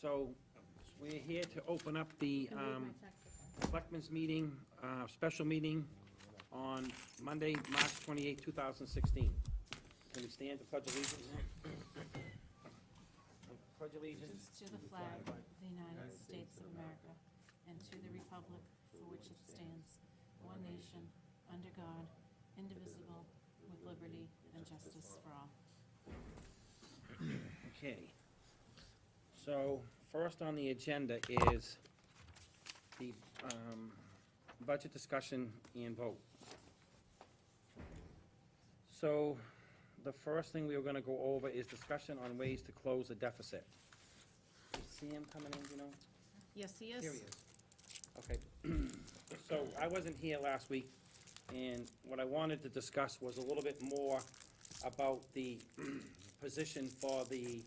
So, we're here to open up the Selectmen's meeting, special meeting on Monday, March 28, 2016. Can we stand to pledge allegiance? Pledge allegiance. To the flag of the United States of America and to the republic for which it stands, one nation, under God, indivisible, with liberty and justice for all. Okay. So, first on the agenda is the budget discussion and vote. So, the first thing we were gonna go over is discussion on ways to close the deficit. Is Sam coming in, you know? Yes, he is. Here he is. Okay. So, I wasn't here last week, and what I wanted to discuss was a little bit more about the position for the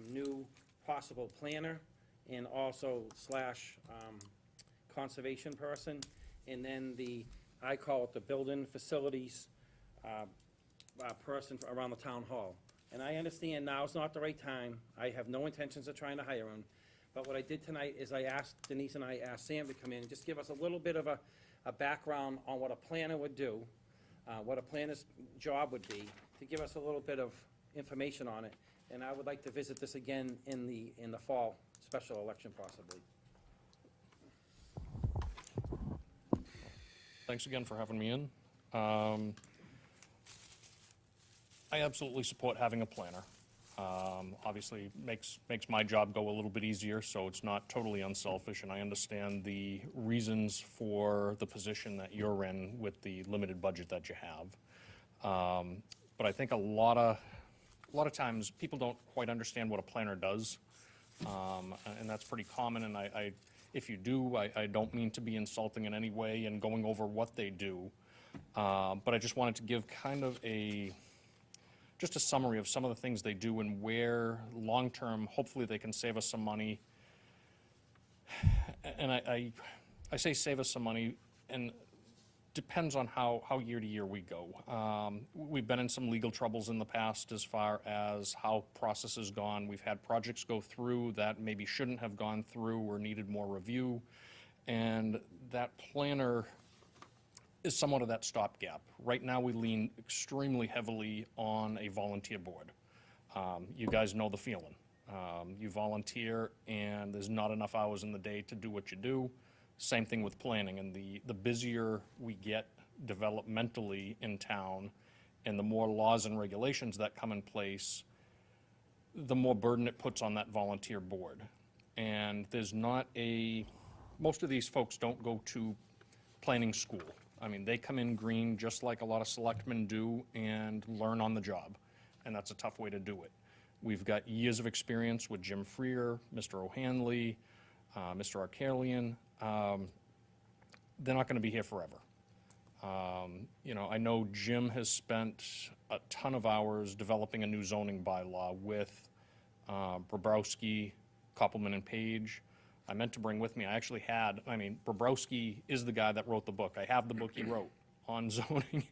new possible planner and also slash conservation person, and then I call it the building facilities person around the town hall. And I understand now's not the right time. I have no intentions of trying to hire him. But what I did tonight is Denise and I asked Sam to come in and just give us a little bit of a background on what a planner would do, what a planner's job would be, to give us a little bit of information on it. And I would like to visit this again in the fall special election possibly. Thanks again for having me in. I absolutely support having a planner. Obviously, makes my job go a little bit easier, so it's not totally unselfish, and I understand the reasons for the position that you're in with the limited budget that you have. But I think a lot of times people don't quite understand what a planner does, and that's pretty common. And if you do, I don't mean to be insulting in any way and going over what they do, but I just wanted to give kind of just a summary of some of the things they do and where long-term, hopefully they can save us some money. And I say save us some money, and depends on how year to year we go. We've been in some legal troubles in the past as far as how process has gone. We've had projects go through that maybe shouldn't have gone through or needed more review. And that planner is somewhat of that stopgap. Right now, we lean extremely heavily on a volunteer board. You guys know the feeling. You volunteer, and there's not enough hours in the day to do what you do. Same thing with planning, and the busier we get developmentally in town, and the more laws and regulations that come in place, the more burden it puts on that volunteer board. And most of these folks don't go to planning school. I mean, they come in green just like a lot of selectmen do and learn on the job, and that's a tough way to do it. We've got years of experience with Jim Freer, Mr. O'Hanley, Mr. Arcalian. They're not going to be here forever. I know Jim has spent a ton of hours developing a new zoning bylaw with Bobrowski, Koppelman, and Page. I meant to bring with me, Bobrowski is the guy that wrote the book. I have the book he wrote on zoning.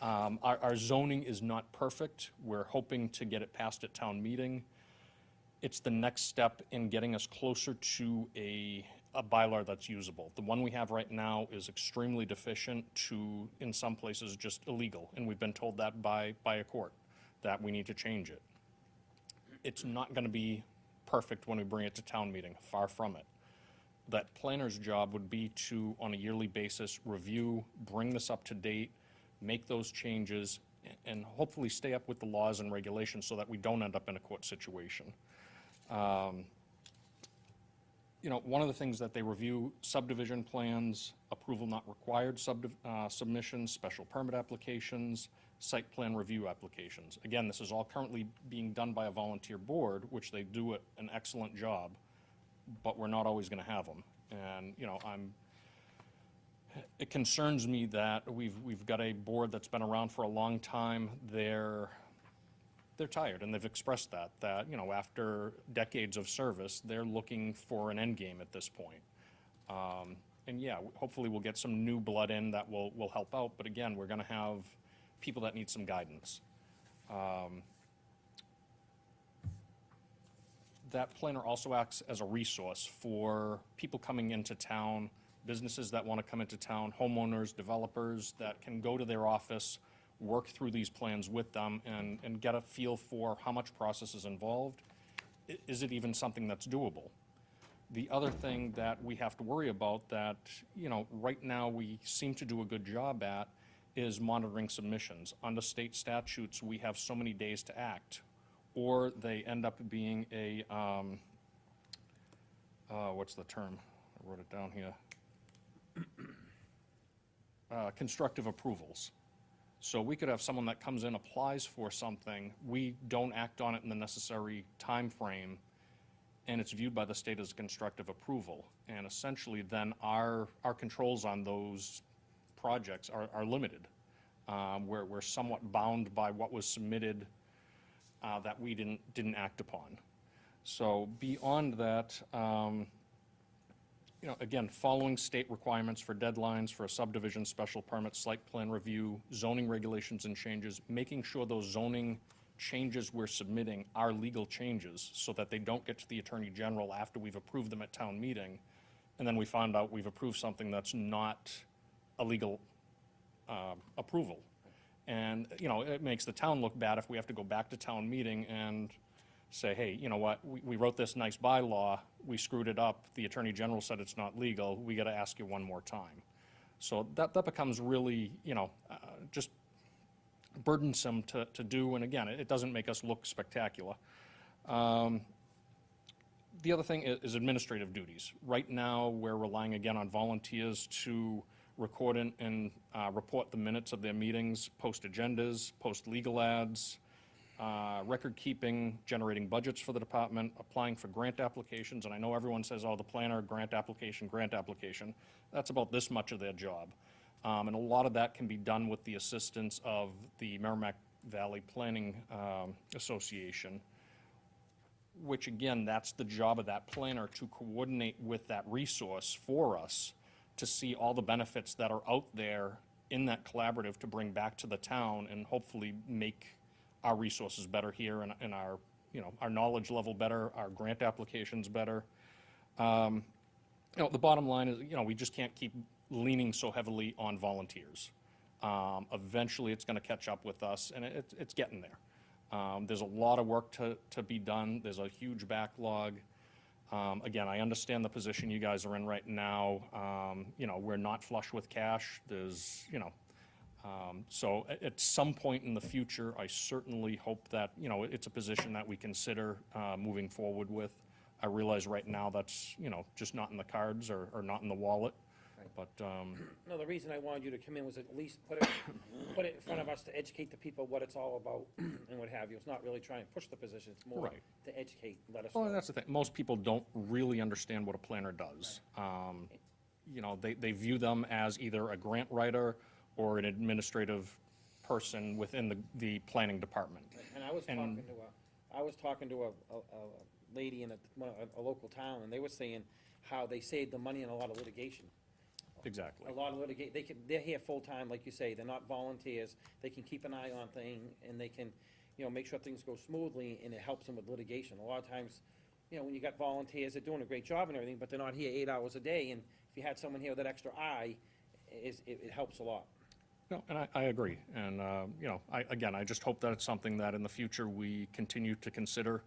Our zoning is not perfect. We're hoping to get it passed at town meeting. It's the next step in getting us closer to a bylaw that's usable. The one we have right now is extremely deficient to, in some places, just illegal. And we've been told that by a court, that we need to change it. It's not going to be perfect when we bring it to town meeting, far from it. That planner's job would be to, on a yearly basis, review, bring this up to date, make those changes, and hopefully stay up with the laws and regulations so that we don't end up in a court situation. One of the things that they review, subdivision plans, approval not required submissions, special permit applications, site plan review applications. Again, this is all currently being done by a volunteer board, which they do an excellent job, but we're not always going to have them. And, it concerns me that we've got a board that's been around for a long time. They're tired, and they've expressed that after decades of service, they're looking for an end game at this point. And yeah, hopefully we'll get some new blood in that will help out, but again, we're gonna have people that need some guidance. that planner also acts as a resource for people coming into town, businesses that want to come into town, homeowners, developers that can go to their office, work through these plans with them and get a feel for how much process is involved. Is it even something that's doable? The other thing that we have to worry about that, you know, right now we seem to do a good job at is monitoring submissions. Under state statutes, we have so many days to act, or they end up being a, what's the term? I wrote it down here. Constructive approvals. So we could have someone that comes in, applies for something, we don't act on it in the necessary time frame, and it's viewed by the state as constructive approval. And essentially then our controls on those projects are limited. We're somewhat bound by what was submitted that we didn't act upon. So beyond that, you know, again, following state requirements for deadlines for a subdivision, special permit, site plan review, zoning regulations and changes, making sure those zoning changes we're submitting are legal changes so that they don't get to the Attorney General after we've approved them at town meeting, and then we find out we've approved something that's not a legal approval. And, you know, it makes the town look bad if we have to go back to town meeting and say, hey, you know what, we wrote this nice bylaw, we screwed it up, the Attorney General said it's not legal, we gotta ask you one more time. So that becomes really, you know, just burdensome to do, and again, it doesn't make us look spectacular. The other thing is administrative duties. Right now, we're relying again on volunteers to record and report the minutes of their meetings, post agendas, post legal ads, record keeping, generating budgets for the department, applying for grant applications, and I know everyone says, oh, the planner, grant application. That's about this much of their job. And a lot of that can be done with the assistance of the Merrimack Valley Planning Association, which again, that's the job of that planner, to coordinate with that resource for us to see all the benefits that are out there in that collaborative to bring back to the town and hopefully make our resources better here and our, you know, our knowledge level better, our grant applications better. You know, the bottom line is, you know, we just can't keep leaning so heavily on volunteers. Eventually it's gonna catch up with us, and it's getting there. There's a lot of work to be done. There's a huge backlog. Again, I understand the position you guys are in right now. You know, we're not flush with cash. There's, you know, so at some point in the future, I certainly hope that, you know, it's a position that we consider moving forward with. I realize right now that's, you know, just not in the cards or not in the wallet, but, No, the reason I wanted you to come in was at least put it in front of us to educate the people what it's all about and what have you. It's not really trying to push the position, it's more Right. to educate, let us well, know. that's the thing. Most people don't really understand what a planner does. You know, they view them as either a grant writer or an administrative person within the planning department. And I was talking to a lady in a local town, and they were saying how they saved the money in a lot of litigation. Exactly. A lot of they're here full-time, like you say, they're not volunteers, they can keep an eye on things, and they can, you know, make sure things go smoothly, and it helps them with litigation. A lot of times, you know, when you got volunteers, they're doing a great job and everything, but they're not here 8 hours a day, and if you had someone here with that extra eye, it helps a lot. No, and I agree, and, you know, I just hope that it's something that in the future we continue to consider.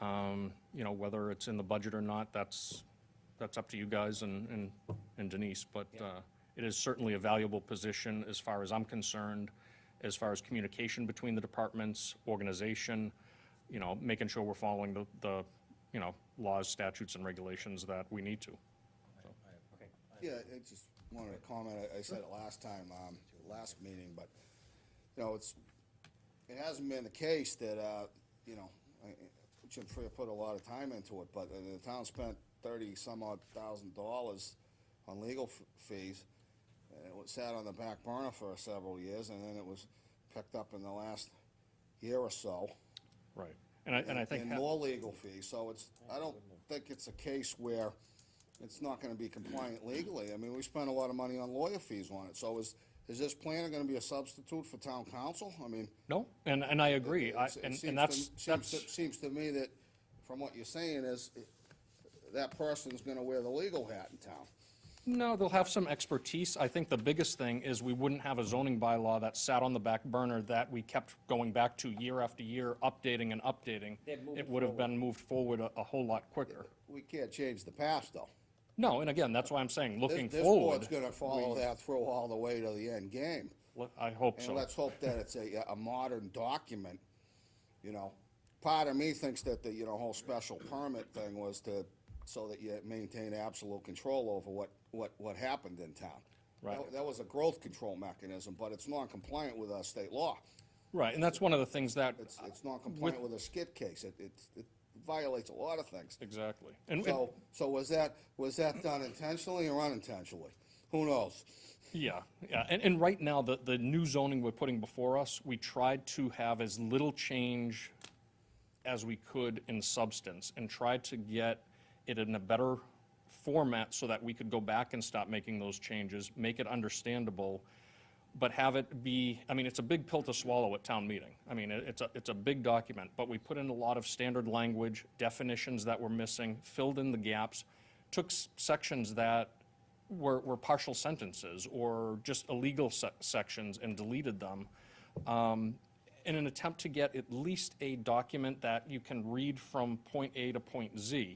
You know, whether it's in the budget or not, that's up to you guys and Denise, but it is certainly a valuable position as far as I'm concerned, as far as communication between the departments, organization, you know, making sure we're following the you know, laws, statutes, and regulations that we need to. Okay. Yeah, I just wanted to comment, I said it last time, last meeting, but, you know, it hasn't been the case that, you know, Jim Freer put a lot of time into it, but the town spent $30-some-odd thousand on legal fees. And it was sat on the back burner for several years, and then it was picked up in the last year or so. Right, and I think. And more legal fees, so I don't think it's a case where it's not gonna be compliant legally. I mean, we spent a lot of money on lawyer fees on it, so is this planner gonna be a substitute for town council? I mean. No, and I agree, It and seems that's. Seems to me that from what you're saying is, that person's gonna wear the legal hat in town. No, they'll have some expertise. I think the biggest thing is we wouldn't have a zoning bylaw that sat on the back burner that we kept going back to year after year, updating and updating. They'd move It it would have forward. been moved forward a whole lot quicker. We can't change the past, though. No, and again, that's why I'm saying, looking This forward, board's gonna follow that through all the way to the end game. I hope And so. let's hope that it's a modern document, you know. Part of me thinks that the, whole special permit thing was so that you maintain absolute control over what happened in town. Right. That was a growth control mechanism, but it's non-compliant with our state law. Right, and that's one of the things that, It's non-compliant with a skid case. It violates a lot of things. exactly. And, So was that done intentionally or unintentionally? Who knows? yeah, and right now, the new zoning we're putting before us, we tried to have as little change as we could in substance, and tried to get it in a better format so that we could go back and stop making those changes, make it understandable, but have it be, I mean, it's a big pill to swallow at town meeting. I mean, it's a big document, but we put in a lot of standard language, definitions that were missing, filled in the gaps, took sections that were partial sentences or just illegal sections and deleted them, in an attempt to get at least a document that you can read from point A to point Z.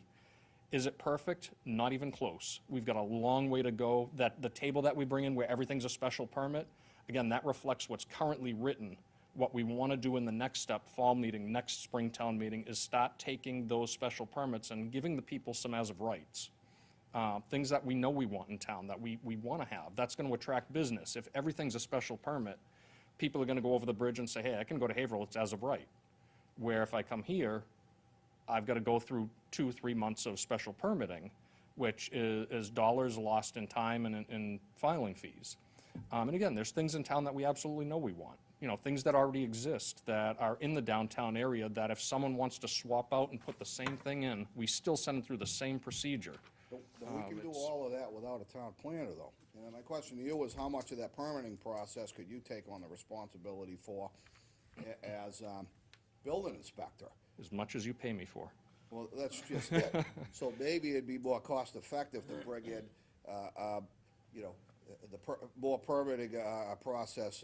Is it perfect? Not even close. We've got a long way to go. That the table that we bring in where everything's a special permit, again, that reflects what's currently written. What we want to do in the next step, fall meeting, next spring town meeting, is start taking those special permits and giving the people some as of rights. Things that we know we want in town, that we want to have. That's going to attract business. If everything's a special permit, people are going to go over the bridge and say, hey, I can go to Haverhill, it's as of right. Where if I come here, I've got to go through 2-3 months of special permitting, which is dollars lost in time and in filing fees. And again, there's things in town that we absolutely know we want. You know, things that already exist, that are in the downtown area, that if someone wants to swap out and put the same thing in, we still send them through the same procedure. But we can do all of that without a town planner, though. And my question to you is, how much of that permitting process could you take on the responsibility for as building inspector? As much as you pay me for. Well, that's just it. So maybe it'd be more cost-effective to bring in, more permitting process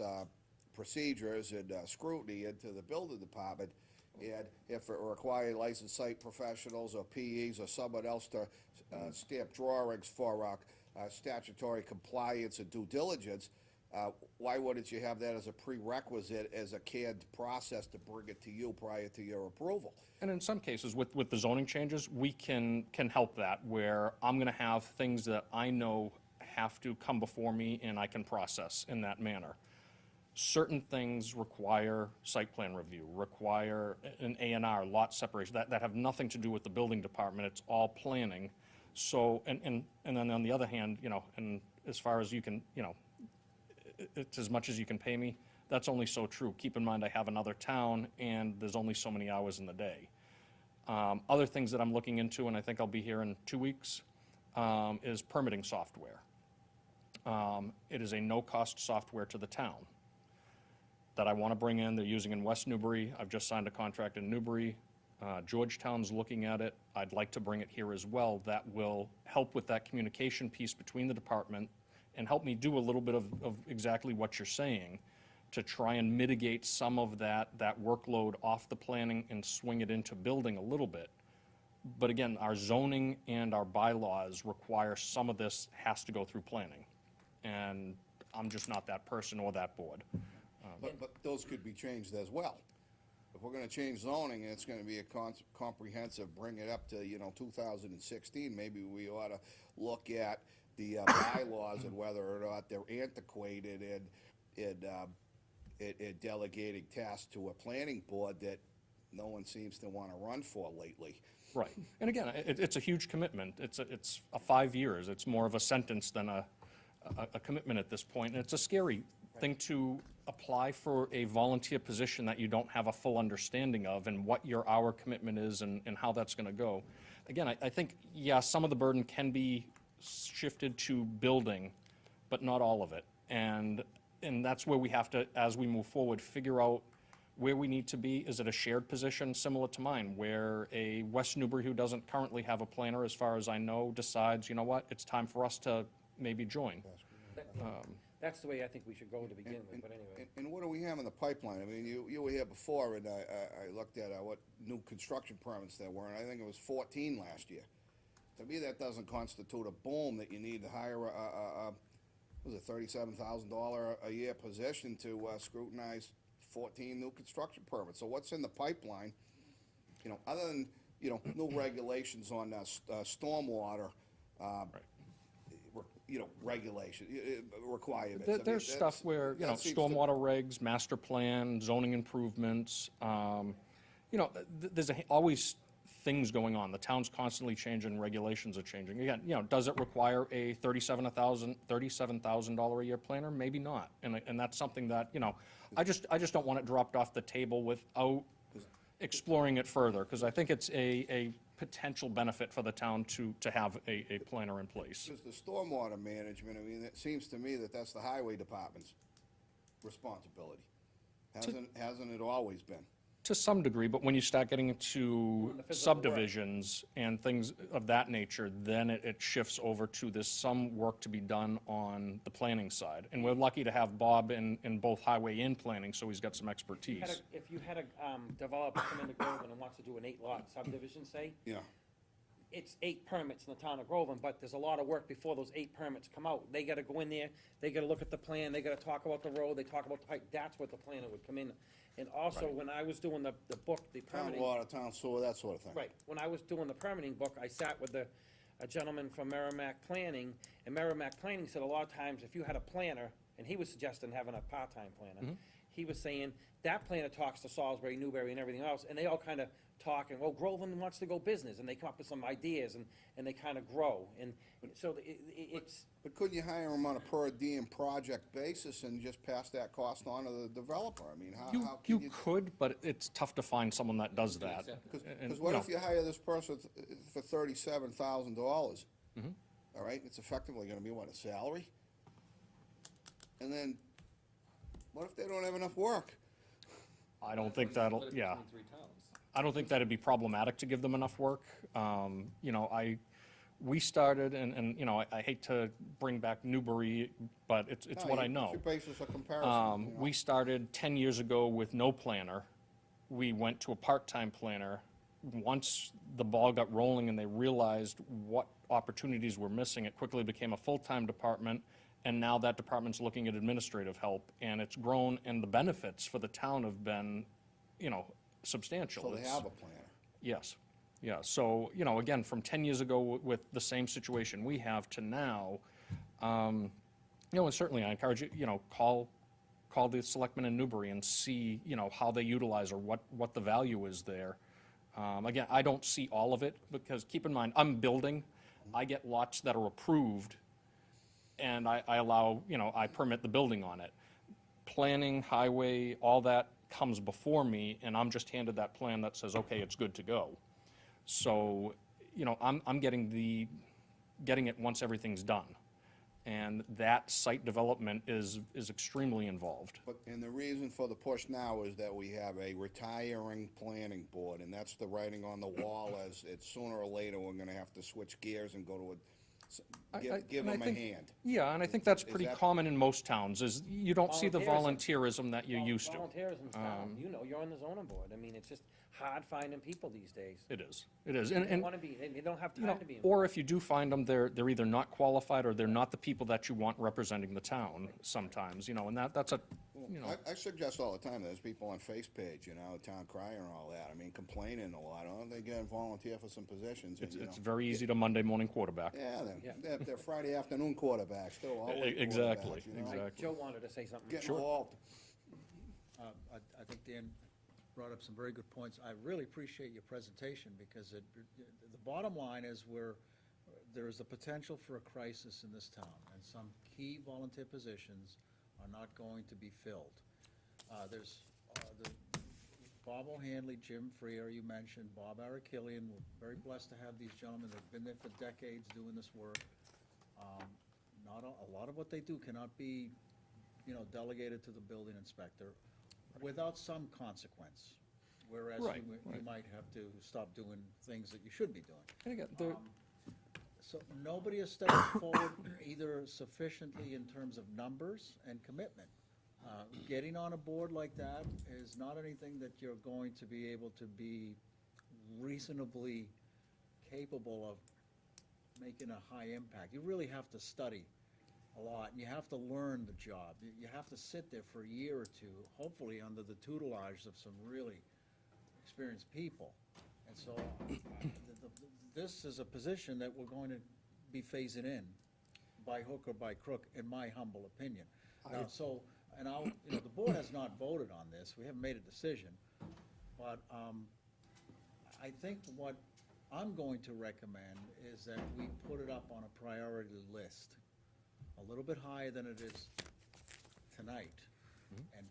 procedures and scrutiny into the building department. And if it required licensed site professionals or PEs or someone else to stamp drawings for statutory compliance and due diligence, why wouldn't you have that as a prerequisite, as a canned process to bring it to you prior to your approval? And in some cases, with the zoning changes, we can help that, where I'm gonna have things that I know have to come before me and I can process in that manner. Certain things require site plan review, require an A&R, lot separation, that have nothing to do with the building department, it's all planning. So, and then on the other hand, and as far as you can, it's as much as you can pay me, that's only so true. Keep in mind, I have another town, and there's only so many hours in the day. Other things that I'm looking into, and I think I'll be here in 2 weeks, is permitting software. It is a no-cost software to the town that I want to bring in. They're using in West Newbury. I've just signed a contract in Newbury. Georgetown's looking at it. I'd like to bring it here as well. That will help with that communication piece between the department and help me do a little bit of exactly what you're saying, to try and mitigate some of that workload off the planning and swing it into building a little bit. But again, our zoning and our bylaws require some of this has to go through planning. And I'm just not that person or that board. But those could be changed as well. If we're gonna change zoning, and it's gonna be a comprehensive, bring it up to, 2016, maybe we ought to look at the bylaws and whether or not they're antiquated and delegating tasks to a planning board that no one seems to wanna run for lately. Right. And again, it's a huge commitment. It's 5 years. It's more of a sentence than a commitment at this point. And it's a scary thing to apply for a volunteer position that you don't have a full understanding of, and what your hour commitment is and how that's gonna go. Again, I think, yeah, some of the burden can be shifted to building, but not all of it. And that's where we have to, as we move forward, figure out Where we need to be is at a shared position similar to mine, where a West Newbury who doesn't currently have a planner, as far as I know, decides, you know what, it's time for us to maybe join. That's the way I think we should go to begin with, but anyway. And what do we have in the pipeline? I mean, you were here before, and I looked at what new construction permits there were, and I think it was 14 last year. To me, that doesn't constitute a boom that you need to hire was it $37,000 a year position to scrutinize 14 new construction permits. So what's in the pipeline, other than, new regulations on stormwater, regulation, requirements? I mean, There's stuff where, that seems to- stormwater regs, master plan, zoning improvements, there's always things going on. The town's constantly changing, regulations are changing. Again, does it require a $37,000 a year planner? Maybe not. And that's something that, I just don't want it dropped off the table without exploring it further, because I think it's a potential benefit for the town to have a planner in place. Because the stormwater management, I mean, it seems to me that that's the highway department's responsibility. Hasn't it always been? To some degree, but when you start getting into The physical work. subdivisions and things of that nature, then it shifts over to there's some work to be done on the planning side. And we're lucky to have Bob in both highway and planning, so he's got some expertise. If you had a developer come into Groveland and wants to do an 8-lot subdivision, say, Yeah. it's 8 permits in the town of Groveland, but there's a lot of work before those 8 permits come out. They gotta go in there, they gotta look at the plan, they gotta talk about the road, they talk about the pipe, that's what the planner would come in. And also, when I was doing the book, the Town permitting. water, town sewer, that sort of thing. Right, when I was doing the permitting book, I sat with a gentleman from Merrimack Planning, and Merrimack Planning said a lot of times, if you had a planner, and he was suggesting having a part-time planner, he was saying, that planner talks to Salisbury, Newbury, and everything else, and they all kinda talk, and, well, Groveland wants to go business, and they come up with some ideas, and they kinda grow, and so it's, But couldn't you hire them on a per diem project basis and just pass that cost on to the developer? I mean, how can You you? could, but it's tough to find someone that does that. And, Because what if you hire this person for $37,000? All right, it's effectively gonna be, what, a salary? And then, what if they don't have enough work? I don't think that'll, yeah. I don't think that'd be problematic to give them enough work. We started, and I hate to bring back Newbury, but it's No, what I It's know. your basis of comparison, you know? We started 10 years ago with no planner. We went to a part-time planner. Once the ball got rolling and they realized what opportunities were missing, it quickly became a full-time department, and now that department's looking at administrative help, and it's grown, and the benefits for the town have been, substantial. So they It's- have a planner. Yes, yeah, so, again, from 10 years ago with the same situation we have to now, and certainly I encourage you, call the selectmen in Newbury and see, how they utilize or what the value is there. Again, I don't see all of it, because keep in mind, I'm building, I get lots that are approved, and I allow, I permit the building on it. Planning, highway, all that comes before me, and I'm just handed that plan that says, okay, it's good to go. So, I'm getting it once everything's done. And that site development is extremely involved. And the reason for the push now is that we have a retiring planning board, and that's the writing on the wall, as it's sooner or later, we're gonna have to switch gears and go to give And I them a think- hand. Yeah, and I think that's Is pretty that- common in most towns, is you don't see the volunteerism that you used to. Volunteerism's down, you're on the zoning board, I mean, it's just hard finding people these days. It is, They and, wanna be, they don't have you know, time to be or involved. if you do find them, they're either not qualified or they're not the people that you want representing the town sometimes, and that's a, I suggest all the time, there's people on FacePage, Town Crier and all that, I mean, complaining a lot, they get volunteer for some positions, and, it's very easy to Monday morning quarterback. Yeah, Yeah. they're Friday afternoon quarterbacks, still always Exactly, quarterbacks, you know? exactly. Joe wanted to say something. Get involved. I think Dan brought up some very good points. I really appreciate your presentation, because the bottom line is there is a potential for a crisis in this town, and some key volunteer positions are not going to be filled. There's Bob O'Hanley, Jim Freer, you mentioned, Bob Arakilian. We're very blessed to have these gentlemen. They've been there for decades doing this work. Not a lot of what they do cannot be, delegated to the building inspector without some consequence. Whereas Right, you right. might have to stop doing things that you should be doing. And again, there, So nobody has stepped forward either sufficiently in terms of numbers and commitment. Getting on a board like that is not anything that you're going to be able to be reasonably capable of making a high impact. You really have to study a lot, and you have to learn the job. You have to sit there for a year or two, hopefully under the tutelage of some really experienced people. And so, this is a position that we're going to be phasing in by hook or by crook, in my humble opinion. Now, so, and the board has not voted on this, we haven't made a decision, but, I think what I'm going to recommend is that we put it up on a priority list, a little bit higher than it is tonight, and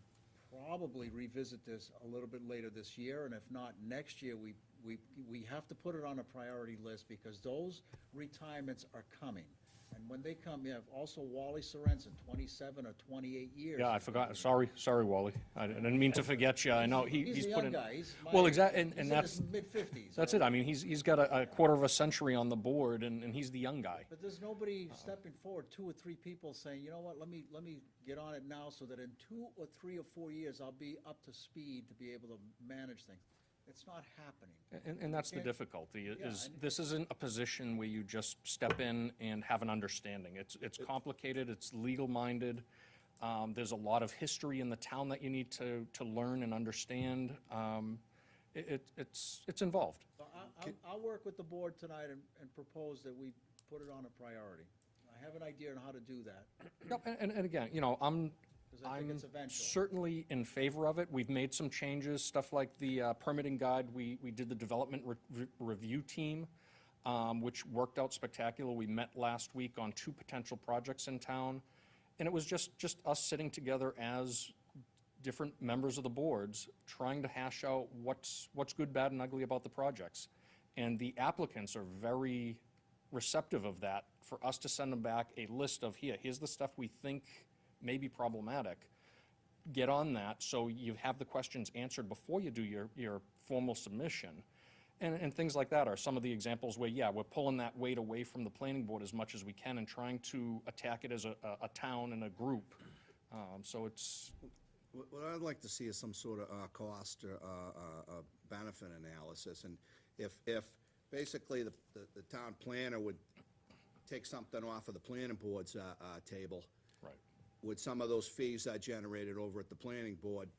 probably revisit this a little bit later this year, and if not, next year, we have to put it on a priority list, because those retirements are coming. And when they come, you have also Wally Sorensen, 27 or 28 years. yeah, I forgot, sorry, Wally. I didn't mean to forget you. I know he's He's a put young in. guy, he's my Well, age. exactly, He's and in that's, his mid-50s. that's it. I mean, he's got a quarter of a century on the board, and he's the young guy. But there's nobody stepping forward, 2 or 3 people saying, you know what, let me get on it now, so that in 2 or 3 or 4 years, I'll be up to speed to be able to manage things. It's not happening. And that's the can't- difficulty, Yeah, is and- this isn't a position where you just step in and have an understanding. It's complicated, it's legal-minded. There's a lot of history in the town that you need to learn and understand. It's involved. So I'll work with the board tonight and propose that we put it on a priority. I have an idea on how to do that, Yep, and again, you know, I'm because I think it's eventual. certainly in favor of it. We've made some changes, stuff like the permitting guide. We did the development review team, which worked out spectacular. We met last week on 2 potential projects in town, and it was just us sitting together as different members of the boards, trying to hash out what's good, bad, and ugly about the projects. And the applicants are very receptive of that, for us to send them back a list of, here's the stuff we think may be problematic. Get on that, so you have the questions answered before you do your formal submission. And things like that are some of the examples where, yeah, we're pulling that weight away from the planning board as much as we can and trying to attack it as a town and a group. So it's, What I'd like to see is some sort of cost or benefit analysis, and if basically the town planner would take something off of the planning board's table, right. would some of those fees that generated over at the planning board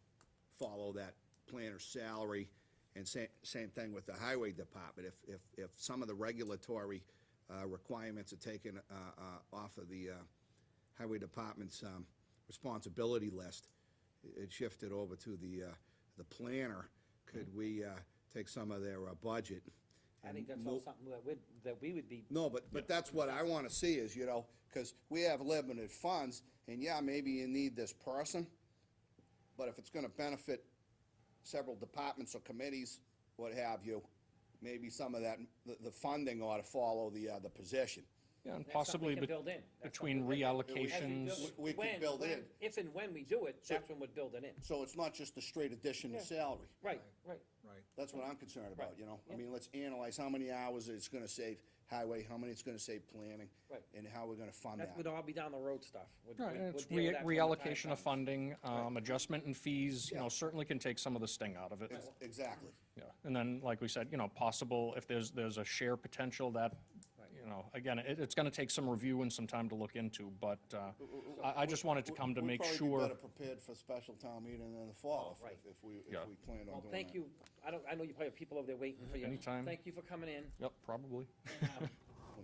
follow that planner's salary? And same thing with the highway department. If some of the regulatory requirements are taken off of the highway department's responsibility list, it shifted over to the planner, could we take some of their budget? I think that's all something that we would be. No, but that's what I wanna see is, you know, cause we have limited funds, and yeah, maybe you need this person, but if it's gonna benefit several departments or committees, what have you, maybe some of that, the funding ought to follow the position. Yeah, and That's something possibly we can build in. That's between something that- reallocations. As We can when- build when- in. If and when we do it, that's when we'd build it in. So it's not just a straight addition to Yeah. salary. Right, right. Right. That's what I'm concerned about, Right. you know? I Yeah. mean, let's analyze how many hours it's gonna save highway, how many it's gonna save planning. Right. And how we're gonna fund That that. would all be down the road stuff. Right, and it's We'll deal with that when the time reallocation of comes. funding, adjustment in fees, you know, Yeah. certainly can take some of the sting out of it. Exactly. Yeah, and then, like we said, you know, possible, if there's a share potential that, you know, again, it's gonna take some review and some time to look into, but, I just wanted to come to make We'd sure. probably be better prepared for special town meeting in the fall Right. if we Yeah. planned on doing Well, that. thank you. I know you probably have people over there waiting for you. Anytime. Thank you for coming in. Yep, probably.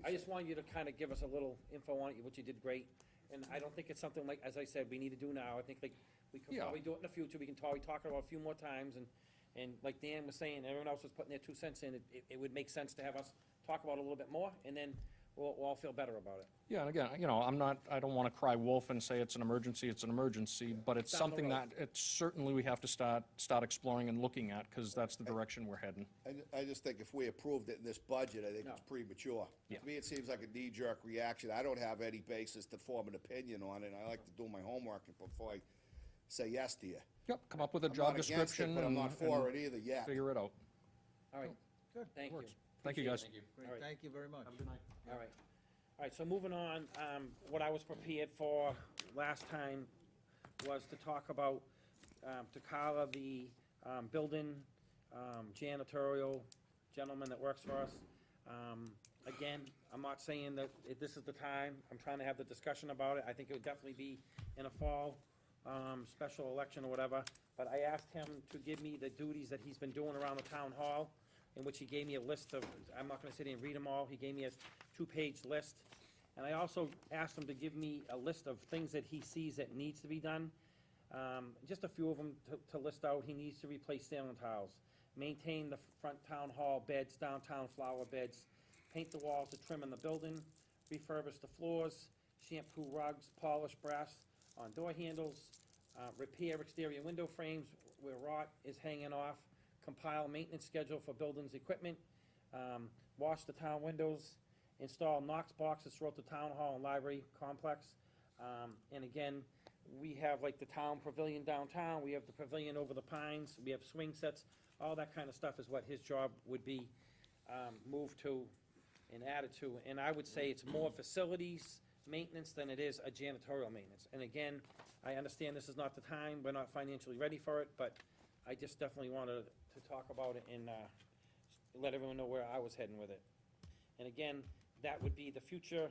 I just want you to kind of give us a little info on it, what you did great. And I don't think it's something like, as I said, we need to do now. I think like, we could Yeah. probably do it in the future. We can probably talk about it a few more times. And like Dan was saying, everyone else was putting their 2 cents in. It would make sense to have us talk about it a little bit more, and then we'll all feel better about it. Yeah, and again, you know, I don't wanna cry wolf and say it's an emergency, but it's Down the something road. that it's certainly we have to start exploring and looking at, cause that's the direction we're heading. I just think if we approved it in this budget, I think No. it's premature. Yeah. To me, it seems like a knee-jerk reaction. I don't have any basis to form an opinion on it, and I like to do my homework before I say yes to you. Yep, come up with a I'm job not against it, description but I'm and not for and it either yet. figure it out. All right, Good. thank you. Works. Thank you, guys. Appreciate it. Great, All right. thank you very much. All right. All right, so moving on, what I was prepared for last time was to talk about, to Carla, the, building, janitorial gentleman that works for us. Again, I'm not saying that this is the time, I'm trying to have the discussion about it, I think it would definitely be in a fall, special election or whatever, but I asked him to give me the duties that he's been doing around the town hall, in which he gave me a list of, I'm not gonna sit here and read them all, he gave me a two-page list. And I also asked him to give me a list of things that he sees that needs to be done. Just a few of them to list out. He needs to replace ceiling tiles, maintain the front town hall beds, downtown flower beds, paint the walls to trim in the building, refurbish the floors, shampoo rugs, polish brass on door handles, repair exterior window frames where rot is hanging off, compile maintenance schedule for buildings equipment, wash the town windows, install Knox boxes throughout the town hall and library complex. And again, we have like the town pavilion downtown, we have the pavilion over the pines, we have swing sets, all that kind of stuff is what his job would be, moved to and added to. And I would say it's more facilities maintenance than it is a janitorial maintenance. And again, I understand this is not the time, we're not financially ready for it, but I just definitely wanted to talk about it and, let everyone know where I was heading with it. And again, that would be the future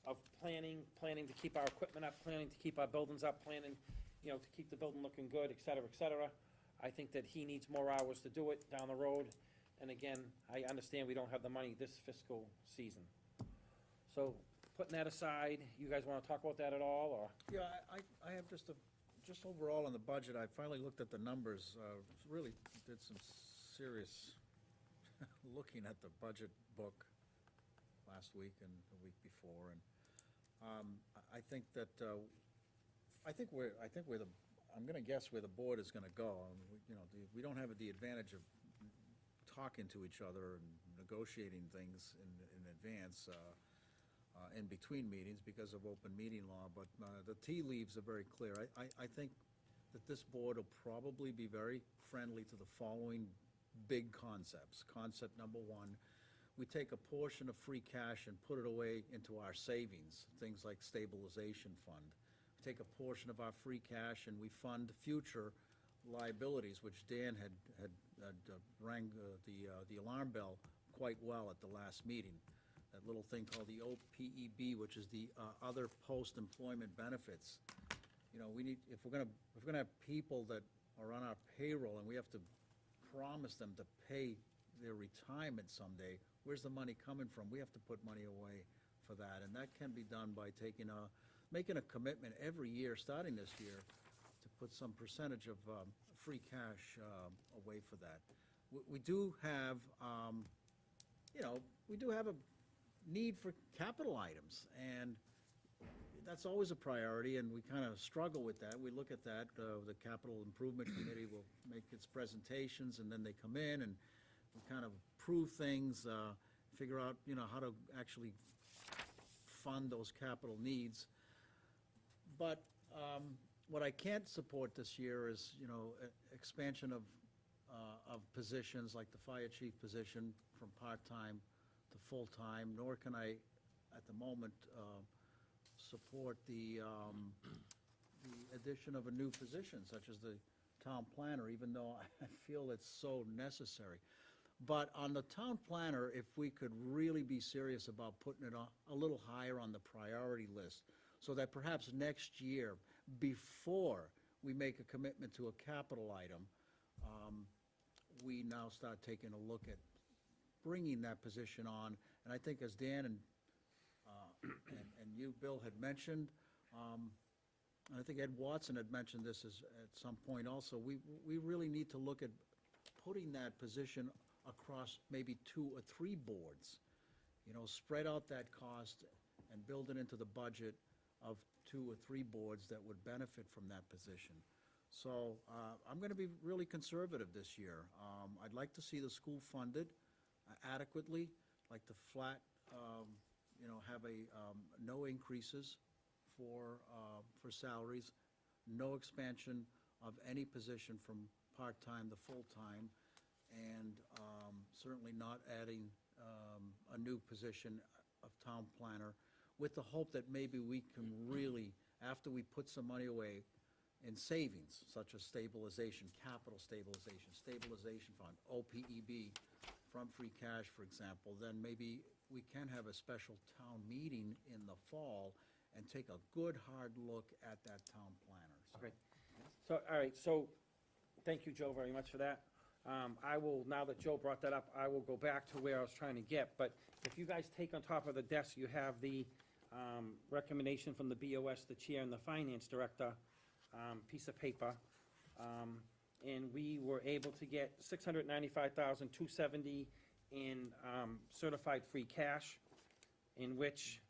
of planning to keep our equipment up, planning to keep our buildings up, planning, you know, to keep the building looking good, et cetera, et cetera. I think that he needs more hours to do it down the road. And again, I understand we don't have the money this fiscal season. So, putting that aside, you guys wanna talk about that at all, or? Yeah, I have just overall on the budget, I finally looked at the numbers, really did some serious looking at the budget book last week and the week before, and I think that, I'm gonna guess where the board is gonna go. You know, we don't have the advantage of talking to each other and negotiating things in advance, in between meetings because of open meeting law, but the tea leaves are very clear. I think that this board will probably be very friendly to the following big concepts. Concept number one, we take a portion of free cash and put it away into our savings, things like stabilization fund. We take a portion of our free cash and we fund future liabilities, which Dan had rang the alarm bell quite well at the last meeting. That little thing called the OPEB, which is the other post-employment benefits. You know, we need, if we're gonna have people that are on our payroll and we have to promise them to pay their retirement someday, where's the money coming from? We have to put money away for that, and that can be done by making a commitment every year, starting this year, to put some percentage of free cash away for that. We do have, we do have a need for capital items, and that's always a priority, and we kind of struggle with that. We look at that, the Capital Improvement Committee will make its presentations, and then they come in, and we kind of prove things, figure out, how to actually fund those capital needs. But what I can't support this year is, expansion of positions, like the fire chief position from part-time to full-time, nor can I, at the moment, support the addition of a new position, such as the town planner, even though I feel it's so necessary. But on the town planner, if we could really be serious about putting it a little higher on the priority list, so that perhaps next year, before we make a commitment to a capital item, we now start taking a look at bringing that position on. And I think as Dan and you, Bill, had mentioned, and I think Ed Watson had mentioned this at some point also, we really need to look at putting that position across maybe 2 or 3 boards. Spread out that cost and build it into the budget of 2 or 3 boards that would benefit from that position. So I'm going to be really conservative this year. I'd like to see the school funded adequately, like the flat, have no increases for salaries, no expansion of any position from part-time to full-time, and certainly not adding a new position of town planner, with the hope that maybe we can really, after we put some money away in savings, such as stabilization, capital stabilization, stabilization fund, OPEB, from free cash, for example, then maybe we can have a special town meeting in the fall and take a good, hard look at that town planner. So- Okay. So, all right, so, thank you, Joe, very much for that. I will, now that Joe brought that up, I will go back to where I was trying to get, but if you guys take on top of the desk, you have the recommendation from the BOS, the chair and the finance director, piece of paper. And we were able to get $695,270 in certified free cash, in which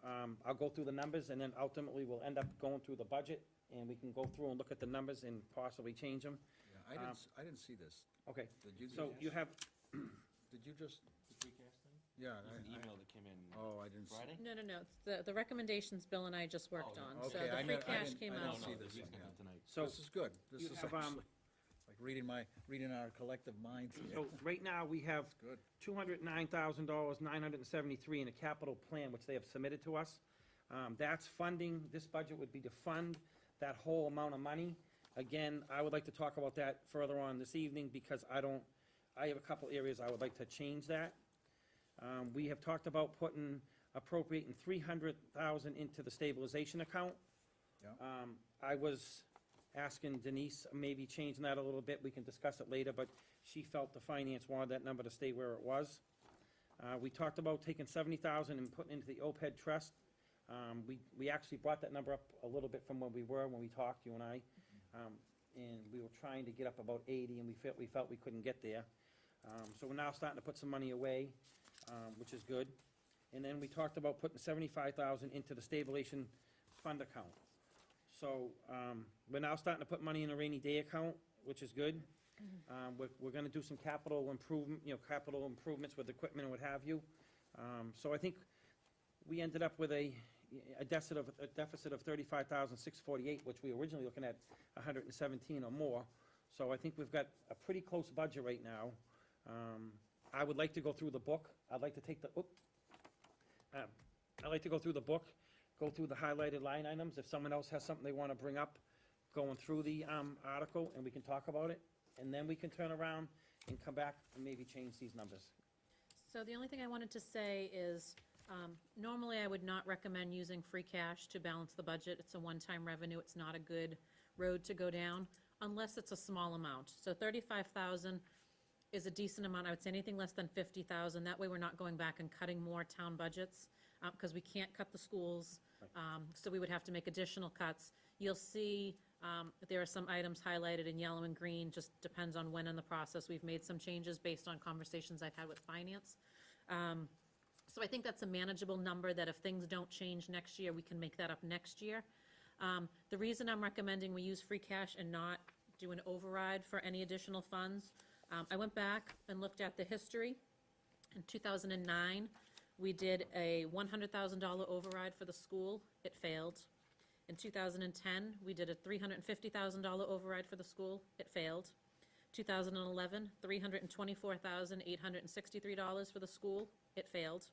I'll go through the numbers, and then ultimately we'll end up going through the budget, and we can go through and look at the numbers and possibly change them. Yeah, I didn't see this. Okay, Did you? so you have, Did you just, The free cash thing? yeah. There's an email that came in Oh, I didn't see. Friday? No, the recommendations Bill and I just worked Oh, on, so okay, the I free know- I cash didn't- came I No, don't out. see no, this the one, reason I yeah. got tonight. so, This is good. This you is have, actually, like reading our collective minds here. so right now, we have Good. $209,973 in a capital plan, which they have submitted to us. That's funding, this budget would be to fund that whole amount of money. Again, I would like to talk about that further on this evening, because I have a couple areas I would like to change that. We have talked about appropriating $300,000 into the stabilization account. Yeah. I was asking Denise, maybe changing that a little bit, we can discuss it later, but she felt the finance wanted that number to stay where it was. We talked about taking $70,000 and putting into the OPEB trust. We actually brought that number up a little bit from when we talked, you and I. And we were trying to get up about 80, and we felt we couldn't get there. So we're now starting to put some money away, which is good. And then we talked about putting $75,000 into the stabilization fund account. So, we're now starting to put money in a rainy day account, which is good. We're gonna do some capital improvements with equipment and what have you. So I think we ended up with a deficit of $35,648, which we were originally looking at 117 or more. So I think we've got a pretty close budget right now. I would like to go through the book. I'd like to take the, I'd like to go through the book, go through the highlighted line items. If someone else has something they wanna bring up, going through the article, and we can talk about it. And then we can turn around and come back and maybe change these numbers. So the only thing I wanted to say is, normally I would not recommend using free cash to balance the budget. It's a one-time revenue. It's not a good road to go down, unless it's a small amount. So 35,000 is a decent amount. I would say anything less than 50,000. That way we're not going back and cutting more town budgets, because we can't cut the schools. So we would have to make additional cuts. You'll see, there are some items highlighted in yellow and green, just depends on when in the process. We've made some changes based on conversations I've had with finance. So I think that's a manageable number, that if things don't change next year, we can make that up next year. The reason I'm recommending we use free cash and not do an override for any additional funds, I went back and looked at the history. In 2009, we did a $100,000 override for the school. It failed. In 2010, we did a $350,000 override for the school. It failed. 2011, $324,863 for the school. It failed.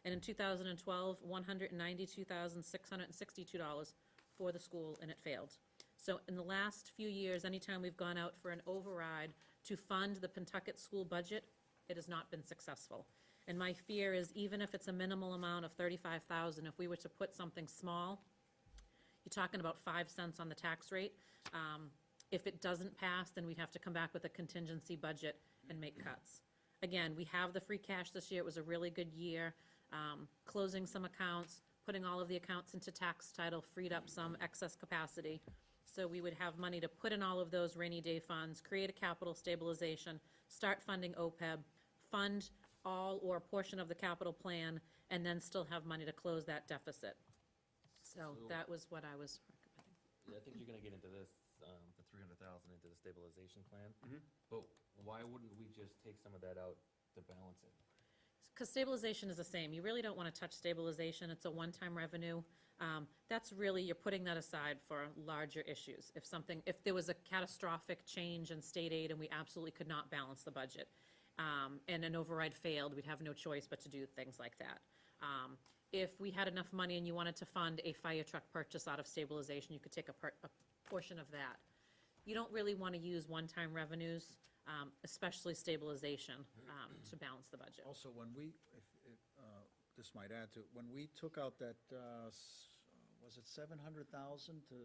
And in 2012, $192,662 for the school, and it failed. So in the last few years, anytime we've gone out for an override to fund the Pentucket school budget, it has not been successful. And my fear is, even if it's a minimal amount of $35,000, if we were to put something small, you're talking about 5 cents on the tax rate. If it doesn't pass, then we'd have to come back with a contingency budget and make cuts. Again, we have the free cash this year. It was a really good year. Closing some accounts, putting all of the accounts into tax title, freed up some excess capacity. So we would have money to put in all of those rainy day funds, create a capital stabilization, start funding OPEB, fund all or a portion of the capital plan, and then still have money to close that deficit. So that was what I was recommending. Yeah, I think you're gonna get into this, the 300,000 into the stabilization plan. Mhm. But why wouldn't we just take some of that out to balance it? Because stabilization is the same. You really don't want to touch stabilization. It's a one-time revenue. That's really, you're putting that aside for larger issues. If there was a catastrophic change in state aid and we absolutely could not balance the budget, and an override failed, we'd have no choice but to do things like that. If we had enough money and you wanted to fund a fire truck purchase out of stabilization, you could take a portion of that. You don't really want to use one-time revenues, especially stabilization, to balance the budget. Also, when this might add to, when we took out that, was it 700,000 to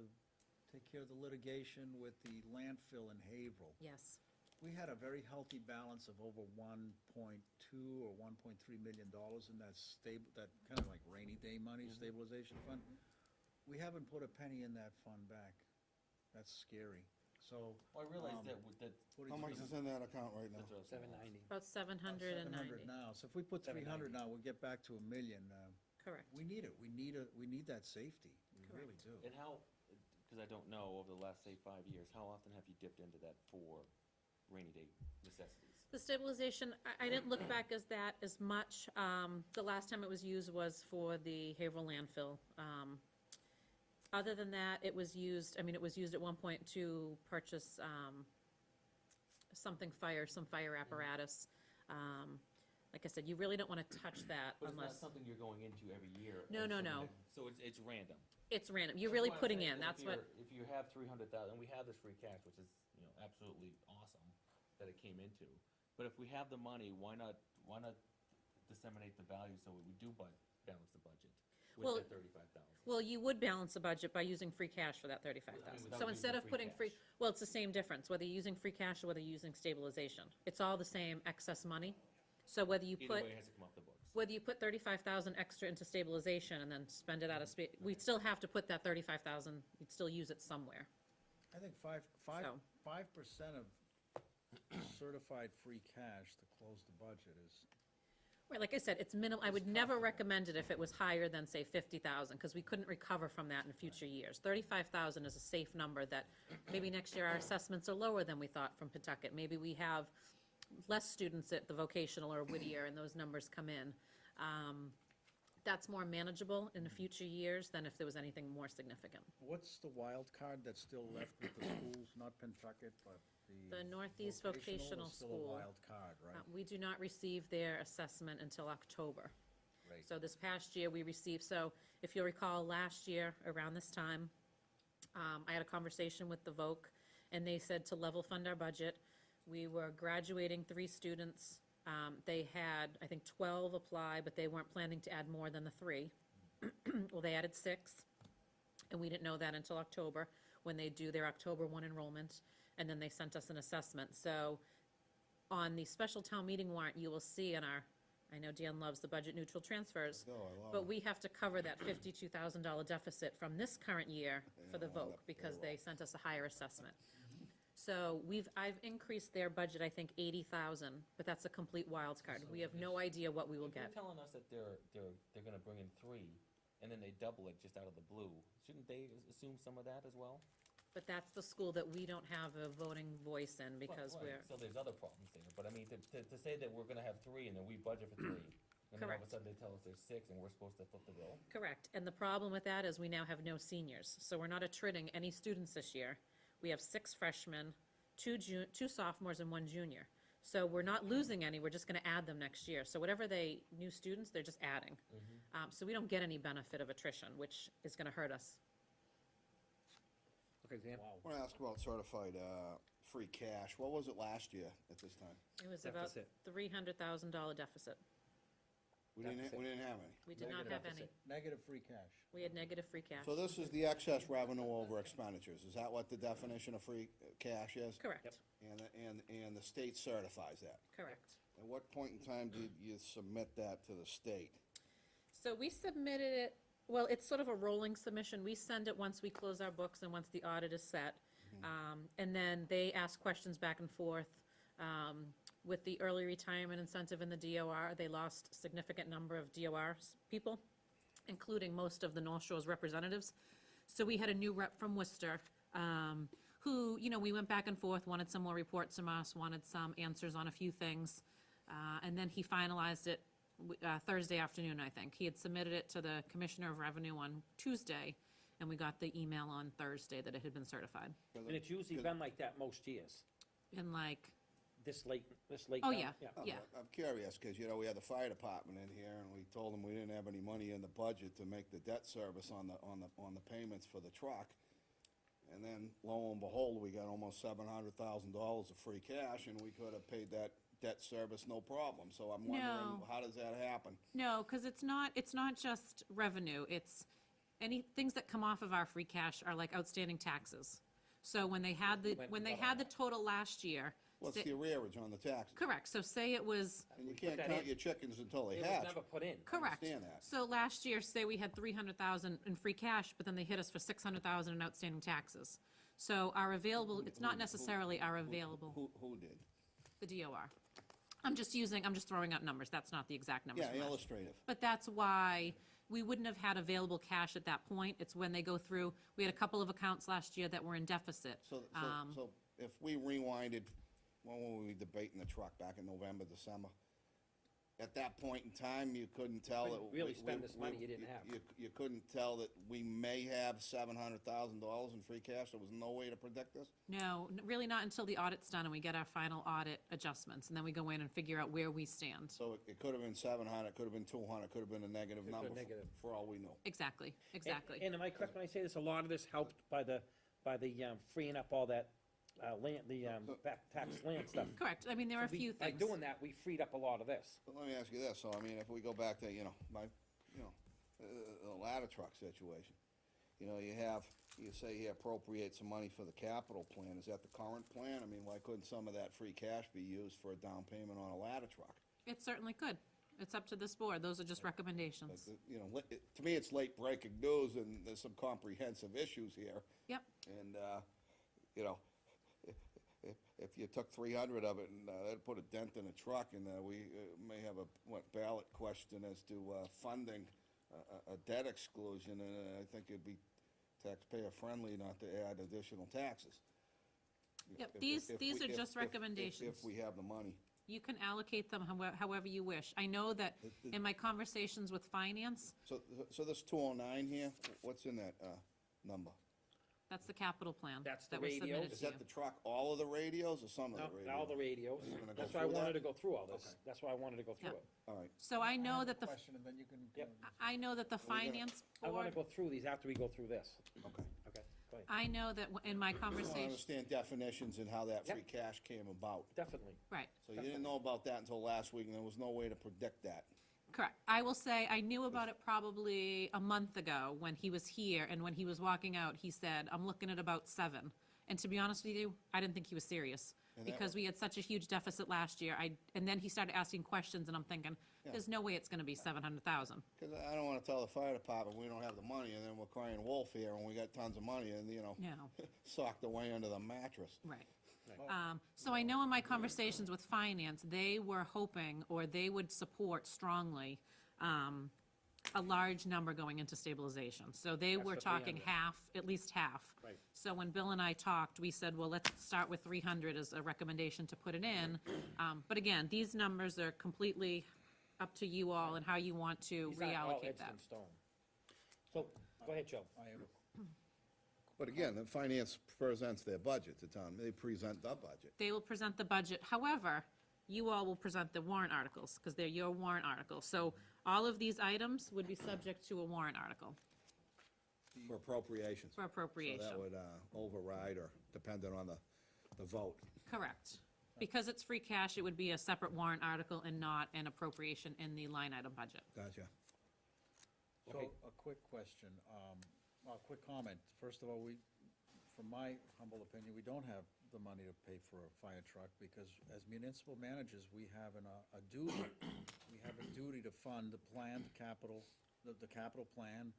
take care of the litigation with the landfill in Haverhill? Yes. We had a very healthy balance of over 1.2 or 1.3 million dollars in that that kind of like rainy day money stabilization fund. We haven't put a penny in that fund back. That's scary. So. Well, I realize that. How much is in that account right now? That's what I was gonna ask. $790. About 790. 700 now. So if we put 300 now, we'll get back to 1 million. Correct. We need it. We need that safety. We really do. And how, because I don't know, over the last, say, 5 years, how often have you dipped into that for rainy day necessities? The stabilization, I didn't look back as that as much. The last time it was used was for the Haverhill landfill. Other than that, it was used at one point to purchase some fire apparatus. Like I said, you really don't want to touch that But it's not unless, something you're going into every year. No, or no, something no. that- So it's random. it's random. You're really That's what I'm putting saying, in, that's what, If you have 300,000, and we have this free cash, which is, absolutely awesome that it came into. But if we have the money, why not disseminate the value so we do balance the budget Well- with that 35,000? well, you would balance the budget by using free cash for that 35,000. without So instead using of putting free free, cash. well, it's the same difference, whether you're using free cash or whether you're using stabilization. It's all the same excess money. So whether you Either put, way, it has to come off the books. whether you put 35,000 extra into stabilization and then spend it out of we'd still have to put that 35,000, you'd still use it somewhere. I think So- 5% of certified free cash to close the budget is, Right, like I said, it's minimal, I would never recommend it if it was higher than, say, 50,000, because we couldn't recover from that in future years. 35,000 is a safe number that maybe next year our assessments are lower than we thought from Pawtucket. Maybe we have less students at the vocational or Whittier, and those numbers come in. That's more manageable in the future years than if there was anything more significant. what's the wild card that's still left with the schools, not Pentucket, but The Northeast Vocational is still School. a wild card, right? We do not receive their assessment until October. Right. So this past year, we received, so if you'll recall, last year, around this time, I had a conversation with the VOC, and they said to level fund our budget. We were graduating 3 students. They had, I think, 12 apply, but they weren't planning to add more than the 3. Well, they added 6, and we didn't know that until October, when they do their October 1 enrollment, and then they sent us an assessment. So on the special town meeting warrant, you will see in our, I know Dan loves the budget neutral transfers, No, I love but it. we have to cover that $52,000 deficit from this current year for the Yeah, well, VOC, that because they payroll. sent us a higher assessment. So I've increased their budget, I think, 80,000, but that's a complete wild card. We have no idea what we will If you're get. telling us that they're gonna bring in 3, and then they double it just out of the blue, shouldn't they assume some of that as well? But that's the school that we don't have a voting voice in, because Right, we're, so there's other problems there, but I mean, to say that we're gonna have 3 and then we budget for 3, and then all of a Correct. sudden they tell us there's 6 and we're supposed to flip the bill? correct. And the problem with that is we now have no seniors, so we're not attriting any students this year. We have 6 freshmen, 2 sophomores, and 1 junior. So we're not losing any, we're just gonna add them next year. So whatever new students, they're just adding. So we don't get any benefit of attrition, which is gonna hurt us. Okay, Dan? Wow. I want to ask about certified free cash. What was it last year at this time? It was about Deficit. $300,000 deficit. We didn't have any. We did not have any. Negative free cash. We had negative free cash. So this is the excess revenue over expenditures. Is that what the definition of free cash is? Correct, And the state certifies that. correct. At what point in time did you submit that to the state? So we submitted it, well, it's sort of a rolling submission. We send it once we close our books and once the audit is set. And then they ask questions back and forth. With the early retirement incentive in the DOR, they lost a significant number of DOR people, including most of the North Shores representatives. So we had a new rep from Worcester, who, we went back and forth, wanted some more reports from us, wanted some answers on a few things. And then he finalized it Thursday afternoon, I think. He had submitted it to the Commissioner of Revenue on Tuesday, and we got the email on Thursday that it had been certified. And it's usually been like that most years, And like, this late. oh, down- yeah, yeah. I'm curious, because, you know, we had the fire department in here, and we told them we didn't have any money in the budget to make the debt service on the payments for the truck. And then, lo and behold, we got almost $700,000 of free cash, and we could have paid that debt service no problem. So I'm wondering, No. how does that happen? No, because it's not just revenue, it's any, things that come off of our free cash are like outstanding taxes. So when they had when they had the total last year. What's say- the arrearage on the taxes? Correct, so say it was, And you Put can't that count in. your chickens until they It was hatch. never put in. correct. understand that. So last year, say we had 300,000 in free cash, but then they hit us for 600,000 in outstanding taxes. So our available, it's not necessarily our available, Who did? the DOR. I'm just throwing out numbers, that's not the exact numbers Yeah, from last year. illustrative. But that's why we wouldn't have had available cash at that point. It's when they go through, we had a couple of accounts last year that were in deficit. So if we rewinded, when were we debating the truck, back in November, December? At that point in time, you couldn't tell that. Couldn't really spend this money you didn't have. You couldn't tell that we may have $700,000 in free cash, there was no way to predict this? No, really not until the audit's done and we get our final audit adjustments, and then we go in and figure out where we stand. So it could have been 700, it could have been 200, it could have been a negative Could've been number, negative. for all we know. Exactly, exactly. And am I correct when I say this, a lot of this helped by the freeing up all that, land, back tax land stuff. Correct, I mean, there are a few By things. doing that, we freed up a lot of this. But let me ask you this, so I mean, if we go back to, the ladder truck situation, you say you appropriate some money for the capital plan, is that the current plan? I mean, why couldn't some of that free cash be used for a down payment on a ladder truck? It certainly could. It's up to this board, those are just recommendations. To me, it's late breaking news, and there's some comprehensive issues here, Yep, and, if you took 300 of it and that'd put a dent in the truck, and we may have a ballot question as to funding a debt exclusion, and I think it'd be taxpayer friendly not to add additional taxes. Yep, If- these if we- are just if- recommendations. If we have the money. You can allocate them however you wish. I know that in my conversations with finance, So this 209 here, what's in that number? that's the capital plan. That's the that was submitted radios. Is to you. that the truck, all of the radios, or some of the No, radios? all the radios. You're gonna go That's why I through wanted that? to go through all this. Okay. That's why I wanted to go through Yep. it. All right. So I know that the, Question, and then you can. Yep. I know that the finance I wanna board, go through these after we go through this. Okay. Okay, go ahead. I know that in my I want to conversation, understand definitions and how that Yep. free cash came about. Definitely. right, So you didn't know about that until last week, and there was no way to predict that. correct. I will say, I knew about it probably a month ago when he was here, and when he was walking out, he said, I'm looking at about 7. And to be honest with you, I didn't think he was serious, And that because we had such a huge deficit last year. And then he started asking questions, and I'm thinking, there's no way it's gonna be 700,000. Because I don't want to tell the fire department we don't have the money, and then we're crying wolf here, and we got tons of money, and, No. socked away under the mattress. Right. So I know in my conversations with finance, they were hoping, or they would support strongly, a large number going into stabilization. So they were the talking 300. half, at least half. Right. So when Bill and I talked, we said, well, let's start with 300 as a recommendation to put it in. But again, these numbers are completely up to you all and how you want to These aren't all reallocate etched that. in stone. So, go ahead, Joe. I have a But again, the finance presents their budget to town, they present the budget. They will present the budget. However, you all will present the warrant articles, because they're your warrant articles. So all of these items would be subject to a warrant article For appropriations. for appropriation. So that would override, or dependent on the vote. Correct. Because it's free cash, it would be a separate warrant article and not an appropriation in the line item budget. Gotcha. Okay. So, a quick question, a quick comment. First of all, from my humble opinion, we don't have the money to pay for a fire truck, because as municipal managers, we have a duty, to fund the planned capital, the capital plan,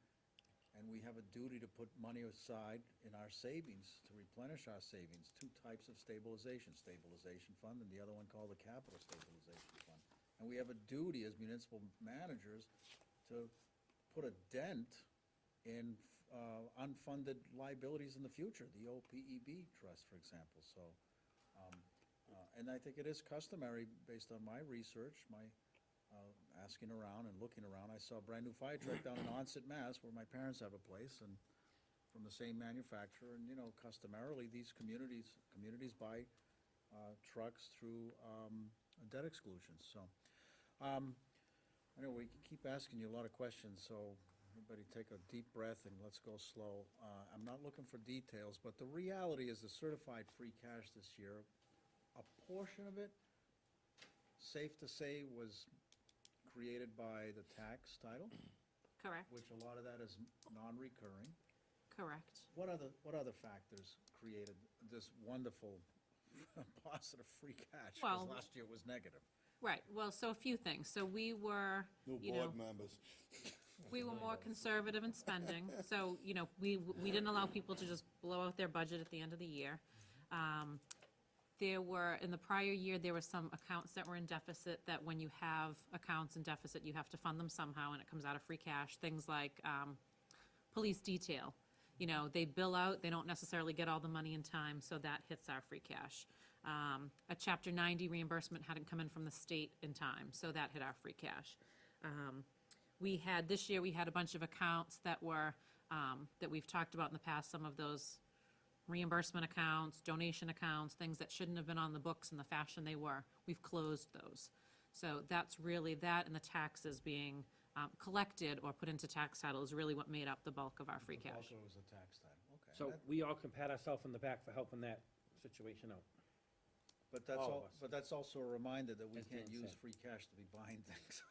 and we have a duty to put money aside in our savings, to replenish our savings. Two types of stabilization fund, and the other one called the capital stabilization fund. And we have a duty as municipal managers to put a dent in unfunded liabilities in the future, the OPEB trust, for example, so. And I think it is customary, based on my research, my asking around and looking around, I saw a brand-new fire truck down in Onset, Mass, where my parents have a place, and from the same manufacturer, and, you know, customarily, these communities buy trucks through debt exclusions, so. I know we keep asking you a lot of questions, so everybody take a deep breath and let's go slow. I'm not looking for details, but the reality is the certified free cash this year, a portion of it, safe to say, was created by the tax title, Correct, which a lot of that is non-recurring. correct. What other factors created this wonderful positive free cash? Because Well- last year was negative. Right, well, so a few things. So we were, New you know, board members. we were more conservative in spending. So, you know, we didn't allow people to just blow out their budget at the end of the year. There were, in the prior year, there were some accounts that were in deficit, that when you have accounts in deficit, you have to fund them somehow, and it comes out of free cash. Things like police detail. You know, they bill out, they don't necessarily get all the money in time, so that hits our free cash. A Chapter 90 reimbursement hadn't come in from the state in time, so that hit our free cash. This year, we had a bunch of accounts that were, that we've talked about in the past, some of those reimbursement accounts, donation accounts, things that shouldn't have been on the books in the fashion they were. We've closed those. So that's really, that and the taxes being collected or put into tax title is really what made up the bulk of our free The bulk cash. of it was the tax title, okay. So That- we all can pat ourselves on the back for helping that situation out. But that's all of all, us. but that's also a reminder that we As can't Dan use said. free cash to be buying things.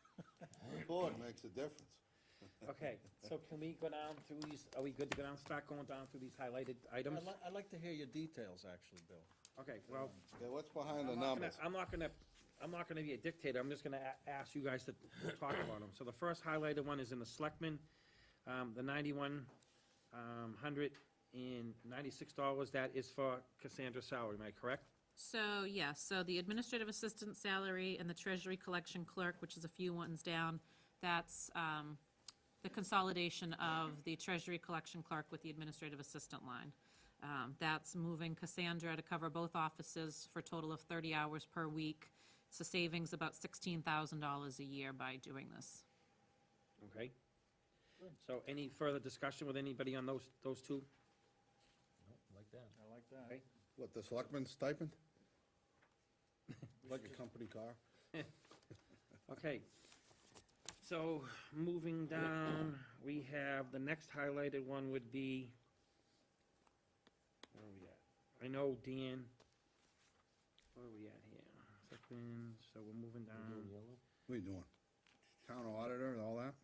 The board makes a difference. Okay, so can we go down through these, are we good to go down, start going down through these highlighted items? I'd like to hear your details, actually, Bill. Okay, well, Okay, what's behind the I'm not gonna, numbers? I'm not gonna be a dictator, I'm just gonna ask you guys to talk about them. So the first highlighted one is in the Selectmen, the $9,196, that is for Cassandra's salary, am I correct? So, yes, so the administrative assistant salary and the treasury collection clerk, which is a few ones down, that's the consolidation of the treasury collection clerk with the administrative assistant line. That's moving Cassandra to cover both offices for a total of 30 hours per week. It's a savings about $16,000 a year by doing this. Okay. So any further discussion with anybody on those two? Nope, like that. I like that. Okay. What, the selectmen's stipend? Like a company car? Okay. So, moving down, we have, the next highlighted one would be, where are we at? I know Dan, where are we at here? Seconds, so we're moving down. What are you doing? Town auditor and all that?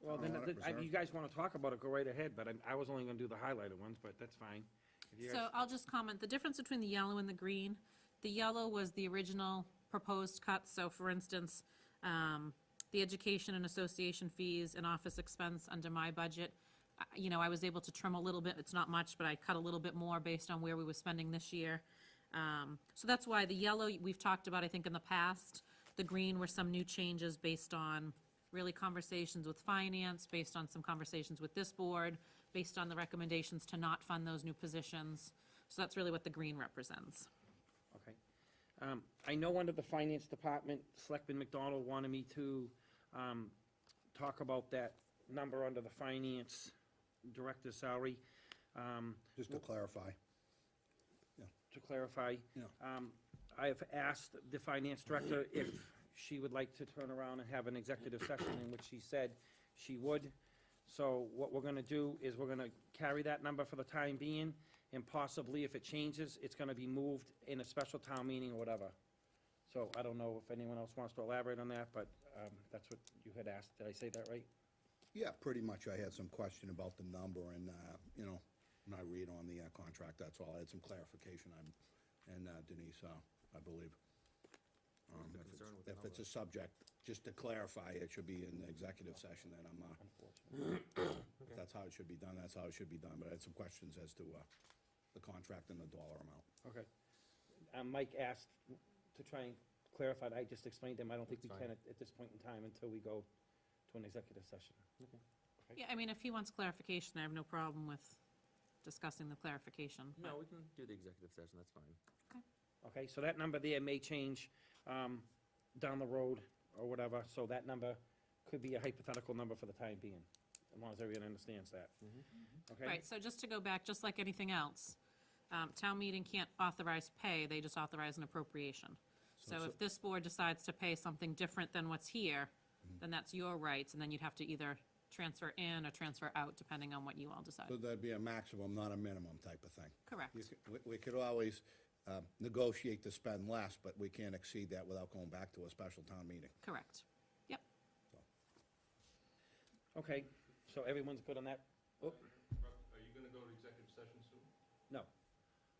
Well, then, Audit reserve. you guys wanna talk about it, go right ahead, but I was only gonna do the highlighted ones, but that's fine. If you So guys- I'll just comment, the difference between the yellow and the green, the yellow was the original proposed cut. So for instance, the education and association fees and office expense under my budget, you know, I was able to trim a little bit, it's not much, but I cut a little bit more based on where we were spending this year. So that's why the yellow, we've talked about, I think, in the past. The green were some new changes based on really conversations with finance, based on some conversations with this board, based on the recommendations to not fund those new positions. So that's really what the green represents. Okay. I know under the finance department, Selectman McDonald wanted me to, talk about that number under the finance director's salary. Just to clarify. To clarify. Yeah. I have asked the finance director if she would like to turn around and have an executive session, in which she said she would. So what we're gonna do is we're gonna carry that number for the time being, and possibly if it changes, it's gonna be moved in a special town meeting or whatever. So I don't know if anyone else wants to elaborate on that, but, that's what you had asked. Did I say that right? Yeah, pretty much. I had some question about the number and, you know, when I read on the contract, that's all. I had some clarification on, and Denise, I believe. If it's a subject, just to clarify, it should be in the executive session that I'm, if that's how it should be done, that's how it should be done. But I had some questions as to the contract and the dollar amount. Okay. Mike asked to try and clarify, I just explained to him, I don't think we That's can fine. at this point in time until we go to an executive session. Yeah, I mean, if he wants clarification, I have no problem with discussing the clarification. but- No, we can do the executive session, that's fine. Okay, so that number there may change down the road or whatever, so that number could be a hypothetical number for the time being, as long as everyone understands that. Okay? Right, so just to go back, just like anything else, town meeting can't authorize pay, they just authorize an appropriation. So if this board decides to pay something different than what's here, then that's your rights, and then you'd have to either transfer in or transfer out, depending on what you all decide. So that'd be a maximum, not a minimum type of thing. Correct. We could always negotiate to spend less, but we can't exceed that without going back to a special town meeting. Correct. Yep. Okay, so everyone's good on that? Oh, Are you gonna go to executive session soon? no,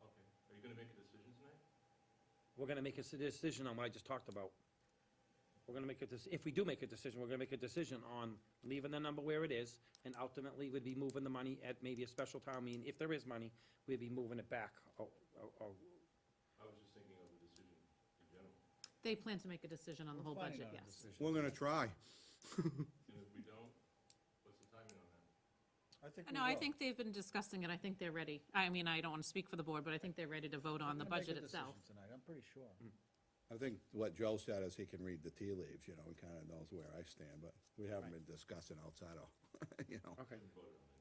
Okay. Are you gonna make a decision tonight? we're gonna make a decision on what I just talked about. We're gonna make if we do make a decision, we're gonna make a decision on leaving the number where it is, and ultimately we'd be moving the money at maybe a special town meeting. If there is money, we'd be moving it back. I was just thinking of the decision in general. They plan to make a decision on the whole budget, yes. We're gonna try. And if we don't, what's the timing on that? I think we No, I will. think they've been discussing it, I think they're ready. I mean, I don't want to speak for the board, but I think they're ready to vote on the We're gonna make a budget itself. decision tonight, I'm pretty sure. I think what Joe said is he can read the tea leaves, you know, he kinda knows where I stand, but we haven't been discussing outside of, you know. Okay,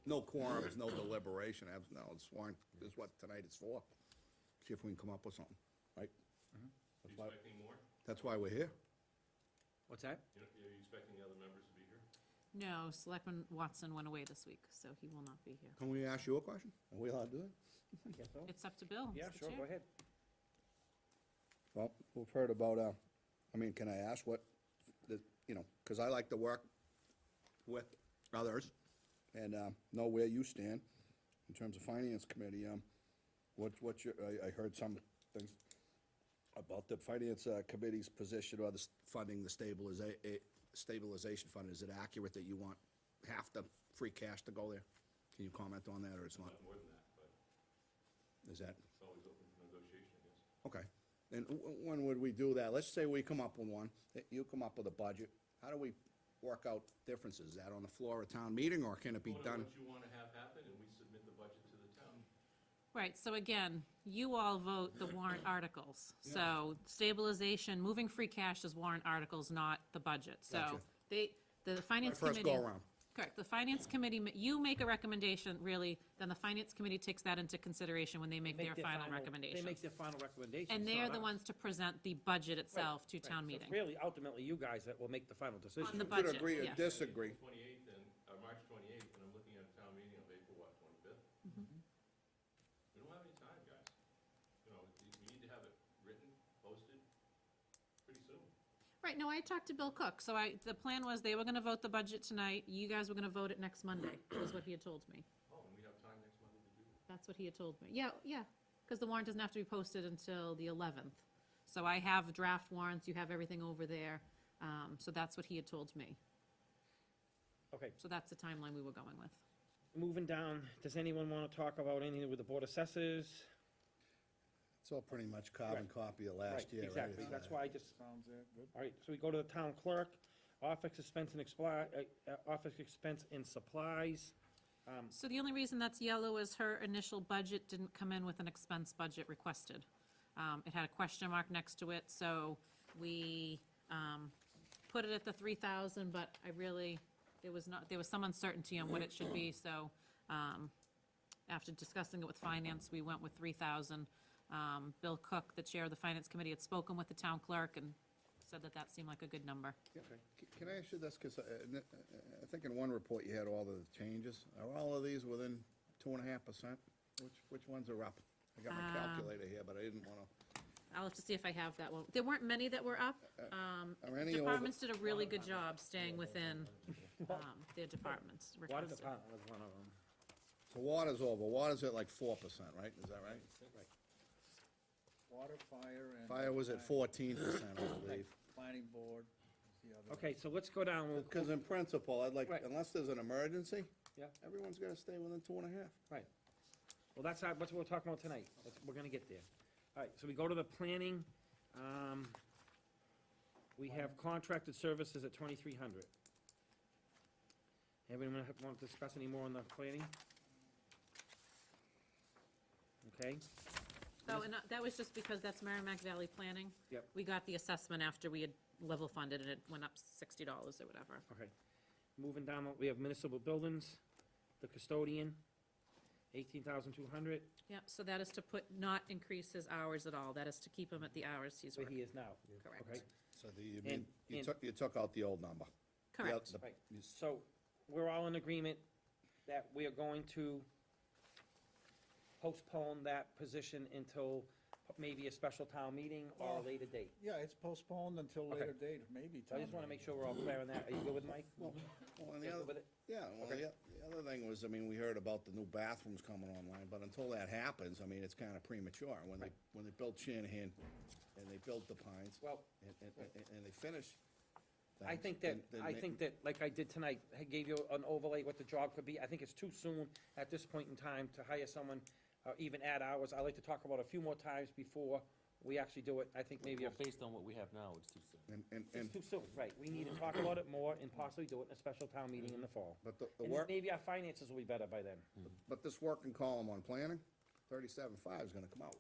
No quorums, no deliberation, no, it's sworn, this is what tonight is for. See if we can come up with something, right? Are you That's why, expecting more? that's why we're here. what's that? Are you expecting the other members to be here? No, Selectman Watson went away this week, so he will not be here. Can we ask you a question? Are we allowed to do that? I guess so. It's up to Bill, Yeah, Mr. sure, Chair. go ahead. Well, we've heard about, I mean, can I ask what, you know, because I like to work with others and know where you stand in terms of finance committee. What's your, I heard some things about the finance committee's position or the funding, the stabilization fund. Is it accurate that you want half the free cash to go there? Can you comment on that, or it's not? Not more than that, but Is that? it's always open for negotiation, I guess. Okay, and when would we do that? Let's say we come up with one, you come up with a budget, how do we work out differences? Is that on the floor of town meeting, or can it be What done? you wanna have happen, and we submit the budget to the town. Right, so again, you all vote the warrant articles. So stabilization, moving free cash is warrant articles, not the budget. So Gotcha. the finance First committee. go-around. Correct, the finance committee, you make a recommendation, really, then the finance committee takes that into consideration when they make their final They recommendation. make their final recommendation. And it's they're not the us. ones to present the budget itself to Right, town so meeting. it's really, ultimately, you guys that will make the final decision. On the You could budget, agree or yes. disagree. 28th and, March 28th, and I'm looking at a town meeting of April, what, 25th? Mm-hmm. We don't have any time, guys. You know, we need to have it written, posted, pretty soon. Right, no, I talked to Bill Cook, so the plan was they were gonna vote the budget tonight, you guys were gonna vote it next Monday, was what he had told me. Oh, and we have time next Monday to do that. That's what he had told me. Yeah, because the warrant doesn't have to be posted until the 11th. So I have draft warrants, you have everything over there, so that's what he had told me. Okay, So that's the timeline we were going with. moving down, does anyone want to talk about anything with the Board of Assessors? It's all pretty much carbon copy of last Right, year, right? exactly, that's why I just, Sounds good. all right, so we go to the town clerk, office expense and supplies. So the only reason that's yellow is her initial budget didn't come in with an expense budget requested. It had a question mark next to it, so we put it at the 3,000, but there was some uncertainty on what it should be, so after discussing it with finance, we went with 3,000. Bill Cook, the chair of the finance committee, had spoken with the town clerk and said that that seemed like a good number. Can I ask you this, because I think in one report you had all the changes. Are all of these within 2.5%? Which ones are up? I got my calculator here, but I didn't want to. I'll have to see if I have that one. There weren't many that were up. Are any over? Departments did a really good job staying within their departments Water requested. department was one of them. So water's over. Water's at like 4%, right? Is that right? Water, fire, and. Fire was at 14%, I believe. Planning board is the other. Okay, so let's go down, Because in principle, I'd like, Right. unless there's an emergency, Yeah. everyone's got to stay within 2.5. right. Well, that's what we're talking about tonight, we're gonna get there. All right, so we go to the planning, we have contracted services at 2,300. Anyone want to discuss any more on the planning? Okay, So, and that was just because that's Merrimack Valley Planning. Yep. We got the assessment after we had level funded, and it went up $60 or whatever. Okay. Moving down, we have municipal buildings, the custodian, 18,200, Yep, so that is to not increase his hours at all. That is to keep him at the hours he's where working. he is now. Correct. Okay, So And- you took out the old number. The Correct. oth- the- right. you s- So, we're all in agreement that we are going to postpone that position until maybe a special town meeting or a later date. Yeah, it's postponed until Okay. later date, maybe. So I just wanna make sure we're all clear on that. Are you good with Mike? Well, and the Good other, with it? yeah, well, Okay. the other thing was, I mean, we heard about the new bathrooms coming online, but until that happens, I mean, it's kinda premature. When they built Shanahan and they built the Pines Well, and they finished I things, think that, then I they- think that, like I did tonight, I gave you an overlay what the job could be. I think it's too soon at this point in time to hire someone, or even add hours. I like to talk about it a few more times before we actually do it. I think maybe Well, if based on what we have now, it's too soon. it's And, too soon, right. We need to talk about it more and possibly do it in a special town meeting in the fall. but the And work, maybe our finances will be better by then. but this working column on planning, 37.5 is gonna come out.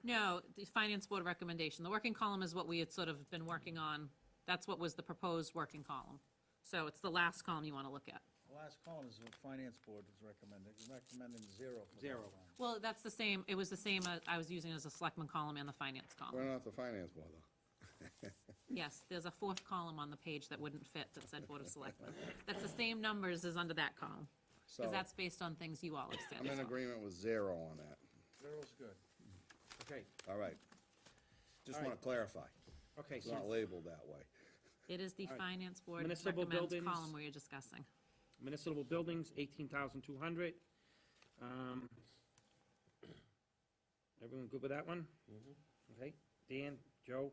No, the Finance Board recommendation. The working column is what we had sort of been working on. That's what was the proposed working column. So it's the last column you want to look at. The last column is what Finance Board is recommending 0 for that Zero. line. Well, that's the same, it was the same I was using as a Selectman column and the Finance We're column. not the finance board, though. Yes, there's a fourth column on the page that wouldn't fit that said Board of Selectmen. That's the same numbers as under that column, So, because that's based on things you all have said I'm as in well. agreement with 0 on that. 0's good. Okay, All right. Just All right. wanna clarify. okay, It's not so labeled that way. It is the All right. Finance Board Municipal recommends buildings. column we are discussing. municipal buildings, 18,200. Everyone good with that one? Okay, Dan, Joe?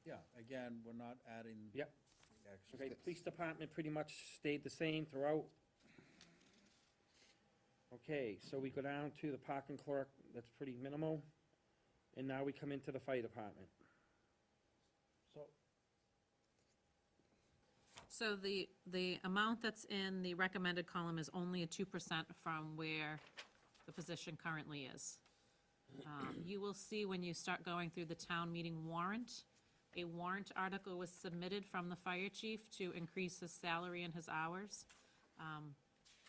Yeah, again, we're not adding. Yep. the extra. Okay, police department pretty much stayed the same throughout. Okay, so we go down to the parking clerk, that's pretty minimal. And now we come into the fire department. So, So the amount that's in the recommended column is only a 2% from where the position currently is. You will see when you start going through the town meeting warrant, a warrant article was submitted from the fire chief to increase his salary and his hours.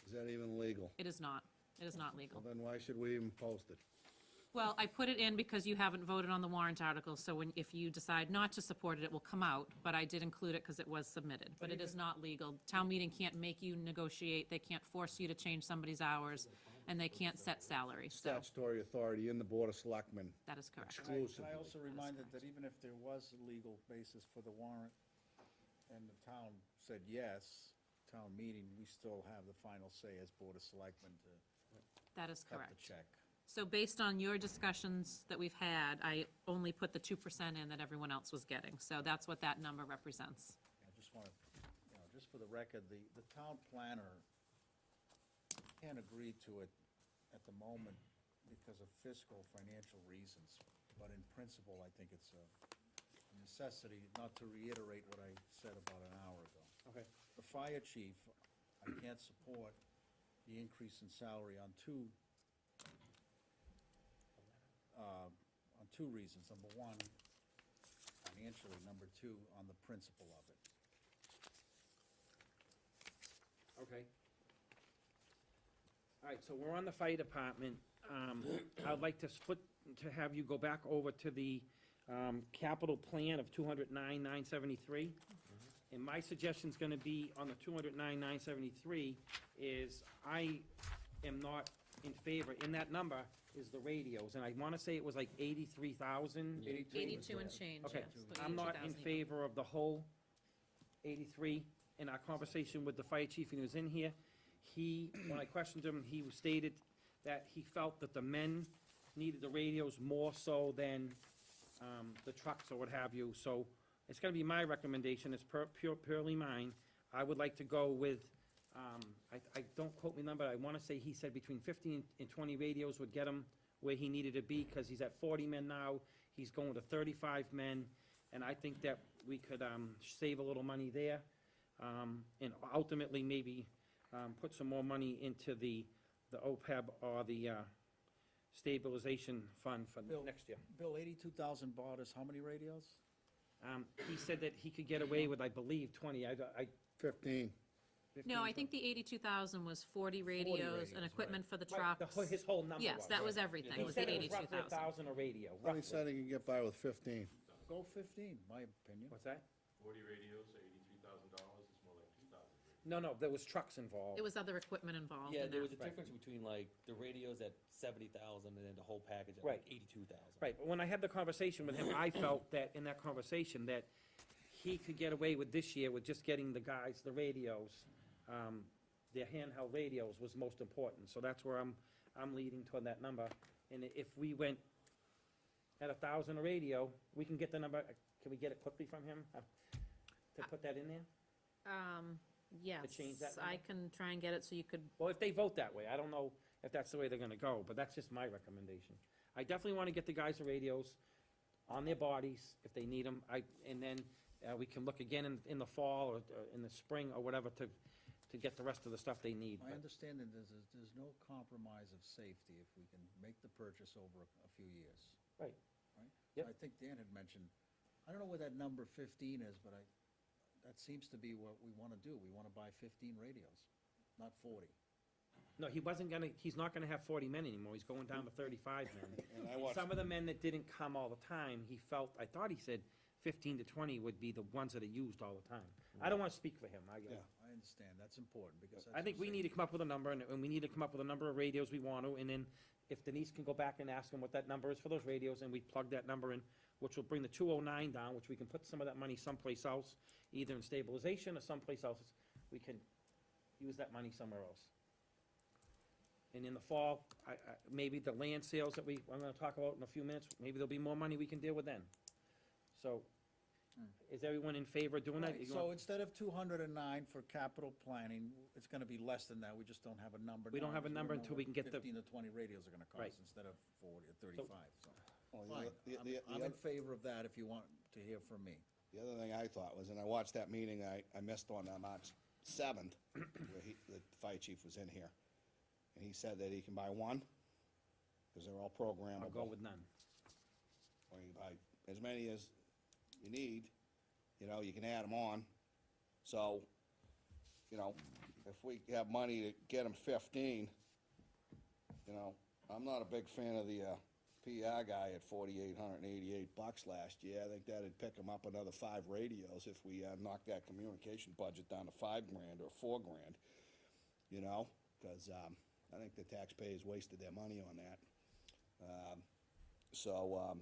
Is that even legal? It is not. It is not legal. Well, then why should we even post it? Well, I put it in because you haven't voted on the warrant article, so if you decide not to support it, it will come out, but I did include it because it was submitted. But it is not legal. Town meeting can't make you negotiate, they can't force you to change somebody's hours, and they can't set salary, so Statutory authority in the Board of Selectmen. that is correct. Exclusively. I also reminded that even if there was a legal basis for the warrant, and the town said yes, town meeting, we still have the final say as Board of Selectmen to That is cut correct. the check. So based on your discussions that we've had, I only put the 2% in that everyone else was getting, so that's what that number represents. I just want to, just for the record, the town planner can't agree to it at the moment because of fiscal, financial reasons. But in principle, I think it's a necessity, not to reiterate what I said about an hour ago. Okay. The fire chief, I can't support the increase in salary on two reasons. Number one, financially. Number two, on the principle of it. Okay. All right, so we're on the fire department. I'd like to have you go back over to the capital plan of 209,973. And my suggestion's gonna be on the 209,973 is I am not in favor, in that number is the radios, and I wanna say it was like 83,000. 82 and change, Okay, yes. so I'm not in 82,000 even. favor of the whole 83. In our conversation with the fire chief, and he was in here, when I questioned him, he stated that he felt that the men needed the radios more so than the trucks or what have you. So it's gonna be my recommendation, it's purely mine. I would like to go with, I don't quote me number, I wanna say he said between 15 and 20 radios would get him where he needed to be, because he's at 40 men now, he's going to 35 men, and I think that we could save a little money there, and ultimately maybe put some more money into the OPEB or the stabilization fund for Bill. next year. Bill, 82,000 bought us how many radios? He said that he could get away with, I believe, 20, 15. No, I think the 82,000 was 40 radios radios, and equipment for the Right, trucks. his whole number was. Yes, that was right. everything, He was said the it was roughly 82,000. 1,000 a radio, He roughly. said he can get by with 15. Go 15, my opinion. What's that? 40 radios, $83,000, it's more like 2,000 radios. No, there was trucks involved. There was other equipment involved Yeah, in there that. was a difference between like the radios at 70,000 and then the whole package at Right. like 82,000. Right, but when I had the conversation with him, I felt that, in that conversation, that he could get away with this year with just getting the guys, the radios, their handheld radios was most important, so that's where I'm leading toward that number. And if we went at 1,000 a radio, we can get the number, can we get it quickly from him, to put that in there? Yes, change that I number? can try and get it so you could, Well, if they vote that way, I don't know if that's the way they're gonna go, but that's just my recommendation. I definitely wanna get the guys the radios on their bodies if they need them, and then, we can look again in the fall or in the spring or whatever to get the rest of the stuff they need. My But- understanding is there's no compromise of safety if we can make the purchase over a few years. Right. Right? Yep. I think Dan had mentioned, I don't know where that number 15 is, but that seems to be what we want to do. We want to buy 15 radios, not 40. No, he's not gonna have 40 men anymore, he's going down to 35 men. And I watched, Some of the men that didn't come all the time, I thought he said 15 to 20 would be the ones that are used all the time. I don't wanna speak for him, Yeah. I understand, that's important, because that's. I think we need to come up with a number, and we need to come up with a number of radios we want to, and then if Denise can go back and ask him what that number is for those radios, and we plug that number in, which will bring the 209 down, which we can put some of that money someplace else, either in stabilization or someplace else, we can use that money somewhere else. And in the fall, maybe the land sales that I'm gonna talk about in a few minutes, maybe there'll be more money we can deal with then. So, is everyone in favor of doing that? Right, You so want- instead of 209 for capital planning, it's gonna be less than that, we just don't have a number. We don't now, have a because number know until we what can get the- 15 to 20 radios are gonna Right. cost, instead of 40 or 35, so. well, Fine, I'm in favor of that if you want to hear from me. the other thing I thought was, and I watched that meeting I missed on March 7th, where the fire chief was in here, and he said that he can buy one, because they're all programmable. I'll go with none. Or you buy as many as you need, you can add them on. So, if we have money to get them 15, I'm not a big fan of the PR guy at $4,888 last year. I think that'd pick him up another 5 radios if we knock that communication budget down to $5,000 or $4,000, because I think the taxpayers wasted their money on that. So,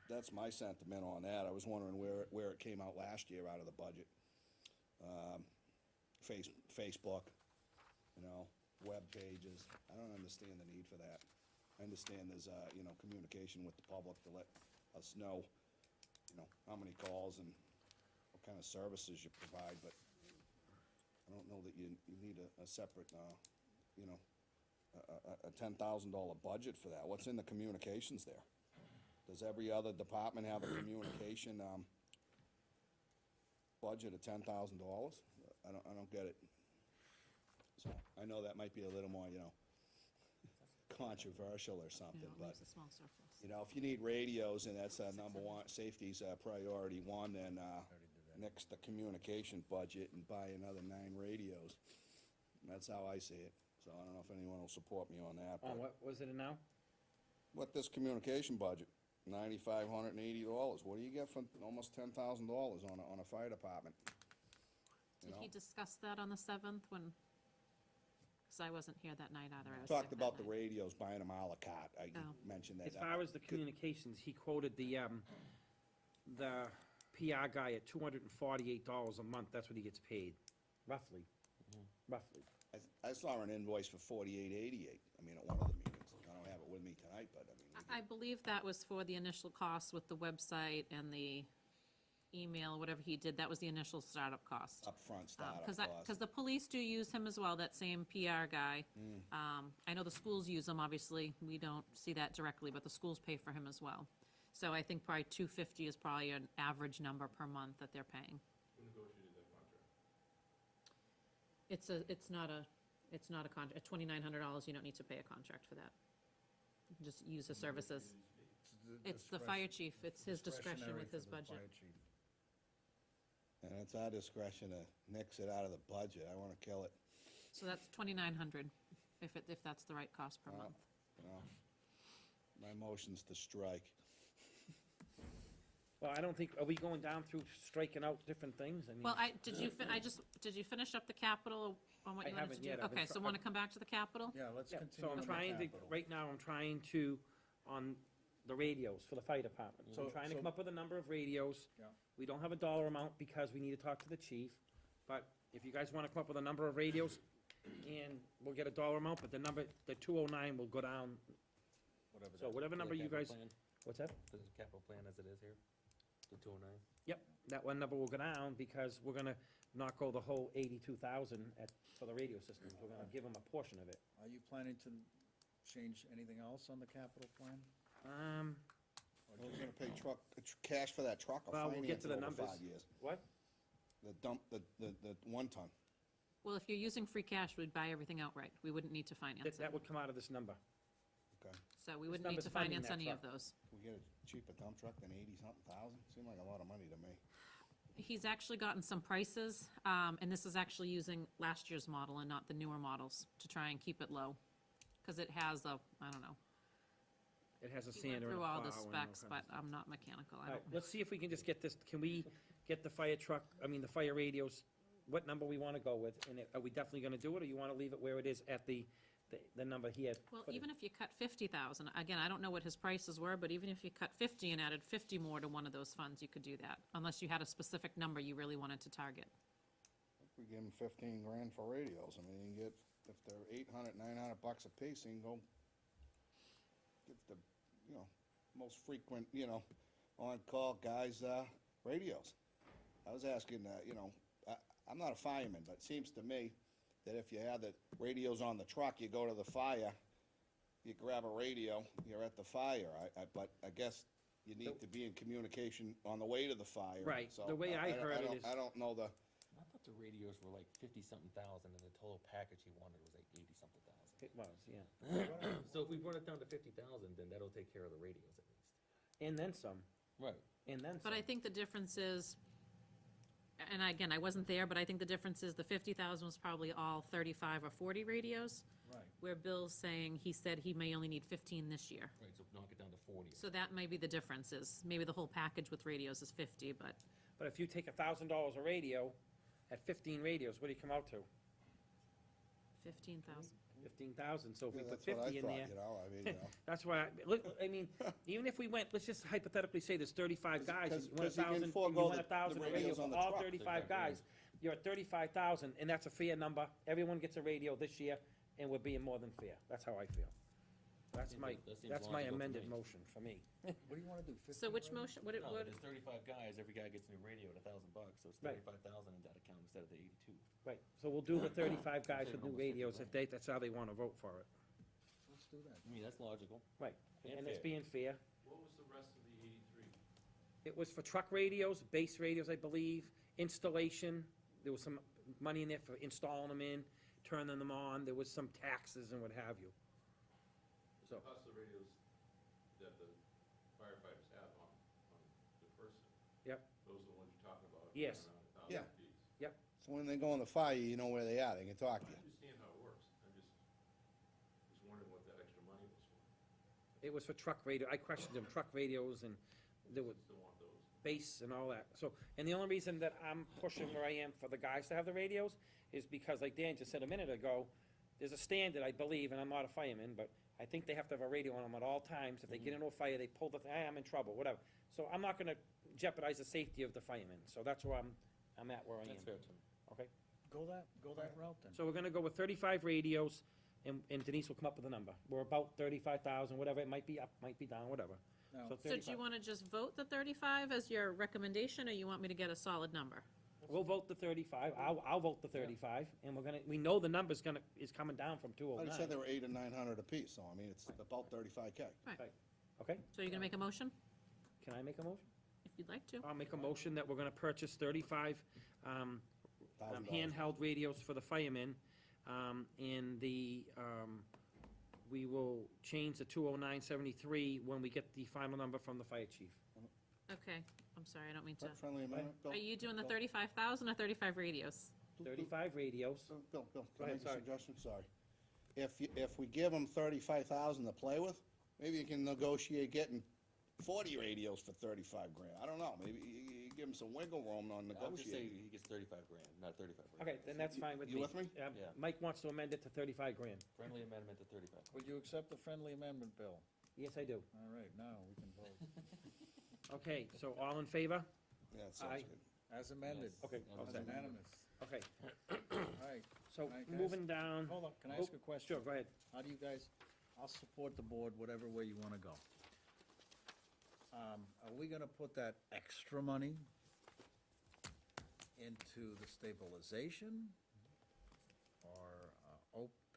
that's my sentiment on that. I was wondering where it came out last year out of the budget. Facebook, web pages. I don't understand the need for that. I understand there's, communication with the public to let us know, how many calls and what kind of services you provide, but I don't know that you need a separate, a $10,000 budget for that. What's in the communications there? Does every other department have a communication, budget of $10,000? I don't get it. So, I know that might be a little more, controversial or something, you know, but, leaves a small surplus. if you need radios and that's, number one, safety's, priority one, then, next the communication budget and buy another 9 radios. That's how I see it, so I don't know if anyone will support me on that, but. What was it now? What this communication budget, $9,580, what do you get for almost $10,000 on a fire department? You Did know? he discuss that on the 7th when, because I wasn't here that night either, I was Talked sick about that the night. radios, buying them à la carte, I Oh. mentioned that. As far as the communications, he quoted the PR guy at $248 a month, that's what he gets paid, roughly, roughly. I saw an invoice for $48.88, at one of the meetings, I don't have it with me tonight, but I believe that was for the initial cost with the website and the email, whatever he did, that was the initial startup cost. upfront startup Because cost. the police do use him as well, that same PR guy. I know the schools use him, obviously, we don't see that directly, but the schools pay for him as well. So I think probably $250 is probably an average number per month that they're paying. Who negotiated that contract? It's not a contract, at $2,900, you don't need to pay a contract for that. just use his services. It's the discretion- fire chief, it's his discretion discretionary with his for the budget. fire chief. And it's our discretion to nix it out of the budget. I wanna kill it, So that's 2,900, if that's the right cost per Wow. month. you know? My motion's to strike. Well, I don't think, are we going down through striking out different things? I mean, Well, did you finish up the capital on what I you wanted to haven't do? yet. I've been Okay, so try- wanna come back to the capital? Yeah, let's yeah, continue so on I'm the trying to, capital. right now, I'm trying to, on the radios for the fire department. I'm So- trying to so- come up with a number of radios. Yeah. We don't have a dollar amount because we need to talk to the chief, but if you guys wanna come up with a number of radios, and we'll get a dollar amount, but the 209 will go down, Whatever so that- whatever for the number you capital guys, plan, what's that? for the capital plan as it is here, the 209. Yep, that one number will go down because we're gonna not go the whole 82,000 for the radio systems. We're gonna give them a portion of it. Are you planning to change anything else on the capital plan? We're gonna pay cash for that truck or Well, we'll get finance to it the over numbers. 5 years? What? The dump, the 1 ton. Well, if you're using free cash, we'd buy everything outright. We wouldn't need to finance That it. would come out of this number. Okay. So we wouldn't need number's to funding finance that any of truck. those. Can we get a cheaper dump truck than 80-something thousand? Seemed like a lot of money to me. He's actually gotten some prices, and this is actually using last year's model and not the newer models to try and keep it low. Because it has I don't know. It has a He went sander and a through plow all the and all specs, kinds but of I'm not mechanical. I All right, don't. let's see if we can just get this, can we get the fire truck, the fire radios, what number we wanna go with? And are we definitely gonna do it, or you wanna leave it where it is at the number he had? Well, put it? even if you cut 50,000, again, I don't know what his prices were, but even if you cut 50 and added 50 more to one of those funds, you could do that, unless you had a specific number you really wanted to target. We give them 15 grand for radios. I mean, you can get, if they're 800, 900 bucks a piece, you can go get the, most frequent, on-call guys, radios. I was asking, I'm not a fireman, but it seems to me that if you have the radios on the truck, you go to the fire, you grab a radio, you're at the fire. But I guess you need to be in communication on the way to the fire. Right. So The way I heard it don't- is- I don't know the, I thought the radios were like 50-something thousand, and the total package he wanted was like 80-something thousand. It was, yeah. So if we brought it down to 50,000, then that'll take care of the radios at least. And then some, Right. and then some. But I think the difference is, and again, I wasn't there, but I think the difference is the 50,000 was probably all 35 or 40 radios, Right. where Bill's saying he said he may only need 15 this year. Right, so knock it down to 40. So that may be the difference, is maybe the whole package with radios is 50, but But if you take $1,000 a radio, at 15 radios, what do you come out to? 15,000. 15,000, so if we yeah, put that's what I 50 in thought, there. I mean, That's why, even if we went, let's just hypothetically say there's 35 guys, and you want 'cause you can 1,000, you forego want the 1,000 radios radios on for the all truck. 35 Exactly, guys, you're at 35,000, and that's a fair number. Everyone gets a radio this year, and we're being more than fair. That's how I feel. That's my, That seems that's my logical to amended me. motion for me. What do you wanna do, 15? So which radios? motion, what, No, what, there's 35 guys, every guy gets a new radio at $1,000, so it's Right. 35,000 in that account instead of the 82. Right, so we'll do the 35 guys with new Almost 50 radios, grand. that's how they wanna vote for it. Let's do that. I mean, that's logical. Right, And and it's fair. being fair. What was the rest of the 83? It was for truck radios, base radios, I believe, installation, there was some money in there for installing them in, turning them on, there was some taxes and what have you. So, Plus the radios that the firefighters have on the person. Yep. Those are the ones you're talking about? Yes. around Yeah. 1,000 apiece. so when they go on the fire, you know where they are, they can talk to I you. understand how it works, I'm just wondering what that extra money was for. it was for truck radio, I questioned them, truck radios and there was Still want those. base and all that. So, and the only reason that I'm pushing where I am for the guys to have the radios is because, like Dan just said a minute ago, there's a standard, I believe, and I'm not a fireman, but I think they have to have a radio on them at all times. If they get into a fire, they pull the, I'm in trouble, whatever. So I'm not gonna jeopardize the safety of the firemen, so that's where I'm at where I am. That's fair, Tim. Okay, Go that route then. so we're gonna go with 35 radios, and Denise will come up with a number. We're about 35,000, whatever, it might be up, might be down, whatever. Now, So so do you 35. wanna just vote the 35 as your recommendation, or you want me to get a solid number? We'll vote the 35, I'll vote the 35, and we know the number's is coming down from I 209. just said they were 800 or 900 apiece, so I mean, it's about 35K. Okay, So you're gonna make a motion, can I make a motion? if you'd like to? I'll make a motion that we're gonna purchase 35 $1,000. handheld radios for the firemen, and the we will change the 20973 when we get the final number from the fire chief. Okay, I'm sorry, I don't mean to. Friendly amendment, Bill? Are you doing the Bill? 35,000 or 35 radios? 35 radios. Bill, Go can I ahead, make a sorry. suggestion? Sorry. If we give them 35,000 to play with, maybe you can negotiate getting 40 radios for 35 grand. I don't know, maybe you give them some wiggle room on I would just say negotiating. he gets 35 grand, not 35 grand. Okay, then that's fine with me. You with me? Yeah. Mike wants to amend it to 35 grand. Friendly amendment to 35. Would you accept the friendly amendment, Bill? Yes, I do. All right, now we can vote. Okay, so all in favor? Yeah, that Aye. sounds good. As amended. Yes. Okay, As As okay. unanimous. Okay, All right, so Can I ask- moving down. hold on, can I Oh, ask a question? Sure, go ahead. How do you guys, I'll support the board whatever way you wanna go. Are we gonna put that extra money into the stabilization? Or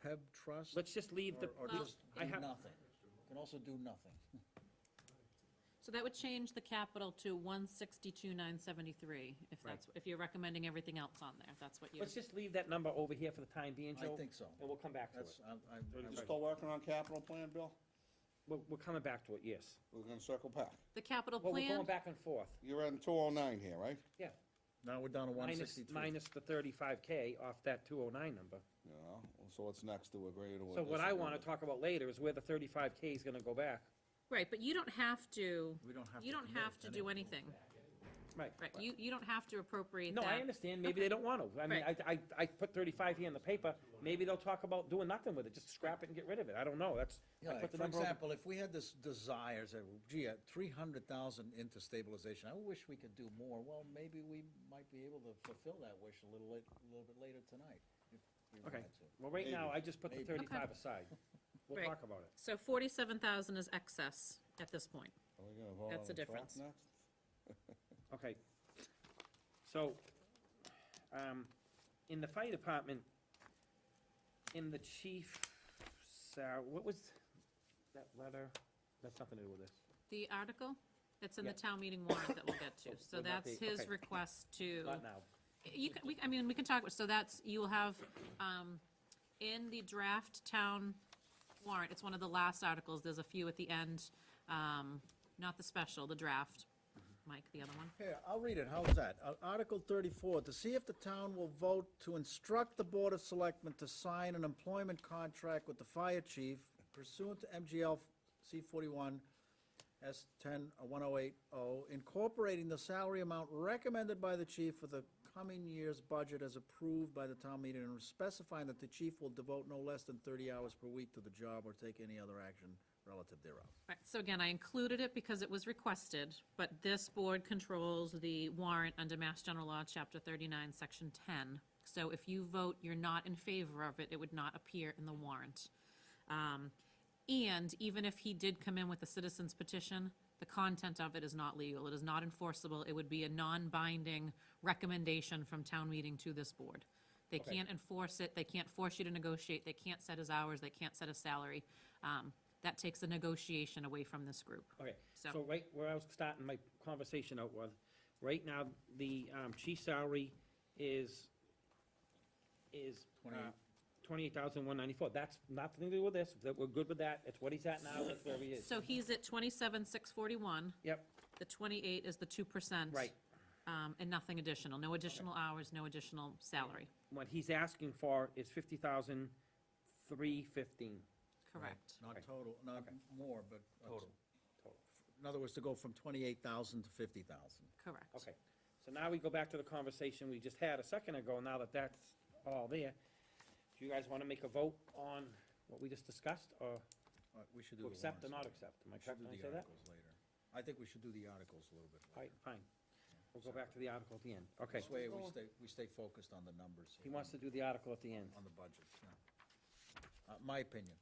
OPEB trust? Let's just leave the, Or just I do have- nothing? Can also do nothing. So that would change the capital to 162,973, if that's, if you're recommending everything else on there, that's what you. let's just leave that number over here for the time being, I Joe. think so. And we'll come back to it. That's, You still working on capital plan, Bill? We're coming back to it, yes. We're gonna circle back. The capital Well, we're plan, going back and forth. You're in 209 here, right? Yeah. now we're down to Minus, 163. minus the 35K off that 209 number. You know, so what's next to agree to? So what I wanna talk about later is where the 35K is gonna go back. right, but you don't have to, We don't have to you don't commit have it to to do anything. Right. Right, you don't have to appropriate No, that. I understand, maybe they don't want to. I mean, Right. I put 35 here in the paper, maybe they'll talk about doing nothing with it, just scrap it and get rid of it, I don't know, that's, I Yeah, put like, the for number over. example, if we had this desire, say, well, gee, at 300,000 into stabilization, I wish we could do more. Well, maybe we might be able to fulfill that wish a little bit later tonight, if we Okay, wanted to. well, right now, Maybe. I just put the Maybe. 35 aside. We'll Right. talk about it. So 47,000 is excess at this point. Are we gonna vote That's on the truck difference. next? Okay. So, in the fire department, in the chief, what was that letter? That's nothing to do with this. The article, it's in the Yeah. town meeting warrant that we'll get to. So Would that that's be- his okay. request to. Not now. You can, I mean, we can talk, so that's, you will have, in the draft town warrant, it's one of the last articles, there's a few at the end, not the special, the draft. Mike, the other one. Here, I'll read it, how's that? Article 34, to see if the town will vote to instruct the Board of Selectmen to sign an employment contract with the fire chief pursuant to MGL C41 S10-1080, incorporating the salary amount recommended by the chief for the coming year's budget as approved by the town meeting, and specifying that the chief will devote no less than 30 hours per week to the job or take any other action relative thereof. Right, so again, I included it because it was requested, but this board controls the warrant under Mass General Law, Chapter 39, Section 10. So if you vote you're not in favor of it, it would not appear in the warrant. And even if he did come in with a citizen's petition, the content of it is not legal. It is not enforceable. It would be a non-binding recommendation from town meeting to this board. They Okay. can't enforce it. They can't force you to negotiate. They can't set his hours. They can't set a salary. That takes the negotiation away from this group. Okay, So- so right where I was starting my conversation out with, right now, the chief salary is 28,194. That's nothing to do with this, that we're good with that, it's what he's at now, that's where he is. So he's at 27,641. Yep, The 28 is the 2%. right. And nothing additional. No additional hours, no additional salary. What he's asking for is 50,315. Correct. Not Okay. total, not Okay. more, but. Total. In other words, to go from 28,000 to 50,000. Correct. Okay, so now we go back to the conversation we just had a second ago, now that that's all there. Do you guys want to make a vote on what we just discussed, or All right, we should do to the accept or warrants. not accept? Am I We should correct do when I the say that? articles later. I think we should do the articles a little bit All later. right, fine. We'll go back to the article at the end. Okay. This way, we stay focused on the numbers. He wants to do the article at the end. On the budgets, yeah. My opinion.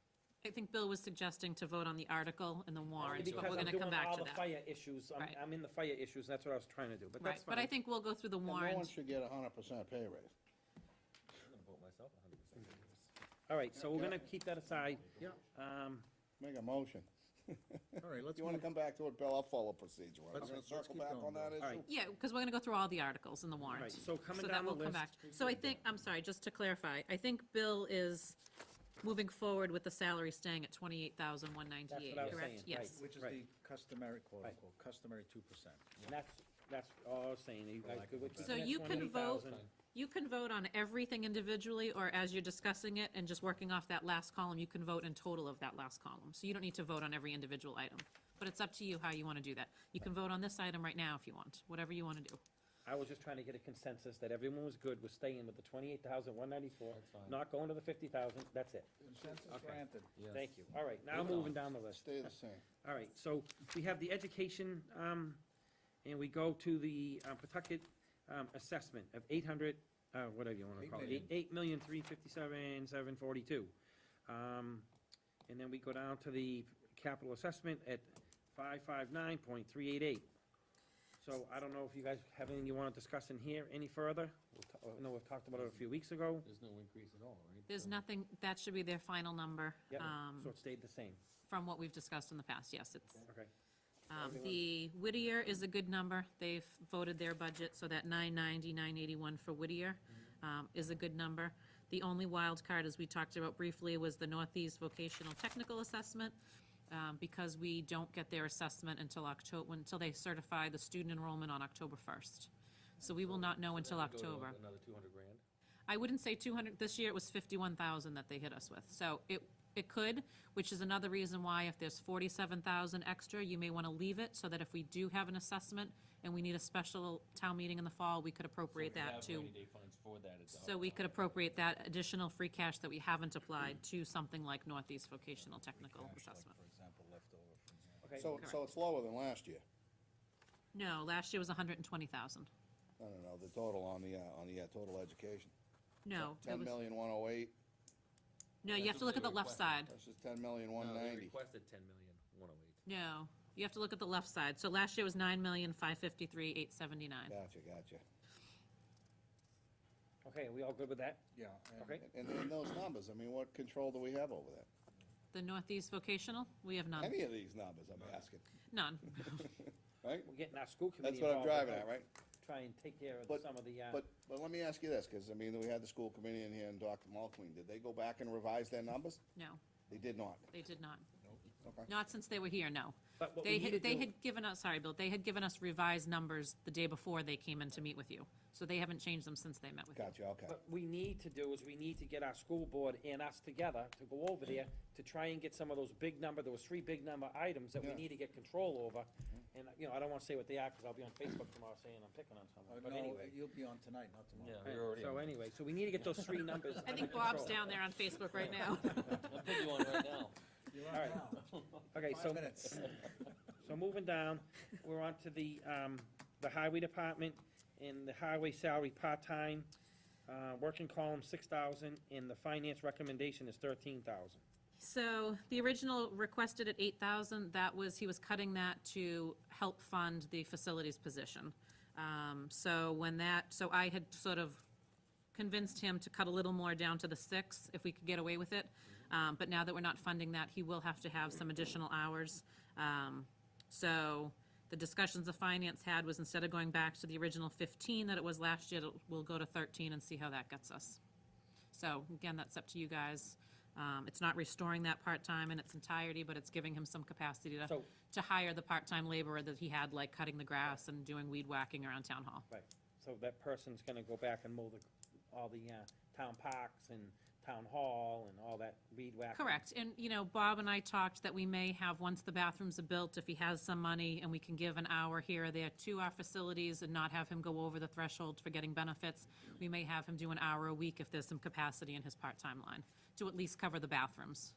I think Bill was suggesting to vote on the article and the warrant, but Because we're I'm gonna come doing back all to the that. fire issues, Right. I'm in the fire issues, that's what I was trying to do, but Right, that's but I fine. think we'll go through the And no one warrant. should get 100% pay raise. I'm gonna vote myself 100%. All right, so we're gonna keep that aside. Yeah. Make a motion. All right, let's You wanna move. come back to it, Bill? I'll follow procedure. We're Let's- gonna let's circle keep back going, on that Bill. All issue? right. Yeah, because we're gonna go through all the articles in the All warrant. right, so coming So down that the will come list, back. So I think, I'm sorry, just to clarify, I think Bill is moving forward with the salary staying at 28,198, That's what I was correct? saying, Yes. right. Which is the customary, quote Right. unquote, customary 2%. And that's all I was saying, you guys good with So keeping that you can vote, 28,000? you can vote on everything individually, or as you're discussing it and just working off that last column, you can vote in total of that last column. So you don't need to vote on every individual item, but it's up to you how you want to do that. You can vote on this item right now if you want, whatever you want to do. I was just trying to get a consensus that everyone was good with staying with the 28,194, That's fine. not going to the 50,000, that's it. Consensus Okay. granted. Yes. Thank you. All right, now moving down the list. Stay the same. All right, so we have the education, and we go to the Pawtucket assessment of 800, whatever you want to call it, 8,357,742. And then we go down to the capital assessment at 559.388. So I don't know if you guys have anything you want to discuss in here any further? I know we've talked about it a few weeks ago. There's no increase at all, right? There's nothing, that should be their final number. Yep, so it stayed the same. From what we've discussed in the past, yes, it's. Okay. The Whittier is a good number. They've voted their budget, so that 990, 981 for Whittier is a good number. The only wild card, as we talked about briefly, was the Northeast Vocational Technical Assessment, because we don't get their assessment until October, until they certify the student enrollment on October 1st. So we will not know until Go to October. Another 200 grand? I wouldn't say 200, this year it was 51,000 that they hit us with. So it could, which is another reason why if there's 47,000 extra, you may want to leave it, so that if we do have an assessment and we need a special town meeting in the fall, we could appropriate So we that have to. rainy day funds for that, it's So we could appropriate that additional free cash that we haven't applied to something like Northeast Vocational Technical Cash, like, Assessment. For example, leftover, for example. Okay. So it's lower than last year? No, last year was 120,000. No, the total on the total education. No, it 10,108,000 no, you have to look at the left side. versus No, they 10,190,000. requested 10,108,000. No, you have to look at the left side. So last year was 9,553,879. Gotcha. Okay, are we all good with that? Yeah. and- Okay. And those numbers, I mean, what control do we have over that? The Northeast Vocational, we have none. Any of these numbers, I'm asking, None. right? We're getting our school committee That's what I'm involved driving to at, right? try and take care of But- some of the, But let me ask you this, because, I mean, we had the school committee in here and Dr. Malqueen, did they go back and revise their numbers? No, They did not. they did not. Okay. Not since they were here, no. but what we need to They do, had given us, sorry, Bill, they had given us revised numbers the day before they came in to meet with you. So they haven't changed them since they met with you. Gotcha, okay. what we need to do is we need to get our school board and us together to go over there to try and get some of those big number, there was 3 big number items that we Yeah. need to get control over. And, you know, I don't wanna say what they are, because I'll be on Facebook tomorrow saying I'm picking on someone, but No, anyway. you'll be on tonight, not tomorrow. Yeah, we're already. So anyway, so we need to get those 3 numbers I under think Bob's control. down there on Facebook right now. I'll put you on right now. You're All on right. now. Okay, so, 5 minutes. so moving down, we're on to the highway department, and the highway salary part-time, working column 6,000, and the finance recommendation is 13,000. So the original requested at 8,000, that was, he was cutting that to help fund the facilities position. So I had sort of convinced him to cut a little more down to the 6, if we could get away with it. But now that we're not funding that, he will have to have some additional hours. So the discussions the finance had was, instead of going back to the original 15 that it was last year, we'll go to 13 and see how that gets us. So again, that's up to you guys. It's not restoring that part-time in its entirety, but it's giving him some capacity So- to hire the part-time laborer that he had, like cutting the grass and doing weed whacking around town hall. Right, so that person's gonna go back and mow all the town parks and town hall and all that weed whacking. Correct, and, you know, Bob and I talked that we may have, once the bathrooms are built, if he has some money, and we can give an hour here or there to our facilities and not have him go over the threshold for getting benefits, we may have him do an hour a week if there's some capacity in his part-time line, to at least cover the bathrooms.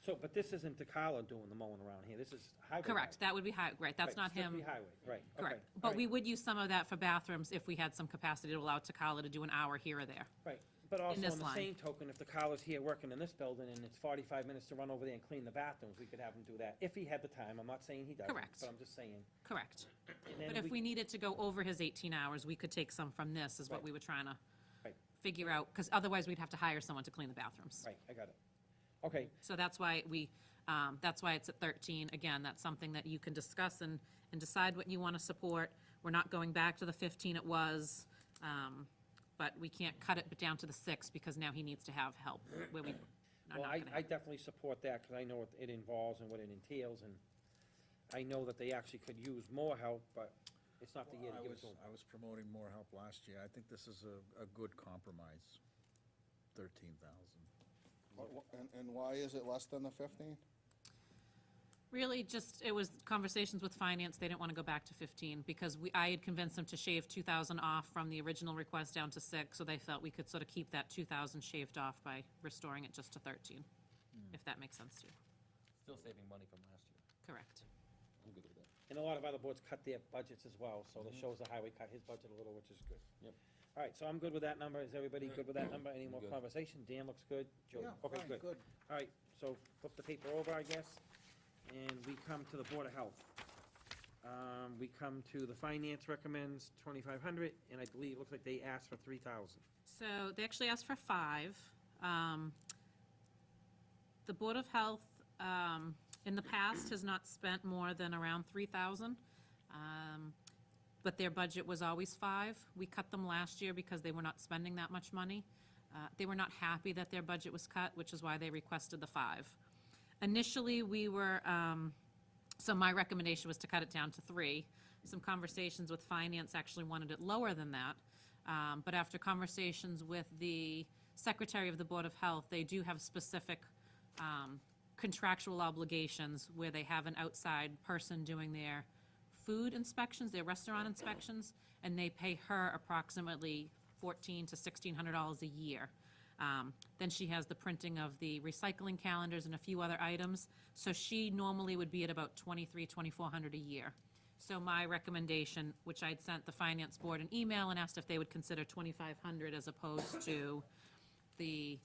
So, but this isn't DeCarlo doing the mowing around here, this is highway. Correct, guy. that would be right, that's Right, not him. strictly highway, right, okay. Correct, all but right, we would use some of that for bathrooms if we had some capacity to allow Takala to do an hour here or there. Right, but also this on the line. same token, if DeCarlo's here working in this building and it's 45 minutes to run over there and clean the bathrooms, we could have him do that, if he had the time, I'm not saying he doesn't. Correct. But I'm just saying. Correct. And then But if we needed to go over his 18 hours, we could take some from this, is what Right. we were trying to Right. figure out, because otherwise we'd have to hire someone to clean the bathrooms. Right, I got it. Okay, So that's why that's why it's at 13. Again, that's something that you can discuss and decide what you want to support. We're not going back to the 15 it was, but we can't cut it down to the 6 because now he needs to have help. are Well, not I gonna happen. definitely support that, because I know what it involves and what it entails, and I know that they actually could use more help, but it's not the year to give it to them. I was promoting more help last year. I think this is a good compromise, 13,000. And why is it less than the 15? Really, just, it was conversations with finance, they didn't wanna go back to 15, because I had convinced them to shave 2,000 off from the original request down to 6, so they felt we could sort of keep that 2,000 shaved off by restoring it just to 13, if that makes sense to you. Still saving money from last year. Correct. I'm good with that. And a lot of other boards cut their budgets as well, so that shows the highway cut his budget a little, which is good. Yep. All right, so I'm good with that number. Is everybody good with that number? Any more Good. conversation? Dan looks good. Joe? Yeah, Okay, fine, good. good. All right, so flip the paper over, I guess, and we come to the Board of Health. We come to the finance recommends 2,500, and I believe, it looks like they asked for 3,000. So they actually asked for 5. The Board of Health, in the past, has not spent more than around 3,000. But their budget was always 5. We cut them last year because they were not spending that much money. They were not happy that their budget was cut, which is why they requested the 5. Initially, we were, so my recommendation was to cut it down to 3. Some conversations with finance actually wanted it lower than that. But after conversations with the Secretary of the Board of Health, they do have specific contractual obligations where they have an outside person doing their food inspections, their restaurant inspections, and they pay her approximately $1,400 to $1,600 a year. Then she has the printing of the recycling calendars and a few other items. So she normally would be at about $2,300, $2,400 a year. So my recommendation, which I'd sent the finance board an email and asked if they would consider 2,500 as opposed to the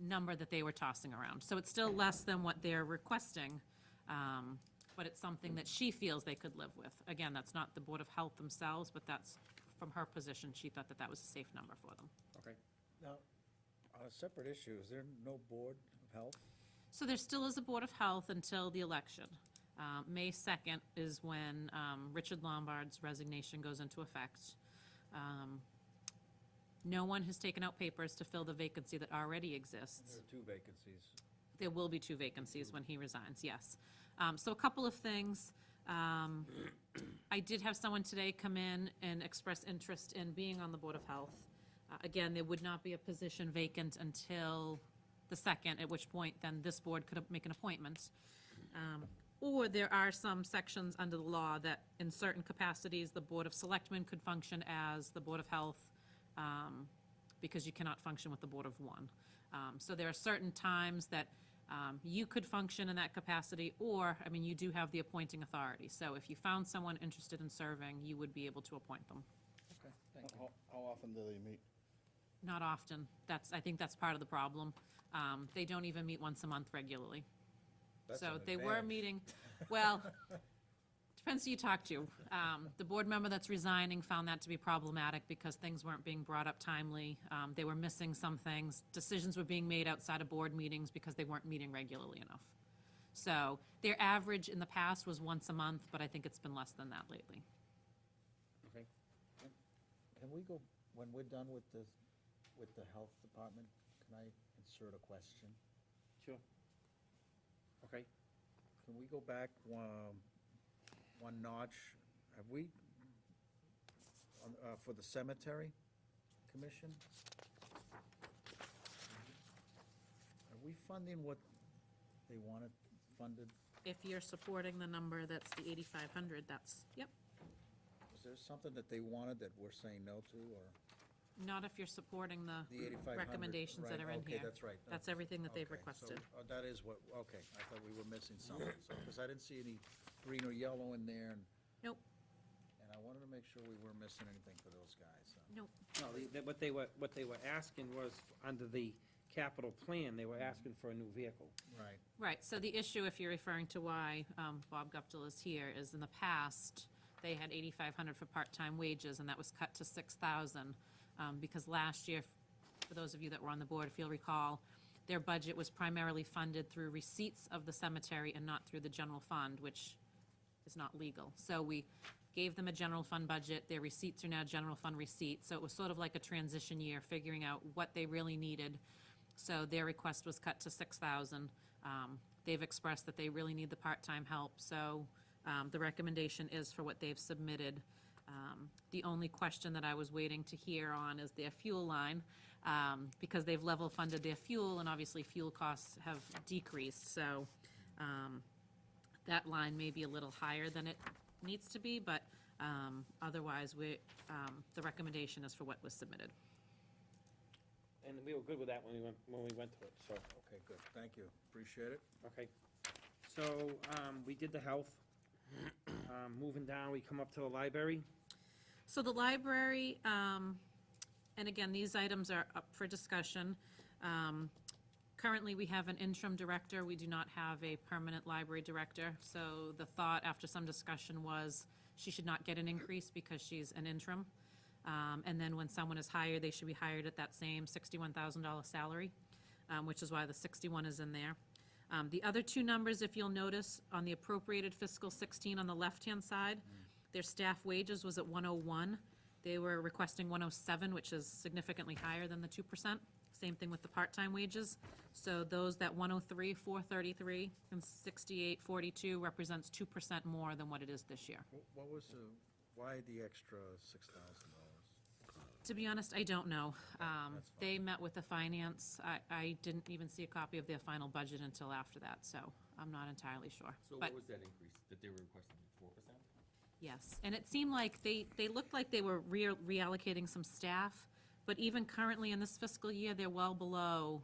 number that they were tossing around. So it's still less than what they're requesting, but it's something that she feels they could live with. Again, that's not the Board of Health themselves, but that's, from her position, she thought that that was a safe number for them. Okay. Now, on a separate issue, is there no Board of Health? So there still is a Board of Health until the election. May 2nd is when Richard Lombard's resignation goes into effect. No one has taken out papers to fill the vacancy that already exists. There are 2 vacancies. There will be 2 vacancies when he resigns, yes. So a couple of things. I did have someone today come in and express interest in being on the Board of Health. Again, there would not be a position vacant until the 2nd, at which point then this board could make an appointment. Or there are some sections under the law that in certain capacities, the Board of Selectmen could function as the Board of Health, because you cannot function with the Board of One. So there are certain times that you could function in that capacity, or, I mean, you do have the appointing authority. So if you found someone interested in serving, you would be able to appoint them. Okay, thank you. How often do they meet? Not often. I think that's part of the problem. They don't even meet once a month regularly. That's So an they were advantage. meeting, well, depends who you talk to. The board member that's resigning found that to be problematic because things weren't being brought up timely. They were missing some things. Decisions were being made outside of board meetings because they weren't meeting regularly enough. So their average in the past was once a month, but I think it's been less than that lately. Okay. Can we go, when we're done with the health department, can I insert a question? Sure. Okay. Can we go back one notch? Have we, for the cemetery commission? Are we funding what they wanted funded? If you're supporting the number that's the 8,500, that's, yep. Is there something that they wanted that we're saying no to, or Not if you're supporting the the 8,500? recommendations that Right, are in here. Okay, that's right. That's everything that they've Okay, requested. so, that is what, okay, I thought we were missing something, so, because I didn't see any green or yellow in there, and Nope, I wanted to make sure we weren't missing anything for those guys, so. nope. No, what they were asking was, under the capital plan, they were asking for a new vehicle. Right. Right, so the issue, if you're referring to why Bob Guptill is here, is in the past, they had 8,500 for part-time wages, and that was cut to 6,000, because last year, for those of you that were on the board, if you'll recall, their budget was primarily funded through receipts of the cemetery and not through the general fund, which is not legal. So we gave them a general fund budget, their receipts are now general fund receipts, so it was sort of like a transition year, figuring out what they really needed. So their request was cut to 6,000. They've expressed that they really need the part-time help, so the recommendation is for what they've submitted. The only question that I was waiting to hear on is their fuel line, because they've level funded their fuel, and obviously fuel costs have decreased, so that line may be a little higher than it needs to be, but otherwise, the recommendation is for what was submitted. And we were good with that when we went to it, so, Okay, good, thank you, appreciate it. okay. So, we did the health. Moving down, we come up to the library. So the library, and again, these items are up for discussion. Currently, we have an interim director. We do not have a permanent library director. So the thought, after some discussion, was she should not get an increase because she's an interim. And then when someone is hired, they should be hired at that same $61,000 salary, which is why the 61 is in there. The other two numbers, if you'll notice, on the appropriated fiscal 16 on the left-hand side, their staff wages was at 101. They were requesting 107, which is significantly higher than the 2%. Same thing with the part-time wages. So those, that 103, 433, and 6842 represents 2% more than what it is this year. What was why the extra $6,000? To be honest, I don't know. fine. They met with the finance. I didn't even see a copy of their final budget until after that, so I'm not entirely sure. So But what was that increase that they were requesting, 4%? yes, and it seemed like they looked like they were reallocating some staff, but even currently in this fiscal year, they're well below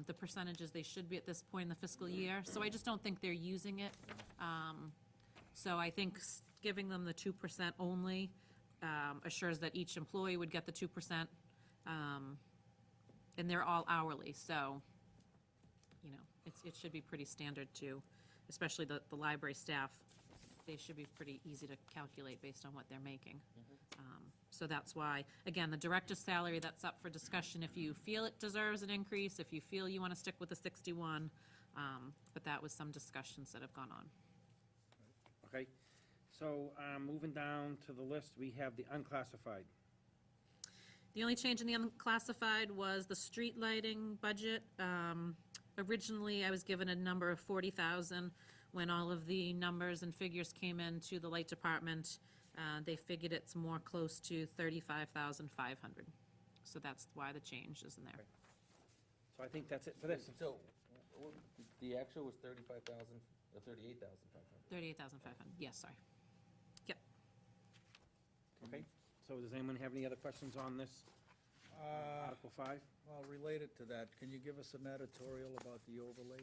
the percentages they should be at this point in the fiscal year. So I just don't think they're using it. So I think giving them the 2% only assures that each employee would get the 2%. And they're all hourly, so, you know, it should be pretty standard too, especially the library staff. They should be pretty easy to calculate based on what they're making. So that's why, again, the director's salary, that's up for discussion if you feel it deserves an increase, if you feel you want to stick with the 61, but that was some discussions that have gone on. Okay, so, moving down to the list, we have the unclassified. The only change in the unclassified was the street lighting budget. Originally, I was given a number of 40,000. When all of the numbers and figures came into the light department, they figured it's more close to 35,500. So that's why the change is in there. So I think that's it for this. So, the actual was 35,000, or 38,500. 38,500, yes, sorry. Yep. Okay, so does anyone have any other questions on this, Article 5? Well, related to that, can you give us an editorial about the overlay?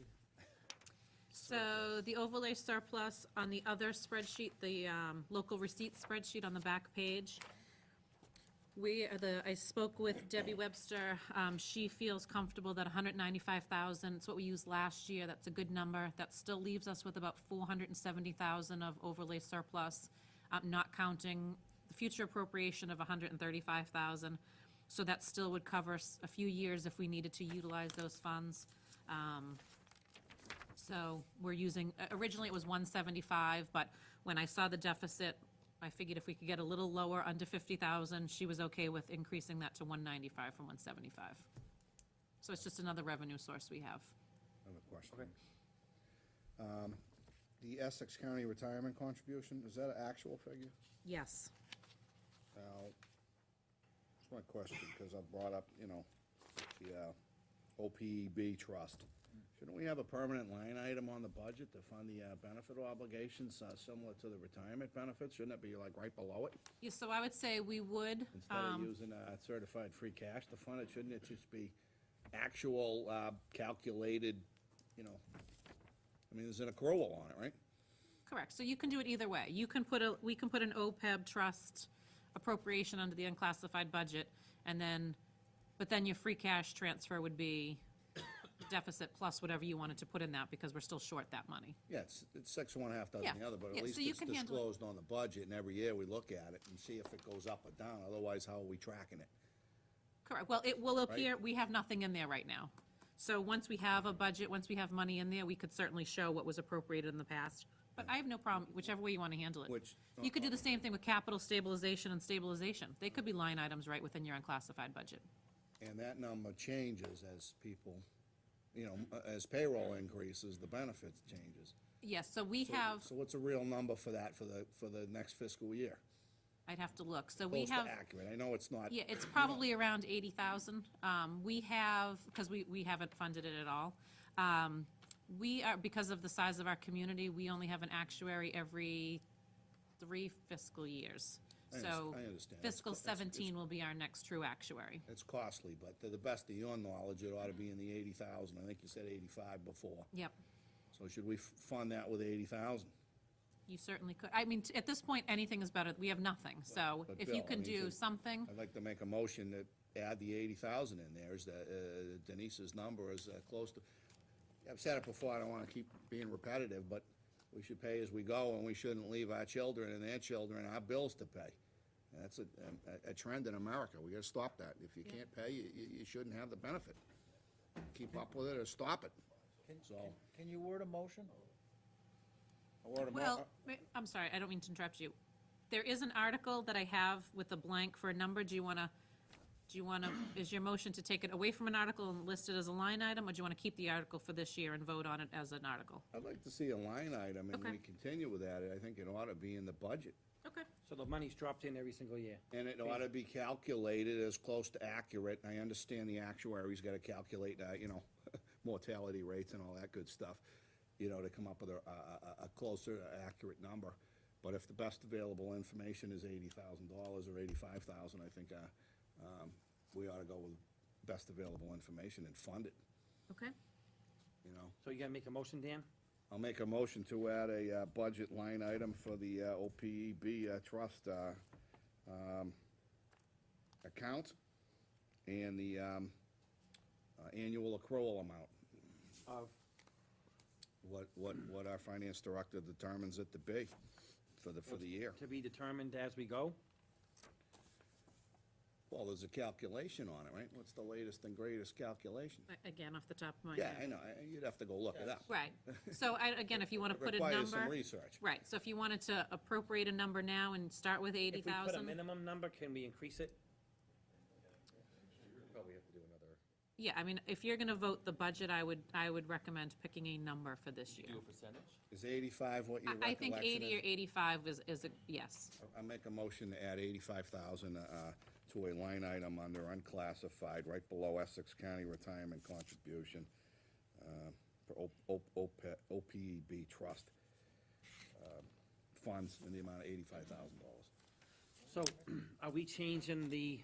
So the overlay surplus on the other spreadsheet, the local receipts spreadsheet on the back page, I spoke with Debbie Webster. She feels comfortable that 195,000, it's what we used last year, that's a good number. That still leaves us with about 470,000 of overlay surplus, not counting the future appropriation of 135,000. So that still would cover a few years if we needed to utilize those funds. So we're using, originally it was 175, but when I saw the deficit, I figured if we could get a little lower, under 50,000, she was okay with increasing that to 195 from 175. So it's just another revenue source we have. Another question. The Essex County retirement contribution, is that an actual figure? Yes. Now, that's my question, because I brought up, you know, the OPEB trust. Shouldn't we have a permanent line item on the budget to fund the benefit obligations similar to the retirement benefits? Shouldn't it be like right below it? Yeah, so I would say we would. Instead of using certified free cash to fund it, shouldn't it just be actual calculated, you know? I mean, there's an accrual on it, right? Correct, so you can do it either way. We can put an OPEB trust appropriation under the unclassified budget, and then, but then your free cash transfer would be deficit plus whatever you wanted to put in that, because we're still short that money. Yeah, it's six of one, half dozen Yeah, the other, but yeah, at least so you it's can handle it. disclosed on the budget, and every year we look at it and see if it goes up or down, otherwise how are we tracking it? Correct, well, it will appear, we have nothing in there right now. So once we have a budget, once we have money in there, we could certainly show what was appropriated in the past. But I have no problem, whichever way you want to handle it. Which- You could do the same thing with capital stabilization and stabilization. They could be line items right within your unclassified budget. and that number changes as people, you know, as payroll increases, the benefits changes. Yes, so we So- have, So what's a real number for that, for the next fiscal year? I'd have to look, so we Close to have. accurate, I know it's not. Yeah, it's probably around 80,000. We have, because we haven't funded it at all. We are, because of the size of our community, we only have an actuary every 3 fiscal years. So I understand. fiscal It's- 17 will be our next true actuary. It's costly, but to the best of your knowledge, it ought to be in the 80,000, I think you said 85 before. Yep, So should we fund that with 80,000? you certainly could. I mean, at this point, anything is better. We have nothing, so But if you Bill, I can mean, do so- something, I'd like to make a motion that add the 80,000 in there, is that Denise's number is close to, I've said it before, I don't wanna keep being repetitive, but we should pay as we go, and we shouldn't leave our children and their children our bills to pay. And that's a trend in America, we gotta stop that. If you can't pay, you shouldn't have the benefit. Keep up with it or stop it. So- Can you word a motion? well, I'm sorry, I don't mean to interrupt you. There is an article that I have with a blank for a number. Do you wanna, is your motion to take it away from an article and list it as a line item, or do you wanna keep the article for this year and vote on it as an article? I'd like to see a line item, and Okay. we continue with that, I think it ought to be in the budget. Okay. So the money's dropped in every single year. And it ought to be calculated as close to accurate. I understand the actuary's gotta calculate, you know, mortality rates and all that good stuff, you know, to come up with a closer, accurate number. But if the best available information is $80,000 or $85,000, I think, we ought to go with best available information and fund it, Okay. you know? So you gotta make a motion, Dan? I'll make a motion to add a budget line item for the OPEB trust account and the annual accrual amount, Of, what our finance director determines it to be for the year. to be determined as we go? Well, there's a calculation on it, right? What's the latest and greatest calculation? Again, off the top of my Yeah, head. I know, you'd have to go look it up. Right. So again, if you wanna It put a requires some number. research. Right, so if you wanted to appropriate a number now and start with If we put a 80,000. minimum number, can we increase it? Probably have to do another, Yeah, I mean, if you're gonna vote the budget, I would recommend picking a number for this year. do a percentage? Is 85 what your I think recollection 80 or is? 85 is a, yes. I make a motion to add 85,000 to a line item under unclassified, right below Essex County Retirement Contribution for OPEB Trust funds in the amount of $85,000. So, are we changing the,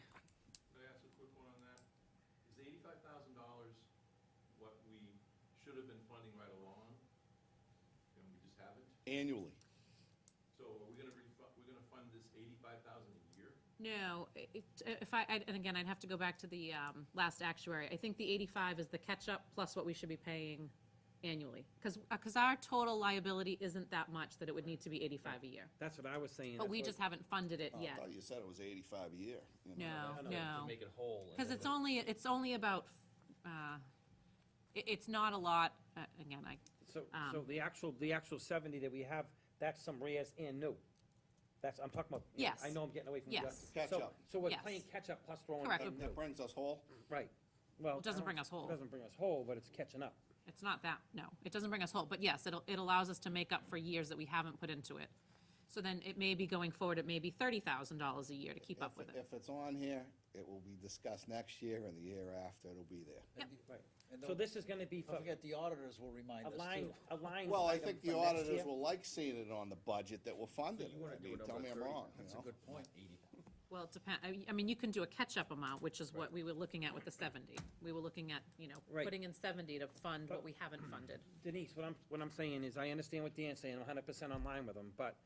Can I ask a quick one on that? Is $85,000 what we should have been funding right along, and we just haven't? Annually. So are we gonna we're gonna fund this 85,000 a year? No, and again, I'd have to go back to the last actuary. I think the 85 is the catch-up plus what we should be paying annually. Because our total liability isn't that much that it would need to be 85 a year. that's what I was saying. But we that's just haven't funded it Oh, I yet. thought you said it was 85 a year. you know. No, To no. make it whole. and Because then it's only about, it's not a lot, again, So the actual 70 that we have, that's some rares and new. I'm talking about, you know, Yes. I know I'm getting away from you. Yes. Catch So- up. So we're Yes. playing catch-up plus throwing Correct. in new. That brings us whole? Right. Well. It doesn't I bring don't- us whole. It doesn't bring us whole, but it's catching up. it's not that, no. It doesn't bring us whole, but yes, it allows us to make up for years that we haven't put into it. So then it may be going forward, it may be $30,000 a year to keep up with it. If it's on here, it will be discussed next year, and the year after, it'll be there. Yep. Right. And So don't- this is gonna be for Don't forget, the auditors will remind a us line, too. a line. Well, I item think for the next auditors year. will like seeing it on the budget that we're funding. you wanna I do mean, a tell me I'm number wrong, That's a you know? good point. 80,000. Well, it depends, I mean, you can do a catch-up amount, which is what we were looking at with the 70. We were looking at, Right. putting in 70 to fund what we haven't funded. Denise, what I'm saying is, I understand what Dan's saying, I'm 100% on line with him, but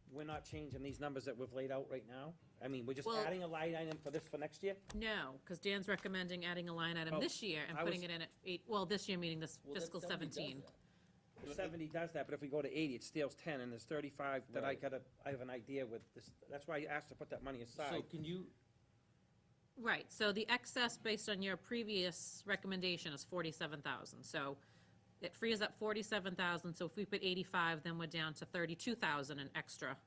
we're not changing these numbers that we've laid out right now? I mean, we're just Well- adding a line item for next year? No, because Dan's recommending adding a line item Oh, this year and I putting was- it in at 8, well, this year meaning this Well, that fiscal 70 does 17. that. 70 does that, but if we go to 80, it steals 10, and there's 35 that Right. I have an idea with this, that's why I asked to put that money So aside. can you, Right, so the excess based on your previous recommendation is 47,000. So it frees up 47,000, so if we put 85, then we're down to 32,000 in extra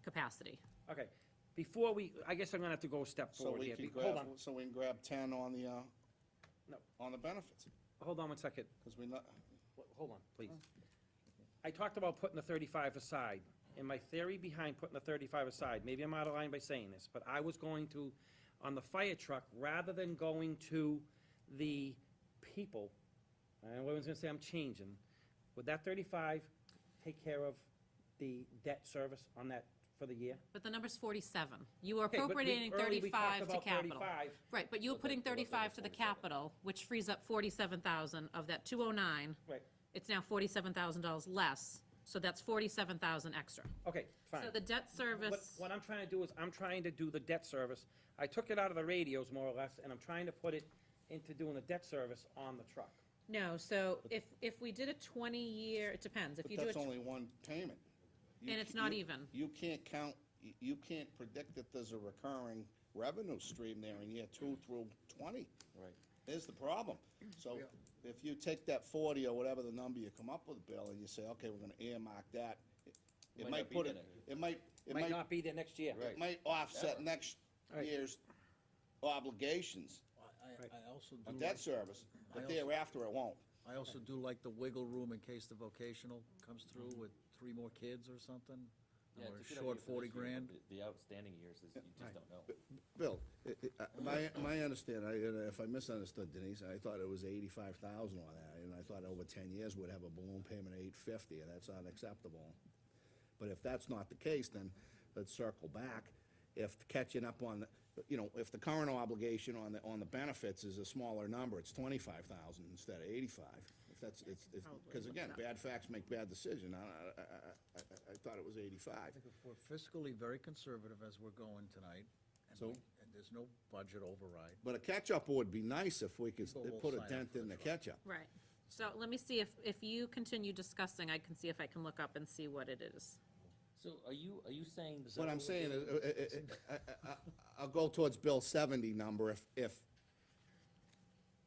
capacity. Okay, before I guess I'm gonna have to go a step So forward we here. can Hold grab, on, so we can grab 10 on the, No. on the benefits, hold on one second. because we not, Hold on, please. I talked about putting the 35 aside, and my theory behind putting the 35 aside, maybe I'm out of line by saying this, but I was going to, on the fire truck, rather than going to the people, and everyone's gonna say I'm changing, would that 35 take care of the debt service on that for the year? But the number's 47. You are Okay, but we- appropriating early we talked 35 to about capital. 35. Right, but you were putting 35 to the capital, which frees up 47,000 of that 209. Right, It's now $47,000 less, so that's 47,000 extra. okay, fine. So the debt service, What I'm trying to do is, I'm trying to do the debt service. I took it out of the radios, more or less, and I'm trying to put it into doing the debt service on the truck. no, so if we did a 20-year, it depends. If but you do that's it, only one payment. You and it's ca- not you- even. You can't count, you can't predict that there's a recurring revenue stream there in year 2 through 20. Right. There's the problem. So if you take that 40 or whatever the number you come up with, Bill, and you say, okay, we're gonna earmark that, it Might might not be put there it, next it might, it Might might, not be there next year. Right. it might offset next Right. year's obligations I also on do debt like, service, I but also- thereafter it won't. I also do like the wiggle room in case the vocational comes through with 3 more kids or something, Yeah, or it's a good short idea for 40 this year, grand. but The outstanding years is, you just don't know. Bill, my understanding, if I misunderstood Denise, I thought it was 85,000 on that, and I thought over 10 years we'd have a balloon payment of 850, and that's unacceptable. But if that's not the case, then let's circle back. If catching up on, if the current obligation on the benefits is a smaller number, it's 25,000 instead of 85. If that's, it's, because again, bad facts make bad decisions. I thought it was 85. I think if we're fiscally very conservative as we're going tonight, So? and there's no budget override, But a catch-up would be nice if we could People will put a sign up dent for in the the truck. catch-up. Right. So let me see if you continue discussing, I can see if I can look up and see what it is. So are you saying? What I'm saying is, I'll go towards Bill's 70 number if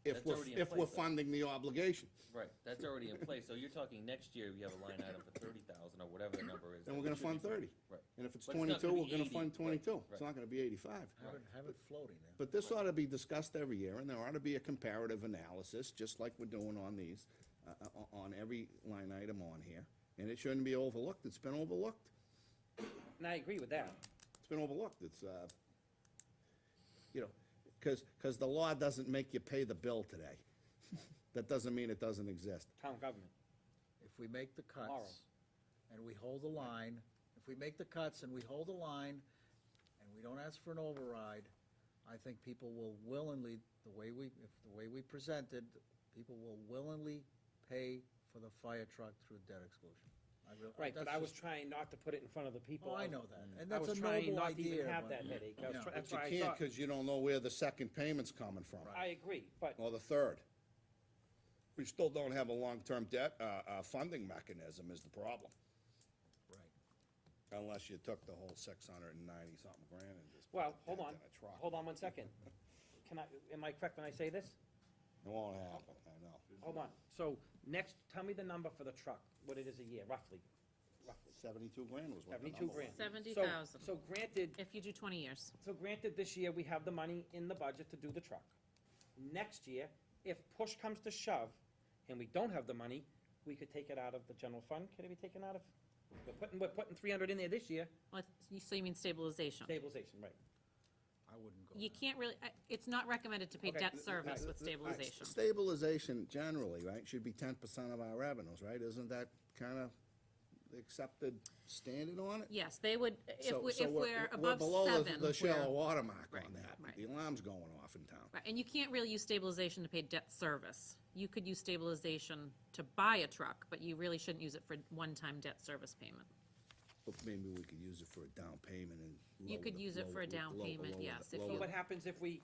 That's already in we're place, though. funding the obligation. Right, that's already in place, so you're talking next year, we have a line item for 30,000 or whatever the number is. Then that we're gonna should be fund 30. Right. And if it's But it's not 22, gonna we're be gonna 80, fund right, 22. It's right. not gonna be 85. have it floating there. But this ought to be discussed every year, and there ought to be a comparative analysis, just like we're doing on these, on every line item on here. And it shouldn't be overlooked. It's been overlooked. And I agree with that. It's been overlooked. It's, because the law doesn't make you pay the bill today. That doesn't mean it doesn't exist. Town government. If we make the Tomorrow. cuts and we hold the line, if we make the cuts and we hold the line and we don't ask for an override, I think people will willingly, the way we presented, people will willingly pay for the fire truck through debt exclusion. Right, but that's I was just- try not to put it in front of the people. Oh, I know that, and I that's was a trying noble not to even idea, have but- that headache. Yeah. That's But why I you can't, thought, because you don't know where the second payment's coming from, I agree, but, or the third. We still don't have a long-term debt, funding mechanism is the problem, Right. unless you took the whole 690-something grand and just. well, put hold a on, dent in a truck. hold on one second. Am I correct when I say this? It won't happen, I know. Hold on, so tell me the number for the truck, what it is a year, roughly. 72 grand was what the 72 number was. grand. 70,000. So granted, If you do 20 years. this year, we have the money in the budget to do the truck. Next year, if push comes to shove, and we don't have the money, we could take it out of the general fund, could it be taken out of? We're putting 300 in there this year, So you mean stabilization? stabilization, right. I wouldn't go You there. can't really, it's not recommended to pay Okay. debt service with All right, stabilization. Stabilization generally, right, should be 10% of our revenues, right? Isn't that kind of the accepted standard on it? Yes, they would, if So we're above below 7. the shallow we're- water mark Right, on that. right. The alarm's going off in town. Right, and you can't really use stabilization to pay debt service. You could use stabilization to buy a truck, but you really shouldn't use it for one-time debt service payment. But maybe we could use it for a down payment and. You could use it for a down payment, yes, if So you- what happens if we,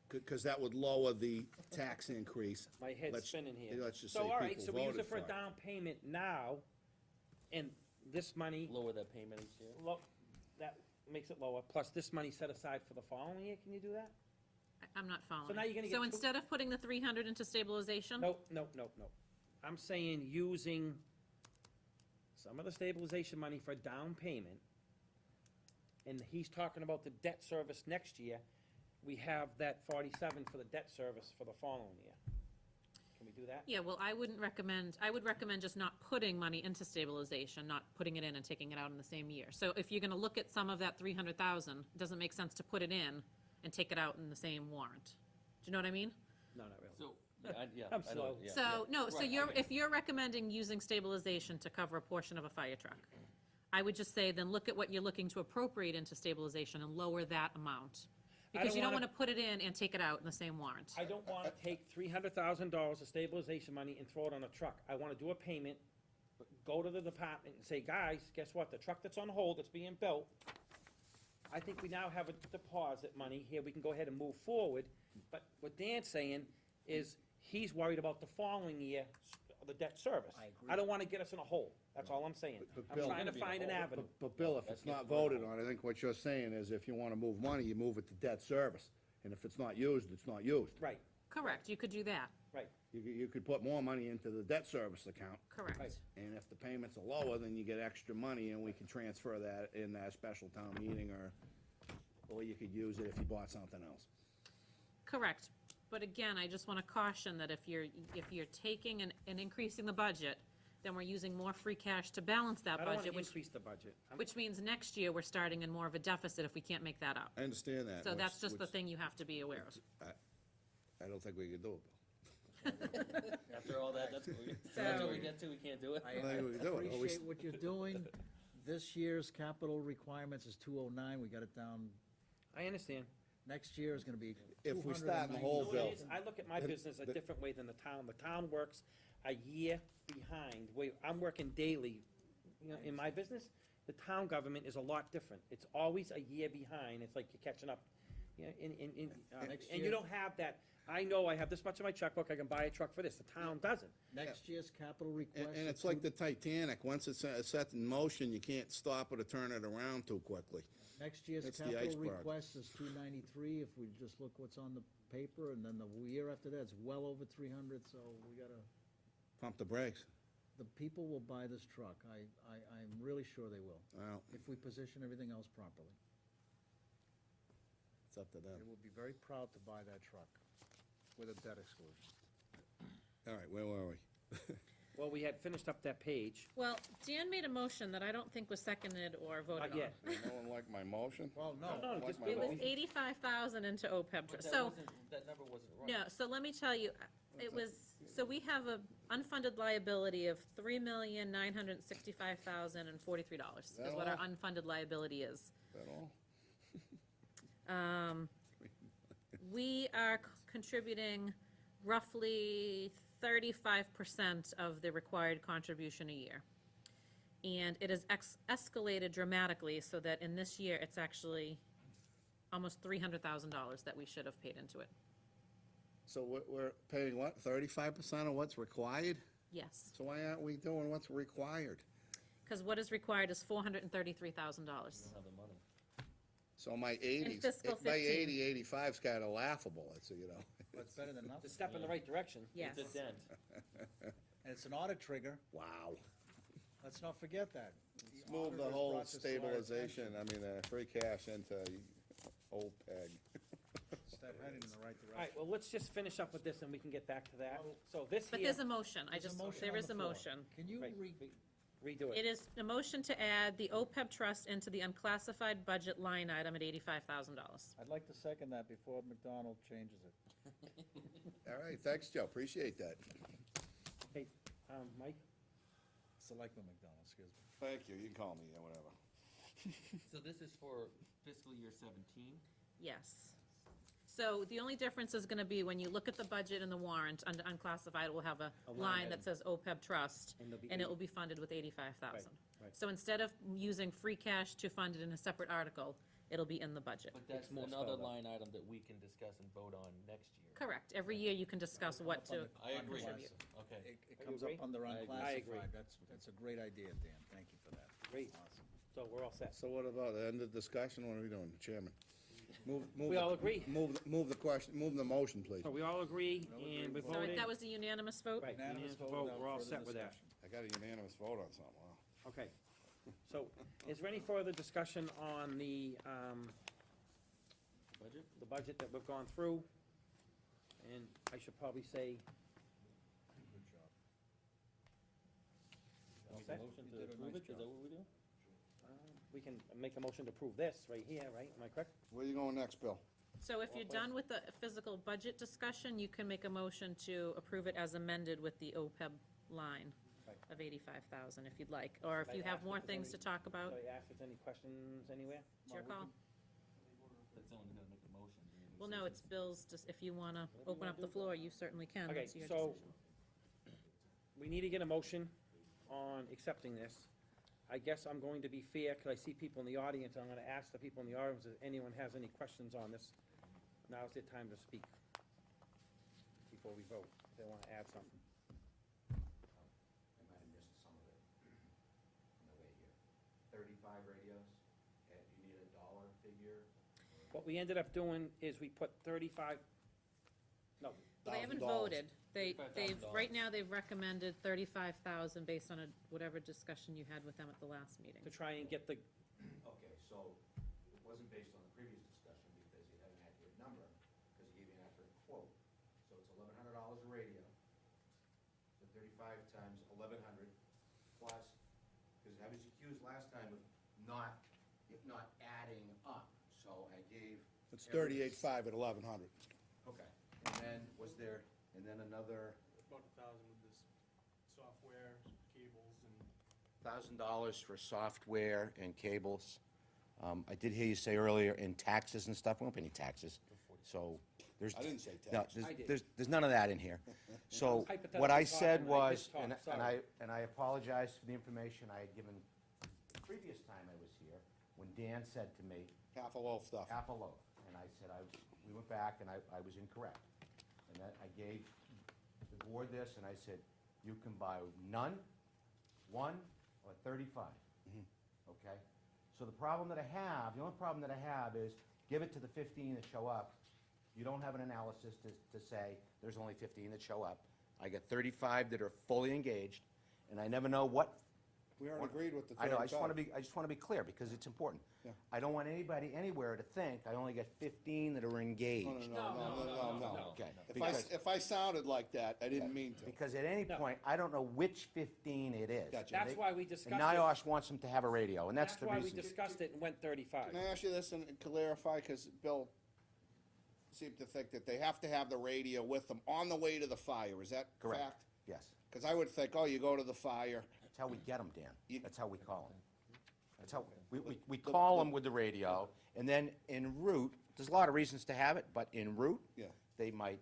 Because that would lower the tax increase. my head's Let's- spinning here. Let's just say So, all right, people so we use it voted for a down payment now, and this money, Lower that payment each year? that makes it lower, plus this money set aside for the following year, can you do that? I'm not following. now you're gonna get So two- instead of putting the 300 into stabilization? Nope. I'm saying using some of the stabilization money for down payment and he's talking about the debt service next year, we have that 47 for the debt service for the following year. Can we do that? Yeah, well, I would recommend just not putting money into stabilization, not putting it in and taking it out in the same year. So if you're gonna look at some of that 300,000, it doesn't make sense to put it in and take it out in the same warrant. Do you know what I mean? No, not really. So, yeah, I'm I know, slow. yeah. So, no, so Right, I you're, mean- if you're recommending using stabilization to cover a portion of a fire truck, I would just say, then look at what you're looking to appropriate into stabilization and lower that amount. Because don't you don't wanna- wanna put it in and take it out in the same warrant. I don't wanna take $300,000 of stabilization money and throw it on a truck. I wanna do a payment, go to the department and say, guys, guess what? The truck that's on hold, that's being built, I think we now have a deposit money here, we can go ahead and move forward. But what Dan's saying is, he's worried about the following year, the debt service. I agree. I don't wanna get us in a hole, that's all I'm saying. But I'm Bill- trying to We're gonna find be an in a hole. avenue. But Bill, if it's not voted on, I think what you're saying is if you wanna move money, you move it to debt service. And if it's not used, it's not used. Right, Correct, you could do that, right. You could put more money into the debt service account, correct. Right. and if the payments are lower, then you get extra money, and we can transfer that in that special town meeting, or you could use it if you bought something else. Correct, but again, I just wanna caution that if you're taking and increasing the budget, then we're using more free cash to balance that I don't wanna budget, which, increase the budget. which means next year, we're starting in more of a deficit if we can't make that up. I understand that. So that's just the thing you have to be aware of. I don't think we can do it, After all that, that's what we get to, we can't do it. I I think we can do it. appreciate what you're doing. This year's capital requirements is 209, we got it down. I understand. Next year is gonna be If we start in the 290. hole, You know Bill. what it is? I look at my business a different way than the town. The town works a year behind. I'm working daily, you know, in my business. The town government is a lot different. It's always a year behind. It's like you're catching up. You know, Next and you year- don't have that, I know I have this much in my checkbook, I can buy a truck for this. The town doesn't. Next year's capital request. And is it's like the Titanic, once it's set in motion, you can't stop it or turn it around too quickly. Next year's That's the capital iceberg. request is 293, if we just look what's on the paper, and then the year after that, it's well over 300, so we gotta, Pump the brakes. the people will buy this truck, I'm really sure they will, Well, if we position everything else properly. it's up to them. They will be very proud to buy that truck with a debt exclusion. All right, where were we? Well, we had finished up that page. Well, Dan made a motion that I don't think was seconded or voted on. Not yet. No one like my motion? Well, No, no, just It was wait. 85,000 into OPEB, But so, that number wasn't right. no, so let me tell you, it was, so we have a unfunded liability of $3,965,043 is that what our all? unfunded liability is. Is that all? We are contributing roughly 35% of the required contribution a year. And it has escalated dramatically, so that in this year, it's actually almost $300,000 that we should have paid into it. So we're paying what, 35% of what's required? Yes, So why aren't we doing what's required? because what is required is $433,000. We don't have the money. So my 80s, fiscal my 15. 80, 85's kinda laughable, it's, you know. that's better than It's a nothing, step in the right direction. Yes. It's a dent. and it's an audit trigger, Wow. let's not forget that. Move the auditors whole brought this to our stabilization, attention. free cash into old peg. Step heading in the right All right, direction. well, let's just finish up with this and we can get back to that. So this But here, there's a motion, There's a motion there on is the a floor. motion. Can you Right. redo It it. is a motion to add the OPEB trust into the unclassified budget line item at $85,000. I'd like to second that before McDonald changes it. All right, thanks, Joe, appreciate that. Hey, Mike? Selectman McDonald, excuse me. Thank you, you can call me, yeah, whatever. So this is for fiscal year 17? Yes. So the only difference is gonna be when you look at the budget and the warrant, under unclassified, it will have a line line item. that says OPEB trust, And there'll be and it will be funded with 85,000. Right, right. So instead of using free cash to fund it in a separate article, it'll be in the budget. But that's more another spelled out. line item that we can discuss and vote on next year. Correct. Every year you can discuss what to, I agree. contribute. Okay. It You comes agree? up under I agree. I agree. unclassified, that's a great idea, Dan, thank you for that. Great. Awesome. So we're all set. So what about the end of discussion, what are we doing, Chairman? Move We the- all agree. Move the question, move the motion, please. So we all agree and we so voted. that was the unanimous vote? Right, Unanimous unanimous vote vote, without we're all further set with that. discussion. I got a unanimous vote on something, wow. Okay. So, is there any further discussion on the, Budget? the budget that we've gone through? And I should probably say, All Make set? a motion You to did a approve nice it, is that what we do? we can make a motion to approve this right here, right? Am I correct? Where you going next, Bill? So if you're done with the physical budget discussion, you can make a motion to approve it as amended with the OPEB line Right. of 85,000 if you'd like, or if Should I you have ask more if there's things to any- talk about, Should I ask if there's any questions anywhere? it's your call. That's the one who's gonna make the motion. You need Well, no, it's decisions. Bill's, just if you wanna Whatever you open wanna up the do. floor, you certainly can, Okay, that's your so- decision. We need to get a motion on accepting this. I guess I'm going to be fair, because I see people in the audience, I'm gonna ask the people in the audience if anyone has any questions on this. Now's their time to speak, before we vote, if they wanna add something. I might have missed some of it on the way here. 35 radios, and you need a dollar figure? What we ended up doing is we put 35, no, Well, they haven't $1,000. voted. They've, $35,000. right now, they've recommended 35,000 based on whatever discussion you had with them at the last meeting. to try and get the, Okay, so it wasn't based on the previous discussion because you had an accurate number, because you gave me an accurate quote. So it's $1,100 a radio, so 35 times 1,100 plus, because I was accused last time of not adding up, so I gave. It's 38.5 at 1,100. Okay, and then was there, and then another About 1,000 with this software, cables, and $1,000 for software and cables. I did hear you say earlier in taxes and stuff, we don't pay any taxes, so there's. I didn't say No, taxes. I did. there's none of that in here. So hypothetical what I said talking, I was, mistalked, and sorry. I apologize for the information I had given the previous time I was here, when Dan said to me, Half a loaf stuff. half a loaf, and I said, we went back and I was incorrect. And that, I gave the board this, and I said, you can buy none, 1, or 35. Okay? So the problem that I have, the only problem that I have is, give it to the 15 that show up. You don't have an analysis to say, there's only 15 that show up. I get 35 that are fully engaged, and I never know what. We already agreed with the I know, 35. I just wanna be clear, because it's important. Yeah. I don't want anybody anywhere to think I only get 15 that are engaged. No. Okay. If I sounded like that, I didn't mean to. Because at any No. point, I don't know which 15 it is. Gotcha. that's why we discussed And it. NIOSH wants them to have a radio, and that's That's the why we reason. discussed it and went 35. Can I ask you this and clarify, because Bill seemed to think that they have to have the radio with them on the way to the fire, is that Correct. fact? Yes. Because I would think, oh, you go to the fire, That's how we get them, Dan. You- That's how we call them. That's how, we call them with the radio, and then en route, there's a lot of reasons to have it, but en route, yeah, they might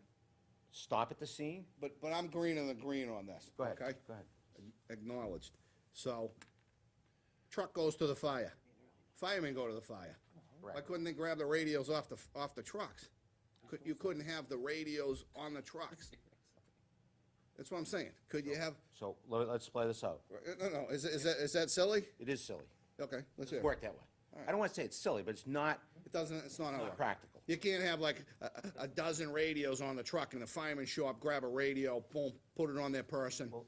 stop at the scene. but I'm green on the green on this, Go ahead, okay? go ahead. Acknowledged. So, truck goes to the fire, firemen go to the fire. Why Right. couldn't they grab the radios off the trucks? You couldn't have the radios on the trucks. That's what I'm saying. Could you have, So, let's play this out. no, is that silly? It is silly. Okay, let's hear It's it. worked that way. I don't wanna say it's silly, but it's not It's not how it works. practical. You can't have like a dozen radios on the truck and the firemen show up, grab a radio, boom, put it on their person. So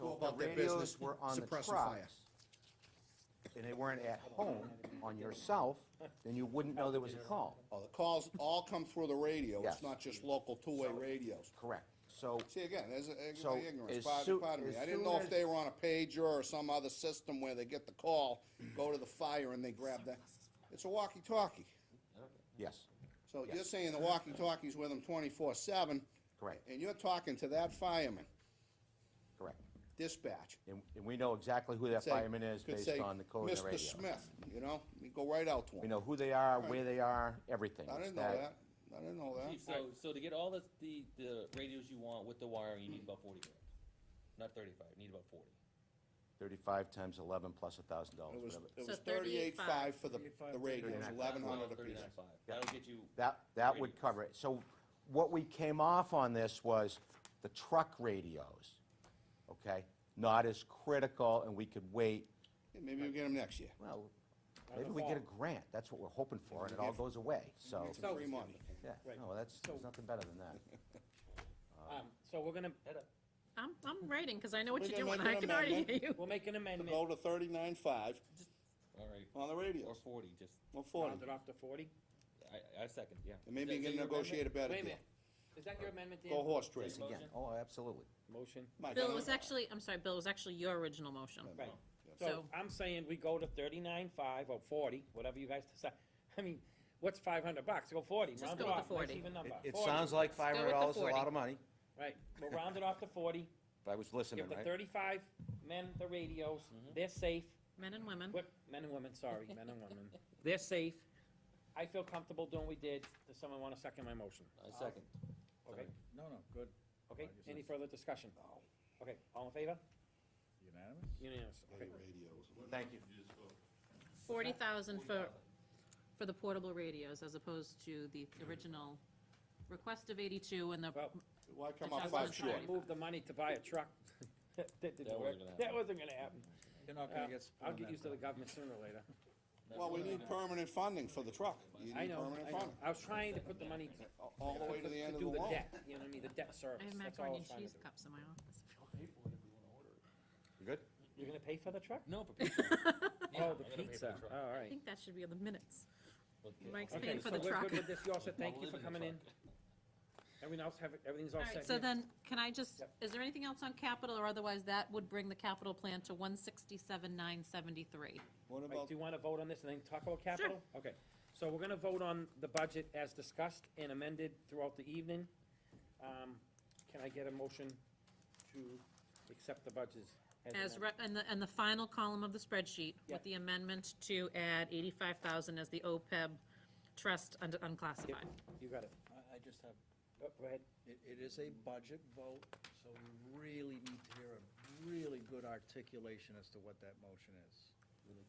Go if the about their radios business, were on the suppress the fire. trucks, and they weren't at home on yourself, then you wouldn't know there was a call. Oh, the calls all come through the radio. Yes. It's not just local two-way radios. Correct. So, See, again, there's So, ignorance, as pardon me. as I didn't soon know if as- they were on a pager or some other system where they get the call, go to the fire and they grab that. It's a walkie-talkie. yes, So you're Yes. saying the walkie-talkie's with them 24/7, correct, and you're talking to that fireman, correct. dispatch. And we know exactly who that Say- fireman is could based say, on the code of the radio. Mr. Smith, you know, you go right out to We him. know who they are, Right. where they are, everything. I It's didn't know that. I didn't know that. Chief, so to get all the radios you want with the wiring, you need about 40 grand. Not 35, you need about 40. 35 times 11 plus $1,000, It was, whatever. it So was 38.5 for the 38.5, radios, 39.5. 1,100 apiece. 39.5. That'll get you, That would cover it. So what we came off on this was the truck radios, okay? Not as critical, and we could wait, Yeah, maybe we'll get them next year. well, maybe we get a grant, that's what we're hoping for, and it all goes away, so, Get some free money. yeah, Right. no, that's, So- there's nothing better than that. So we're gonna, head up. I'm writing, because I know what We're you're gonna doing, make I an can already amendment. hear you. We'll make an To amendment, go to 39.5 All right, on the or radios, 40, just, or 40. round it off to 40. I second, yeah. And maybe Is you that can your negotiate a better Wait a deal. minute, is that your amendment, Dan? Go horse Is that trading. your Again, motion? oh, absolutely. Motion, Mike, I Bill, it don't- was actually, I'm sorry, Bill, it was actually your original motion. right. So- So I'm saying we go to 39.5 or 40, whatever you guys decide. I mean, what's $500? Go 40, Just round go it with the off, nice 40. even number. It 40. sounds like go with the $500 is a 40. lot of money, Right, we'll round it off to 40, if I was listening, give the right? 35 men the radios, they're safe. Men and women. What, men and women, sorry, men and women. They're safe. I feel comfortable doing what we did. Does someone want to second my motion? I second. Okay, No, good. okay, I guess any it's further discussion? Okay, all in favor? Unanimous? Unanimous, Hey, okay. radios. Thank you. 40,000 for the portable radios, as opposed to the original request of 82 and the, Well, Why come up Adjustment 5 to short? I moved the money to buy a truck. That didn't That work. wasn't gonna That happen. wasn't gonna happen. You're not gonna get. I'll on get that used to the bill. government sooner or later. Well, we need permanent funding for the truck. You I need know, permanent I know. funding. I was trying to put the money All the way to the end of the do the loan. debt, you know what I mean, the debt service. I have That's all I macaroni was and trying to cheese do. cups in my office. You good? You're gonna pay for the truck? No, for pizza. Oh, the pizza, oh, all I right. think that should be on the minutes. Mike's Okay, paying for so the we're truck. good with this, you all said, thank you I'll for live in the coming in. Everything else everything's all All set right, so here? then, can I just, Yep. is there anything else on capital, or otherwise that would bring the capital plan to 167,973? What Right, about, do you wanna vote on this and then talk about capital? Okay, so we're gonna vote on the budget as discussed and amended throughout the evening. Can I get a motion to accept the budgets as As, amended? and the final column of the spreadsheet, Yep. with the amendment to add 85,000 as the OPEB trust under unclassified. You got it. I just have, Oh, go ahead. it is a budget vote, so we really need to hear a really good articulation as to what that motion is.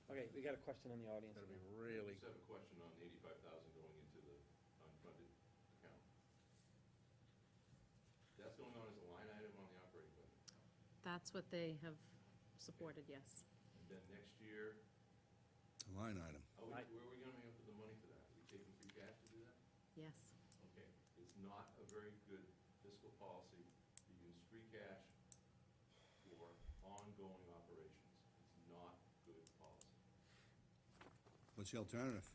Okay, we got a question in the audience. That'll be really, Just have a question on the 85,000 going into the unfunded account. That's going on as a line item on the operating budget. That's what they have supported, yes. And then next year, line item. where are we gonna have the money for that? Are we taking free cash to do that? Yes. Okay, it's not a very good fiscal policy to use free cash for ongoing operations. It's not good policy. What's the alternative?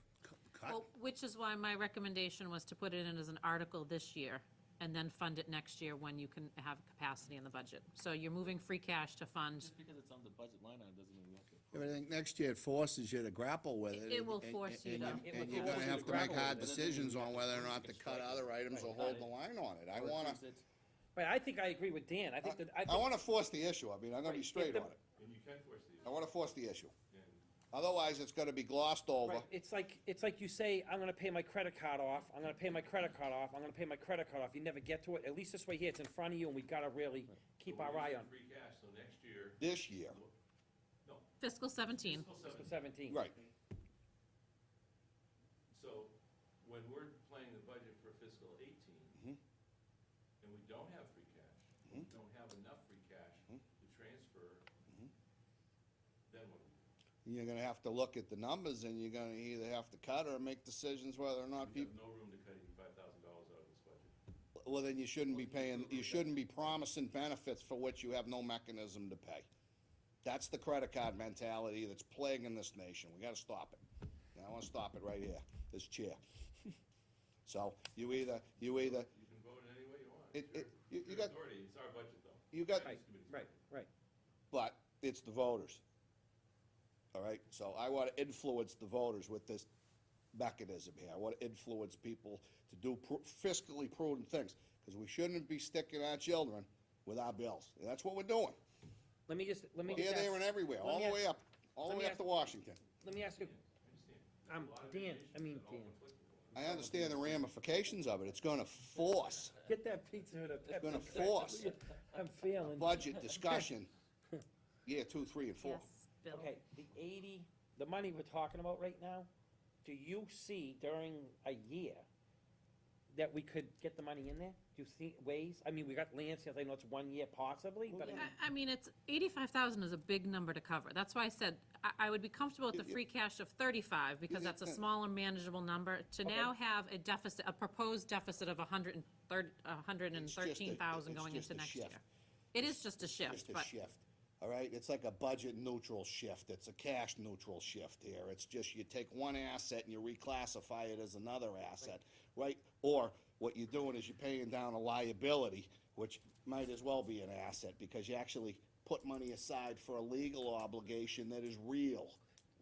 Cut? Well, which is why my recommendation was to put it in as an article this year, and then fund it next year when you can have capacity in the budget. So you're moving free cash to fund, Just because it's on the budget line item doesn't mean we have to. I think next year it forces you to grapple with it. It will and- force you and to- It And would you're force gonna you have to to make grapple hard with it. decisions on whether or not to cut other items or Right. hold the line on it. I wanna, Right, I think I agree with Dan. I think that, I wanna force the issue. I mean, I'm gonna be Right, straight if the- on it. And you can force the I issue. wanna force the issue. And Otherwise, it's gonna be glossed over. Right, it's like you say, I'm gonna pay my credit card off, I'm gonna pay my credit card off, I'm gonna pay my credit card off, you never get to it, at least this way here, it's in front of you, and we gotta really keep but our we're eye using on free cash, so next year, This year, no, fiscal 17. fiscal fiscal 17. 17. right. So when we're playing the budget for fiscal 18, Mhm. and we don't have free cash, we don't have enough free cash to transfer, then what do we do? You're gonna have to look at the numbers, and you're gonna either have to cut or make decisions whether or not We have people, no room to cut $85,000 out of this budget. well, then you shouldn't be paying, you shouldn't be promising benefits for which you have no mechanism to pay. That's the credit card mentality that's plaguing this nation. We gotta stop it. And I wanna stop it right here, this chair. So, you either, You can vote any way you want. It- It's your- it- you it's your got- authority, it's our budget, though. you got, Right, right, right. but it's the voters. All right, so I wanna influence the voters with this mechanism here. I wanna influence people to do fiscally prudent things, because we shouldn't be sticking our children with our bills. And that's what we're doing. Let me just Here, there, and everywhere, let all me the ask- way up, all the let me way up ask- to Washington. Let me ask you, I understand. Dan, I mean, All Dan, conflicted going on. I understand the ramifications of it. It's gonna force get that pizza with a Pepsi. gonna force I'm feeling. budget discussion, year 2, 3, and 4. Yes, Bill. Okay, the money we're talking about right now, do you see during a year that we could get the money in there? Do you see ways? I mean, we got land sales, I know it's 1 year possibly, but I mean, I mean, it's, 85,000 is a big number to cover. That's why I said, I would be comfortable with the free cash of 35, because that's a smaller manageable number. To now have a deficit, a proposed deficit of 113,000 It's going just into a next year. shift. It is just a Just shift, a but, shift, all right? It's like a budget neutral shift, it's a cash neutral shift here. It's just you take one asset and you reclassify it as another asset, right? Or what you're doing is you're paying down a liability, which might as well be an asset, because you actually put money aside for a legal obligation that is real.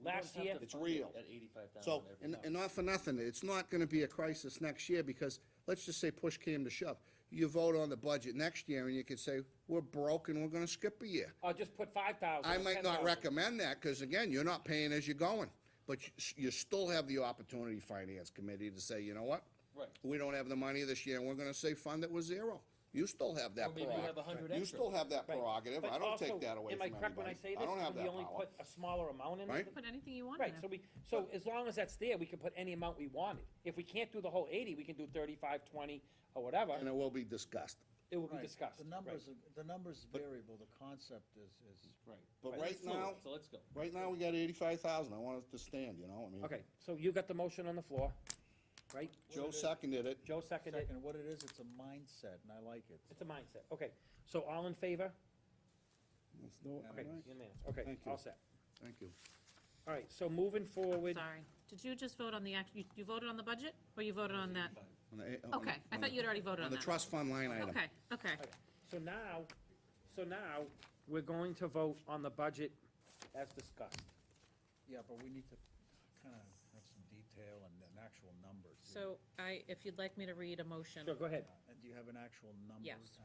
Last year, It's real. At 85,000 So, every and not for nothing, it's not gonna be a crisis next year, because, let's just say push came to shove. You vote on the budget next year, and you could say, we're broke and we're gonna skip a year. or just put 5,000. I or might not 10,000. recommend that, because again, you're not paying as you're going. But you still have the opportunity, Finance Committee, to say, you know what? Right. We don't have the money this year, and we're gonna say fund it with zero. You still have that Or maybe you prerogative. have 100 You extra. still have that Right. prerogative. But I don't take also, that away from Am I correct when I anybody. say I don't this? have Can we that only power. put a smaller amount in there? Right? put anything you want in Right, there. so as long as that's there, we can put any amount we wanted. If we can't do the whole 80, we can do 35, 20, or whatever. And it will be discussed. It will be Right. discussed. The numbers variable, the concept is. Right. But Right. right It's fluid, now, So let's go. right now, we got 85,000. I want it to stand, you know, I mean. Okay, so you got the motion on the floor, right? Joe seconded it. Joe seconded it. Second, what it is, it's a mindset, and I like it. It's a mindset. Okay, so all in favor? Let's do it. Okay, All right. unanimous. Okay, Thank you. all set. Thank you. All right, so moving forward. Sorry. Did you just vote on the you voted on the budget, or you voted on that? On the- Okay, I thought you'd already voted on On the that. trust fund line item. Okay, okay. Okay, so now, we're going to vote on the budget as discussed. Yeah, but we need to kind of have some detail and actual numbers. So if you'd like me to read a motion. Sure, go ahead. And do you have an actual number? Yes.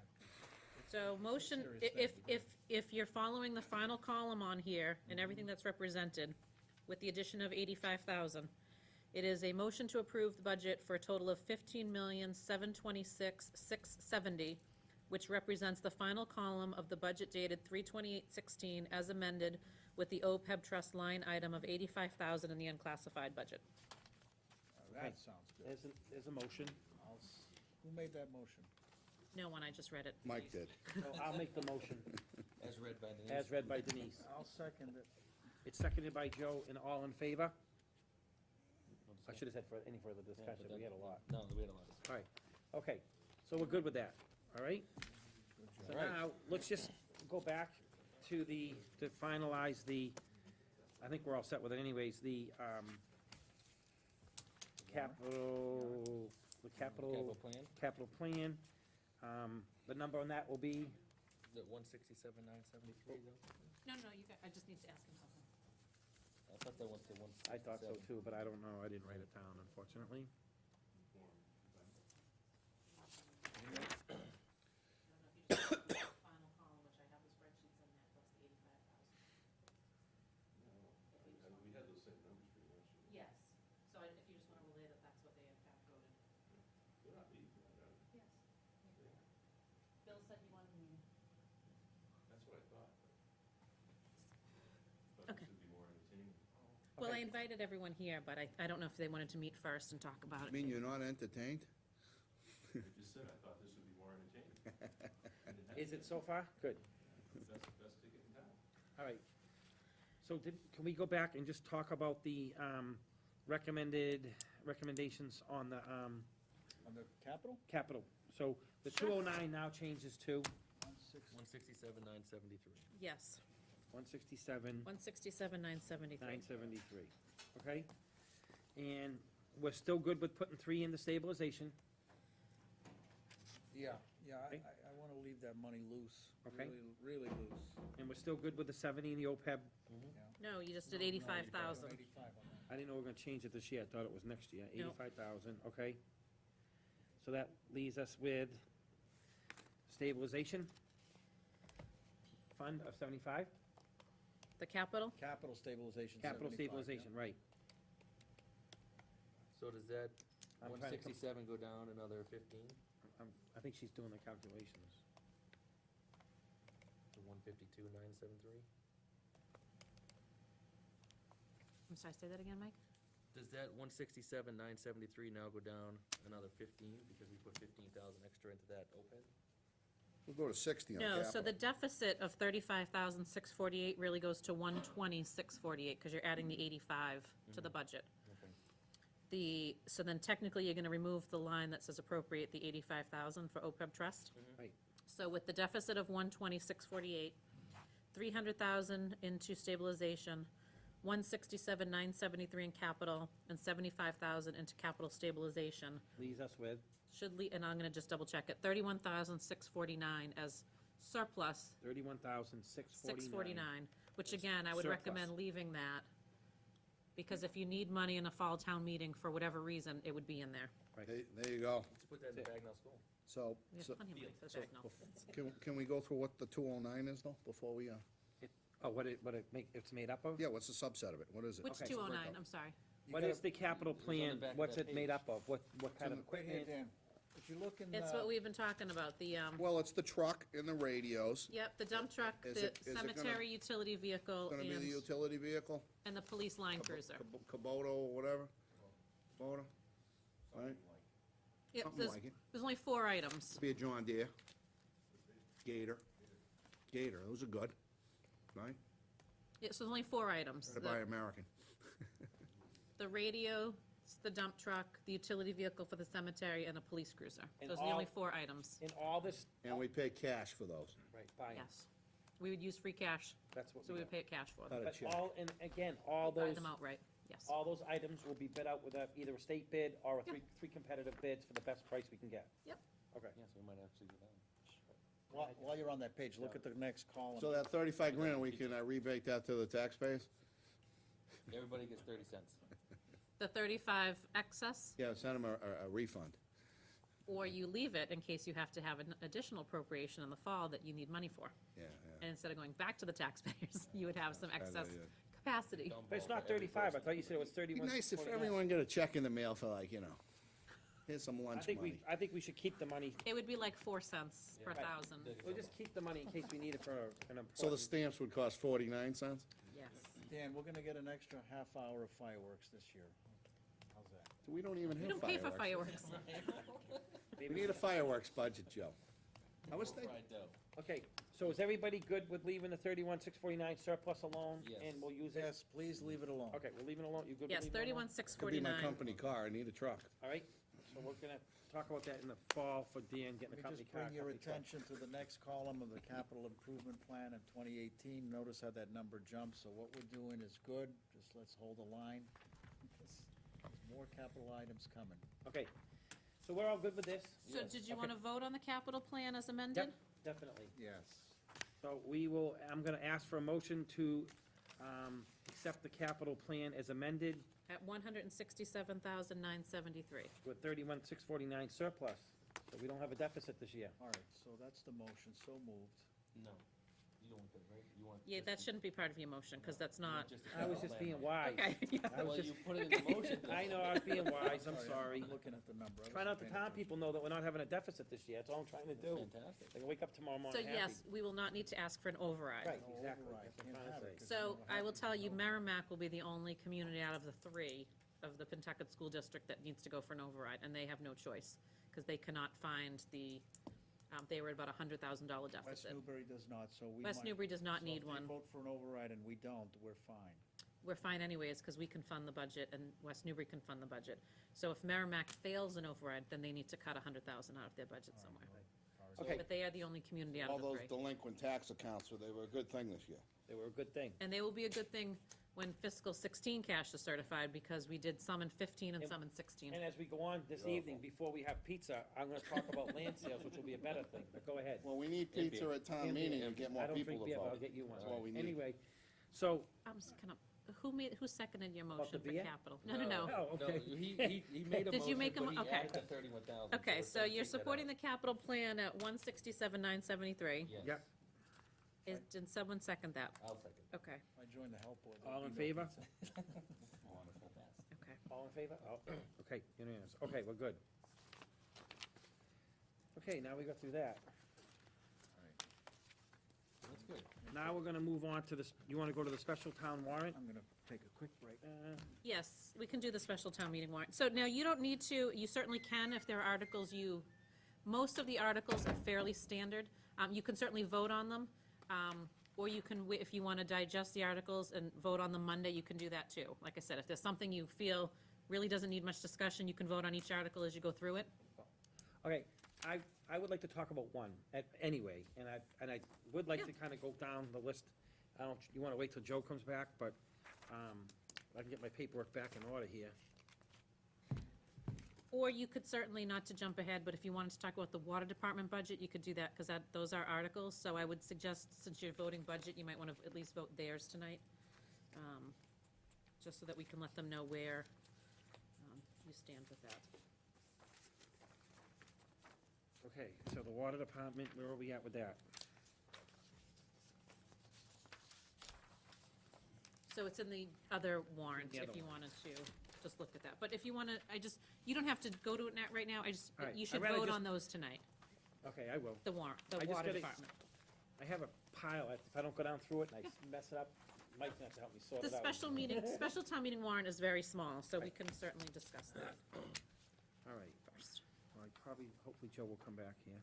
So motion, Serious thing. if you're following the final column on here and everything that's represented, with the addition of 85,000, it is a motion to approve the budget for a total of 15,726,670, which represents the final column of the budget dated 3/28/16 as amended with the OPEB trust line item of 85,000 in the unclassified budget. That sounds good. There's a motion. Who made that motion? No one, I just read it. Mike did. So I'll make the motion, As read by Denise. as read by Denise. I'll second it. It's seconded by Joe, and all in favor? No I should have said for any further Yeah, discussion, but we had a lot. No, we had a lot. All right, okay, so we're good with that, all right? So All right. now, let's just go back to to finalize I think we're all set with it anyways, capital Capital plan, capital plan. The number on that will be, the 167,973, though? No, I just need to ask him something. I thought that went to 167. I thought so too, but I don't know, I didn't write it down, unfortunately. Final column, which I have the spreadsheets in there, plus the 85,000. We had those same numbers pretty much. Yes, so if you just want to relay that that's what they in fact voted. They're not beating that, are they? Yes. Bill said he wanted me. That's what I thought. But Okay. it should be more entertaining. Well, I Okay. invited everyone here, but I don't know if they wanted to meet first and talk about I it. mean, you're not entertained? I just said I thought this would be more entertaining. Is it so far? Good, Best ticket in town. all right. So can we go back and just talk about the recommendations on the On the capital? capital? So the Sure. 209 now changes to 167,973. Yes, 167, 167,973. 973, okay? And we're still good with putting 3 into stabilization, Yeah, Okay. I want to leave that money loose. Okay. Really loose. and we're still good with the 70 in the OPEB. No, you just did 85,000. 85 on that. I didn't know we were gonna change it this year, I thought it was next year, No. 85,000, okay? So that leaves us with stabilization fund of 75, The capital? Capital stabilization, capital 75, yeah. stabilization, right. So does that I'm trying to 167 go down another 15 I think she's doing the calculations. to 152,973? I'm sorry, say that again, Mike? Does that 167,973 now go down another 15 because we put 15,000 extra into that OPEB? We'll go to 60 on No, capital. so the deficit of 35,648 really goes to 120,648, because you're adding the 85 to the budget. Okay. So then technically, you're gonna remove the line that says appropriate the 85,000 for OPEB trust. Right. So with the deficit of 120,648, 300,000 into stabilization, 167,973 in capital, and 75,000 into capital stabilization. Leaves us with, And I'm gonna just double check it, 31,649 as surplus, 31,649. 649, which again, I would Surplus. recommend leaving that. Because if you need money in a fall town meeting for whatever reason, it would be in there. There you go. Let's put that in the Bagnell School. So, We have so, plenty of money for the so Bagnell. can we go through what the 209 is though, before we, Oh, what it it's made up of? yeah, what's the subset of it? What is it? Which Okay. 209, I'm sorry? What is the capital It was on the plan, back of what's that it made page. up of? What kind of Right here, equipment? Dan, if you look in, It's what we've been talking about, the, Well, it's the truck and the radios. yep, the dump truck, Is the it gonna- cemetery utility vehicle, Gonna be the and, utility vehicle? and the police line cruiser. Kubota or whatever? Kubota? Right? Yep, something like it. there's only 4 items. Be a John Deere. Gator. Gator, those are good, right? Yeah, so there's only 4 items. Gotta buy American. The radio, the dump truck, the utility vehicle for the cemetery, and a police cruiser. And Those are the only all- 4 items. In all this, And we pay cash for those. right, buying, Yes. We would use free cash, that's what so we we would got. pay it cash for Cut them. a But check. all, and again, all Buy those, them outright, yes. all those items will be bid out with either a state bid or three competitive bids for the best price we can get. Yep. Okay. Yeah, so we might actually do that. while you're on that page, look at the next column. So that 35 grand, we can rebate that to the taxpayers? Everybody gets 30 cents. The 35 excess, Yeah, send them a refund. or you leave it in case you have to have an additional appropriation in the fall that you need money for. Yeah, And instead of going back to the taxpayers, you would have some excess idea. capacity. Dump But it's off not for every 35, I person. thought you said it was It'd be 31. nice if everyone got a check in the mail for like, here's some I lunch think money. I think we should keep the money, It would be like 4 cents per Right. thousand, we'll just keep the money in case we need it for an important. So the stamps would cost 49 cents? yes. Dan, we're gonna get an extra half hour of fireworks this year. How's that? We don't even We have don't pay for fireworks. fireworks. We need a fireworks budget, Joe. I was thinking, Fried dough. Okay, so is everybody good with leaving the 31,649 surplus alone? Yes. And we'll use it? Yes, please leave it alone. Okay, we're leaving it alone, you good with Yes, leaving it alone? could be my 31,649. company car, I need a truck. All right, so we're gonna talk about that in the fall for Dan getting a Let me company just car. bring your company truck. attention to the next column of the capital improvement plan in 2018. Notice how that number jumps, so what we're doing is good, just let's hold the line. There's more capital items coming. Okay, so we're all good with this? So Yes. did you Okay. want to vote on the capital plan as amended? Yep, definitely. Yes. So we will, I'm gonna ask for a motion to, accept the capital plan as amended At 167,973. with 31,649 surplus. So we don't have a deficit this year. All right, so that's the motion, so moved. No, you don't want that, right? You want Yeah, just that the- shouldn't be part of your motion, because that's you want not, just the I was capital just being plan. wise. okay, yeah. I was Well, just, you put it in the motion. I know, I was being wise, I'm sorry. I'm looking at the number. I Try not wasn't to paying town people know that we're not having a deficit this year, that's all I'm trying to do. Fantastic. They can wake up tomorrow So morning happy. yes, we will not need to ask for an override. Right, No exactly, override, that's what I'm can't trying to have it, say. 'cause So then I will we'll tell have you, no- Merrimack will be the only community out of the 3 of the Pentucket School District that needs to go for an override, and they have no choice, because they cannot find the, they were at about $100,000 West deficit. Newbury does not, so we West might- Newbury does not so need if they one. vote for an override and we don't, we're fine. We're fine anyways, because we can fund the budget, and West Newbury can fund the budget. So if Merrimack fails an override, then they need to cut 100,000 out of their budget somewhere. Okay, But they are the only community out All of the those 3. delinquent tax accounts, so they were a good thing this year. they were a good thing. And they will be a good thing when fiscal 16 cash is certified, because we did some in 15 and some in 16. And as we go on this evening, before we have pizza, I'm gonna talk about land sales, which will be a better thing, but go ahead. Well, we need pizza at town meeting to get more I don't people drink to beer, but I'll vote. get you one. That's what we need. Anyway, so, I'm just gonna, who seconded your About motion the for beer? capital? No, no, no. oh, No, okay. he made a Did you motion, make a but mo- he okay. added the 31,000. Okay, so you're supporting the capital plan at 167,973. Yes. Yep. Did someone second that? I'll second. Okay, I joined the help board. All in Email favor? pizza. Wonderful. okay. All in favor? Oh, okay, unanimous. Okay, we're good. Okay, now we got through that. That's good. Now we're gonna move on to this, you wanna go to the special town warrant? I'm gonna take a quick break. Yes, we can do the special town meeting warrant. So now you don't need to, you certainly can if there are articles most of the articles are fairly standard. You can certainly vote on them, or you can, if you want to digest the articles and vote on them Monday, you can do that too. Like I said, if there's something you feel really doesn't need much discussion, you can vote on each article as you go through it. Okay, I would like to talk about one, anyway, and I would like to kind of go down the list. You wanna wait till Joe comes back, but, I can get my paperwork back in order here. Or you could certainly, not to jump ahead, but if you wanted to talk about the water department budget, you could do that, because those are articles. So I would suggest, since you're voting budget, you might want to at least vote theirs tonight, just so that we can let them know where you stand with that. Okay, so the water department, where are we at with that? So it's in the other warrant, The other if you one. wanted to just look at that. But if you want to, you don't have to go to it right now, All right, you should I'd rather vote just- on those tonight, Okay, I will. the warrant, I the just water gotta- department. I have a pile, if I don't go down through it and I mess it up, Mike's gonna have to help me sort The it out. special town meeting warrant is very small, so we can certainly discuss that All right, first. well, hopefully Joe will come back here.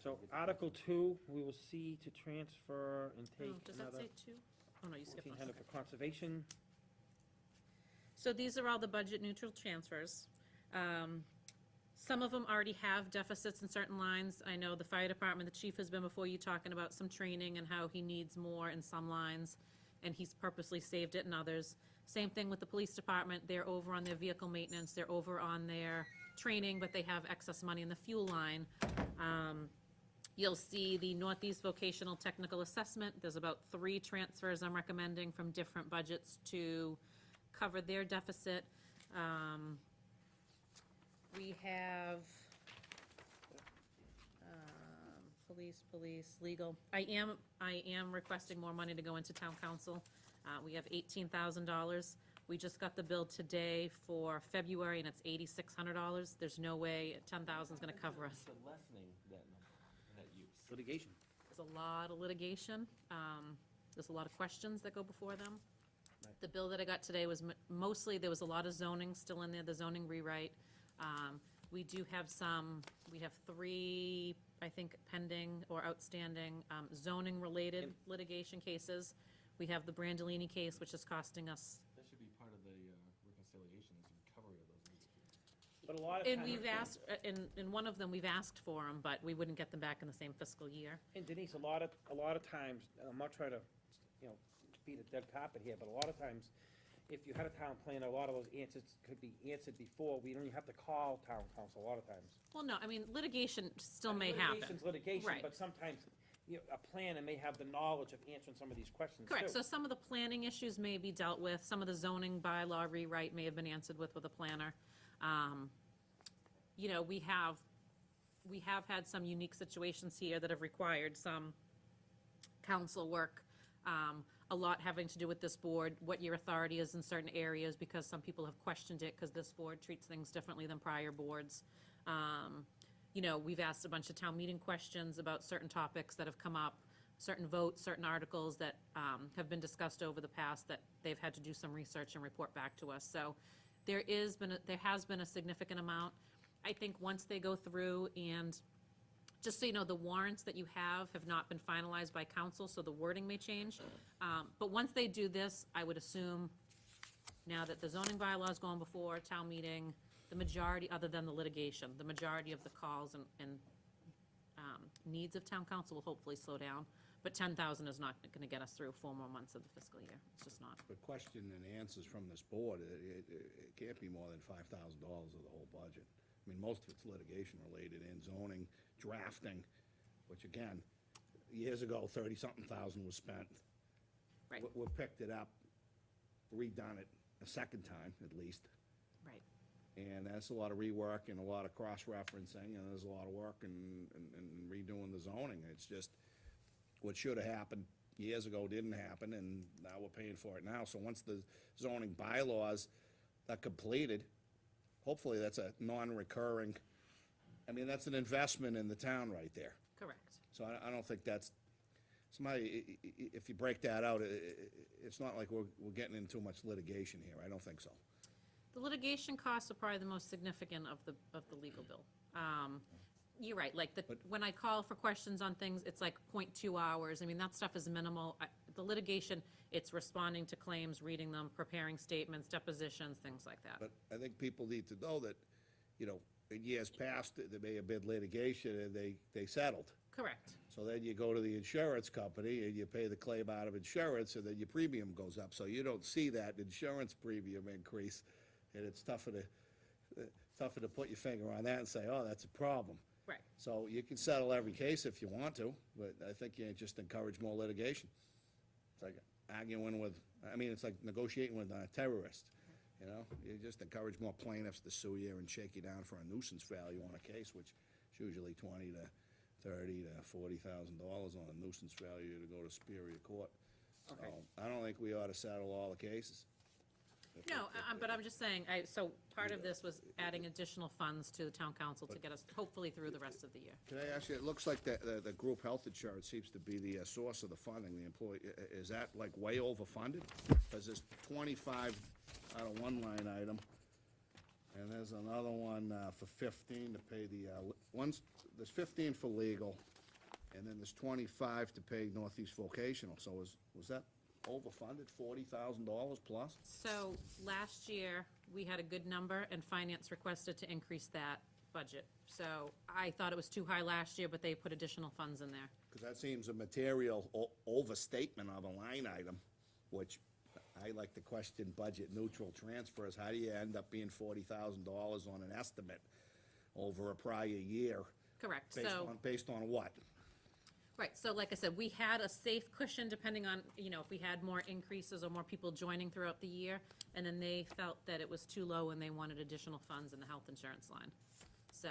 So Article 2, we will see to transfer and Oh, take does that another say two? Oh, no, you skipped one. 1,400 for conservation. So these are all the budget neutral transfers. Some of them already have deficits in certain lines. I know the fire department, the chief has been before you talking about some training and how he needs more in some lines, and he's purposely saved it in others. Same thing with the police department. They're over on their vehicle maintenance, they're over on their training, but they have excess money in the fuel line. You'll see the Northeast Vocational Technical Assessment. There's about 3 transfers I'm recommending from different budgets to cover their deficit. We have police, legal. I am requesting more money to go into town council. We have $18,000. We just got the bill today for February, and it's $8,600. There's no way 10,000 is gonna cover us. So lessening that number, that use. Litigation. There's a lot of litigation. There's a lot of questions that go before them. Right. The bill that I got today was mostly, there was a lot of zoning still in there, the zoning rewrite. We do have we have 3, I think, pending or outstanding zoning-related litigation cases. We have the Brandolini case, which is costing us, That should be part of the reconciliations and recovery of those legal fees. But a lot of and times, we've asked, in one of them, we've asked for them, but we wouldn't get them back in the same fiscal year. and Denise, a lot of times, and I'm not trying to, beat a dead carpet here, but a lot of times, if you had a town planner, a lot of those answers could be answered before. We don't even have to call town council a lot of times. Well, no, I mean, litigation still may happen. Litigation's litigation, Right. but sometimes, a planner may have the knowledge of answering some of these questions, too. Correct, so some of the planning issues may be dealt with, some of the zoning bylaw rewrite may have been answered with a planner. We have had some unique situations here that have required some council work. A lot having to do with this board, what your authority is in certain areas, because some people have questioned it, because this board treats things differently than prior boards. We've asked a bunch of town meeting questions about certain topics that have come up, certain votes, certain articles that have been discussed over the past that they've had to do some research and report back to us. So there has been a significant amount. I think once they go through, and just so you know, the warrants that you have not been finalized by council, so the wording may change. But once they do this, I would assume, now that the zoning bylaw is going before town meeting, the majority, other than the litigation, the majority of the calls and needs of town council will hopefully slow down. But 10,000 is not gonna get us through 4 more months of the fiscal year. It's just not. The question and answers from this board, it can't be more than $5,000 of the whole budget. I mean, most of it's litigation related and zoning, drafting, which again, years ago, 30-something thousand was spent. Right. We picked it up, redone it a second time at least, Right. and that's a lot of rework and a lot of cross-referencing, and there's a lot of work and redoing the zoning. It's just, what should have happened years ago didn't happen, and now we're paying for it now. So once the zoning bylaws are completed, hopefully that's a non-recurring, I mean, that's an investment in the town right there. Correct. So I don't think that's, if you break that out, it's not like we're getting into too much litigation here. I don't think so. The litigation costs are probably the most significant of the legal bill. You're right, like, when I call for questions on things, it's like 0.2 hours. I mean, that stuff is minimal. The litigation, it's responding to claims, reading them, preparing statements, depositions, things like that. But I think people need to know that, in years past, there may have been litigation and they settled. Correct. So then you go to the insurance company and you pay the claim out of insurance, and then your premium goes up. So you don't see that insurance premium increase, and it's tougher to put your finger on that and say, oh, that's a problem. Right. So you can settle every case if you want to, but I think you just encourage more litigation. It's like arguing with, it's like negotiating with a terrorist, you know? You just encourage more plaintiffs to sue you and shake you down for a nuisance value on a case, which is usually $20,000 to $30,000 to $40,000 on a nuisance value to go to Superior Court. So Okay. I don't think we ought to settle all the cases. No, but I'm just saying, so part of this was adding additional funds to the town council to get us hopefully through the rest of the year. Can I ask you, it looks like the group health insurance seems to be the source of the funding, the employee, is that like way overfunded? Because there's 25 out of one line item, and there's another one for 15 to pay there's 15 for legal, and then there's 25 to pay Northeast Vocational, so was that overfunded, $40,000 plus? So last year, we had a good number, and finance requested to increase that budget. So I thought it was too high last year, but they put additional funds in there. Because that seems a material overstatement of a line item, which I like to question budget neutral transfers. How do you end up being $40,000 on an estimate over a prior year? Correct, Based so, on, based on what? right, so like I said, we had a safe cushion depending on, if we had more increases or more people joining throughout the year, and then they felt that it was too low and they wanted additional funds in the health insurance line. So,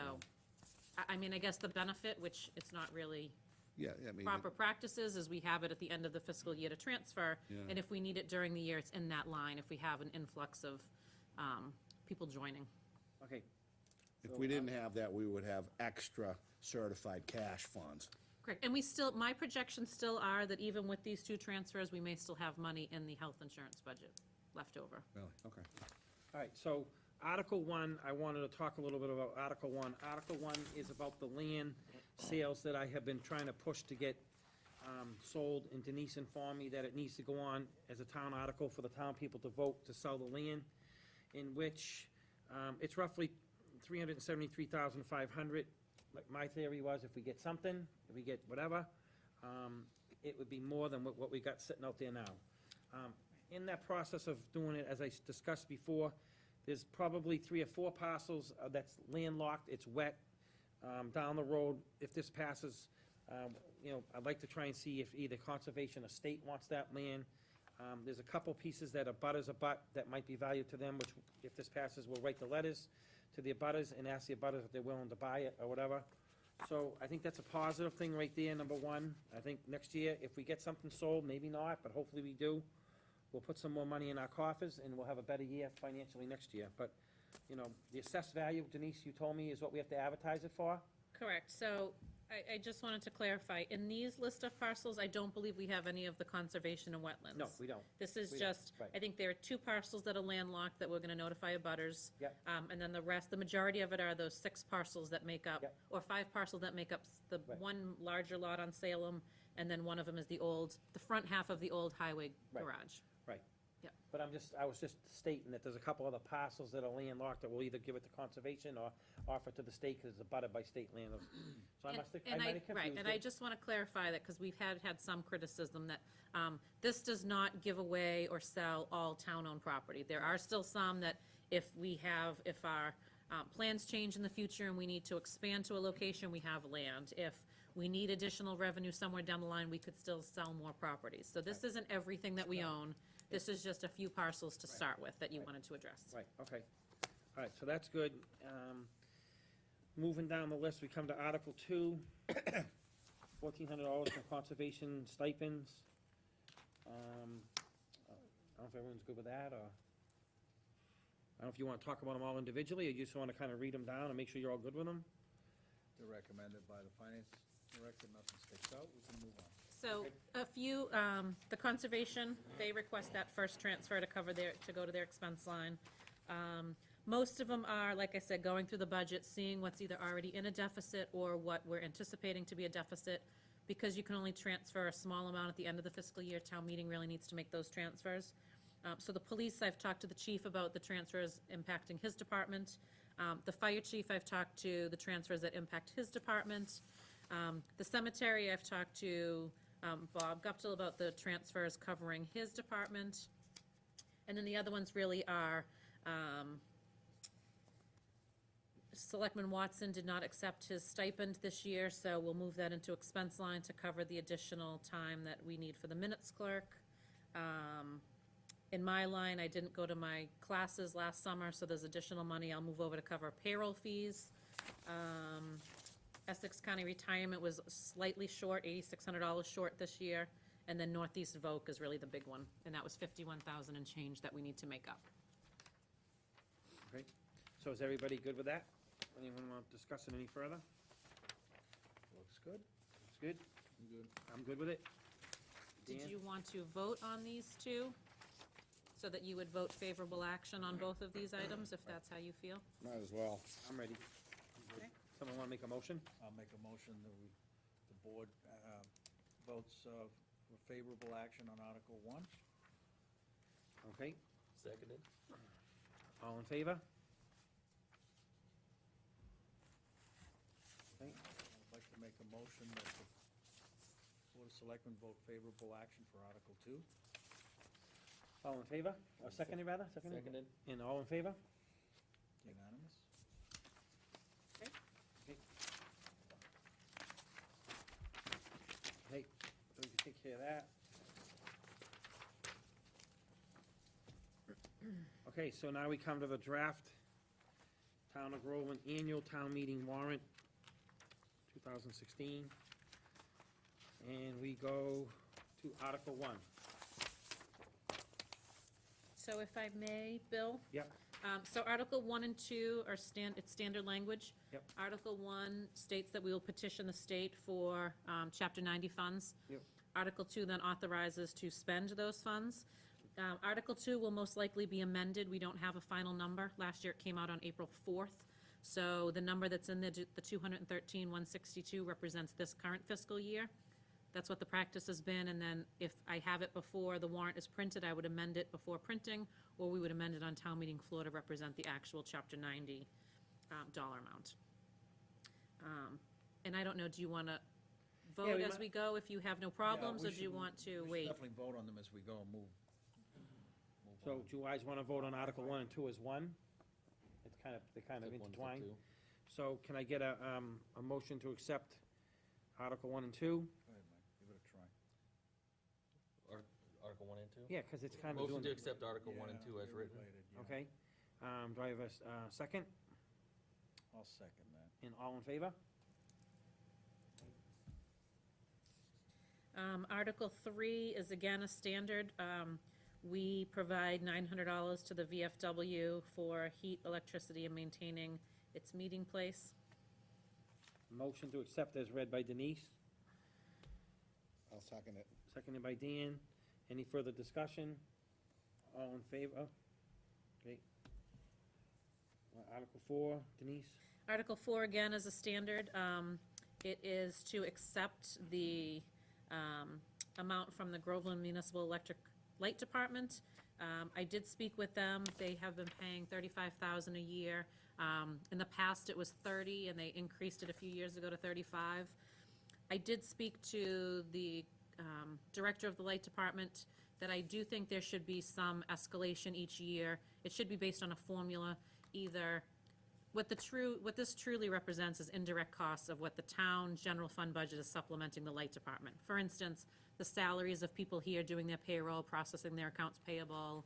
I guess the benefit, which it's not really Yeah, I mean. proper practices, is we have it at the end of the fiscal year to transfer, Yeah. and if we need it during the year, it's in that line, if we have an influx of people joining. Okay. If we didn't have that, we would have extra certified cash funds. Correct, and we still, my projections still are that even with these two transfers, we may still have money in the health insurance budget left over. Really? Okay. All right, so Article 1, I wanted to talk a little bit about Article 1. Article 1 is about the land sales that I have been trying to push to get sold, and Denise informed me that it needs to go on as a town article for the town people to vote to sell the land, in which it's roughly $373,500. Like my theory was, if we get something, if we get whatever, it would be more than what we got sitting out there now. In that process of doing it, as I discussed before, there's probably 3 or 4 parcels that's landlocked, it's wet. Down the road, if this passes, I'd like to try and see if either Conservation or State wants that land. There's a couple pieces that abutters abut that might be valued to them, which, if this passes, we'll write the letters to the abutters and ask the abutters if they're willing to buy it or whatever. So I think that's a positive thing right there, number one. I think next year, if we get something sold, maybe not, but hopefully we do, we'll put some more money in our coffers and we'll have a better year financially next year. But, the assessed value, Denise, you told me, is what we have to advertise it for? Correct, so I just wanted to clarify, in these list of parcels, I don't believe we have any of the conservation and wetlands. No, we don't. This is We don't, just, right. I think there are 2 parcels that are landlocked that we're gonna notify abutters. Yep. And then the rest, the majority of it are those 6 parcels that make up, Yep. or 5 parcels that make up the Right. one larger lot on Salem, and then one of them is the front half of the old highway Right. garage. Right. Yep. But I was just stating that there's a couple other parcels that are landlocked that we'll either give it to conservation or offer it to the state because it's abutted by state land. So I must have, I might have confused Right, and I it. just want to clarify that, because we've had some criticism that this does not give away or sell all town-owned property. There are still some that if our plans change in the future and we need to expand to a location, we have land. If we need additional revenue somewhere down the line, we could still sell more properties. So this isn't everything that we own. This is just a few parcels to start with that you wanted to address. Right, okay. All right, so that's good. Moving down the list, we come to Article 2, $1,400 for conservation stipends. I don't know if everyone's good with that, or, I don't know if you want to talk about them all individually, or you just want to kind of read them down and make sure you're all good with them? They're recommended by the finance director, nothing sticks out, we can move on. So a few, the conservation, they request that first transfer to go to their expense line. Most of them are, like I said, going through the budget, seeing what's either already in a deficit or what we're anticipating to be a deficit. Because you can only transfer a small amount at the end of the fiscal year, town meeting really needs to make those transfers. So the police, I've talked to the chief about the transfers impacting his department. The fire chief, I've talked to, the transfers that impact his department. The cemetery, I've talked to Bob Guptill about the transfers covering his department. And then the other ones really are, Selectman Watson did not accept his stipend this year, so we'll move that into expense line to cover the additional time that we need for the minutes clerk. In my line, I didn't go to my classes last summer, so there's additional money I'll move over to cover payroll fees. Essex County Retirement was slightly short, $8,600 short this year. And then Northeast Voc is really the big one, and that was 51,000 and change that we need to make up. Okay, so is everybody good with that? Anyone want to discuss it any further? Looks good. It's good? I'm good with it. Did Dan? you want to vote on these two? So that you would vote favorable action on both of these items, if that's how you feel? Might as well. I'm ready. Okay. Someone want to make a motion? I'll make a motion that the board votes for favorable action on Article 1. Okay, Seconded? all in favor? Okay, I'd like to make a motion that the Board of Selectmen vote favorable action for Article 2. all in favor? Or seconded, rather? Seconded? And all in favor? Unanimous? Okay, so we can take care of that. Okay, so now we come to the draft Town of Groveland Annual Town Meeting Warrant, 2016. And we go to Article 1. So if I may, Bill? Yep. So Article 1 and 2 are it's standard language. Yep. Article 1 states that we will petition the state for Chapter 90 funds. Yep. Article 2 then authorizes to spend those funds. Article 2 will most likely be amended. We don't have a final number. Last year it came out on April 4th. So the number that's in the 213,162 represents this current fiscal year. That's what the practice has been, and then if I have it before the warrant is printed, I would amend it before printing, or we would amend it on town meeting floor to represent the actual Chapter 90 dollar amount. And I don't know, do you want to vote we as might- we go if you have no problems, Yeah, or do you want to We wait? should definitely vote on them as we go and move So on. do you guys want to vote on Article 1 and 2 as one? They're kind of Flip one, flip intertwined. two. So can I get a motion to accept Article 1 and 2? Go ahead, Mike, give it a try. Article 1 and 2? Yeah, because it's kind of Motion doing. to accept Article 1 and 2 as they're written. related, yeah. Okay. Do I have a second? I'll second that. And all in favor? Article 3 is again a standard. We provide $900 to the VFW for heat, electricity, and maintaining its meeting place. Motion to accept as read by Denise, I'll second it. seconded by Dan. Any further discussion? All in favor? Okay. Article 4, Denise? Article 4, again, is a standard. It is to accept the amount from the Groveland Municipal Electric Light Department. I did speak with them. They have been paying $35,000 a year. In the past, it was 30, and they increased it a few years ago to 35. I did speak to the director of the light department that I do think there should be some escalation each year. It should be based on a formula, either what this truly represents is indirect costs of what the town general fund budget is supplementing the light department. For instance, the salaries of people here doing their payroll, processing their accounts payable,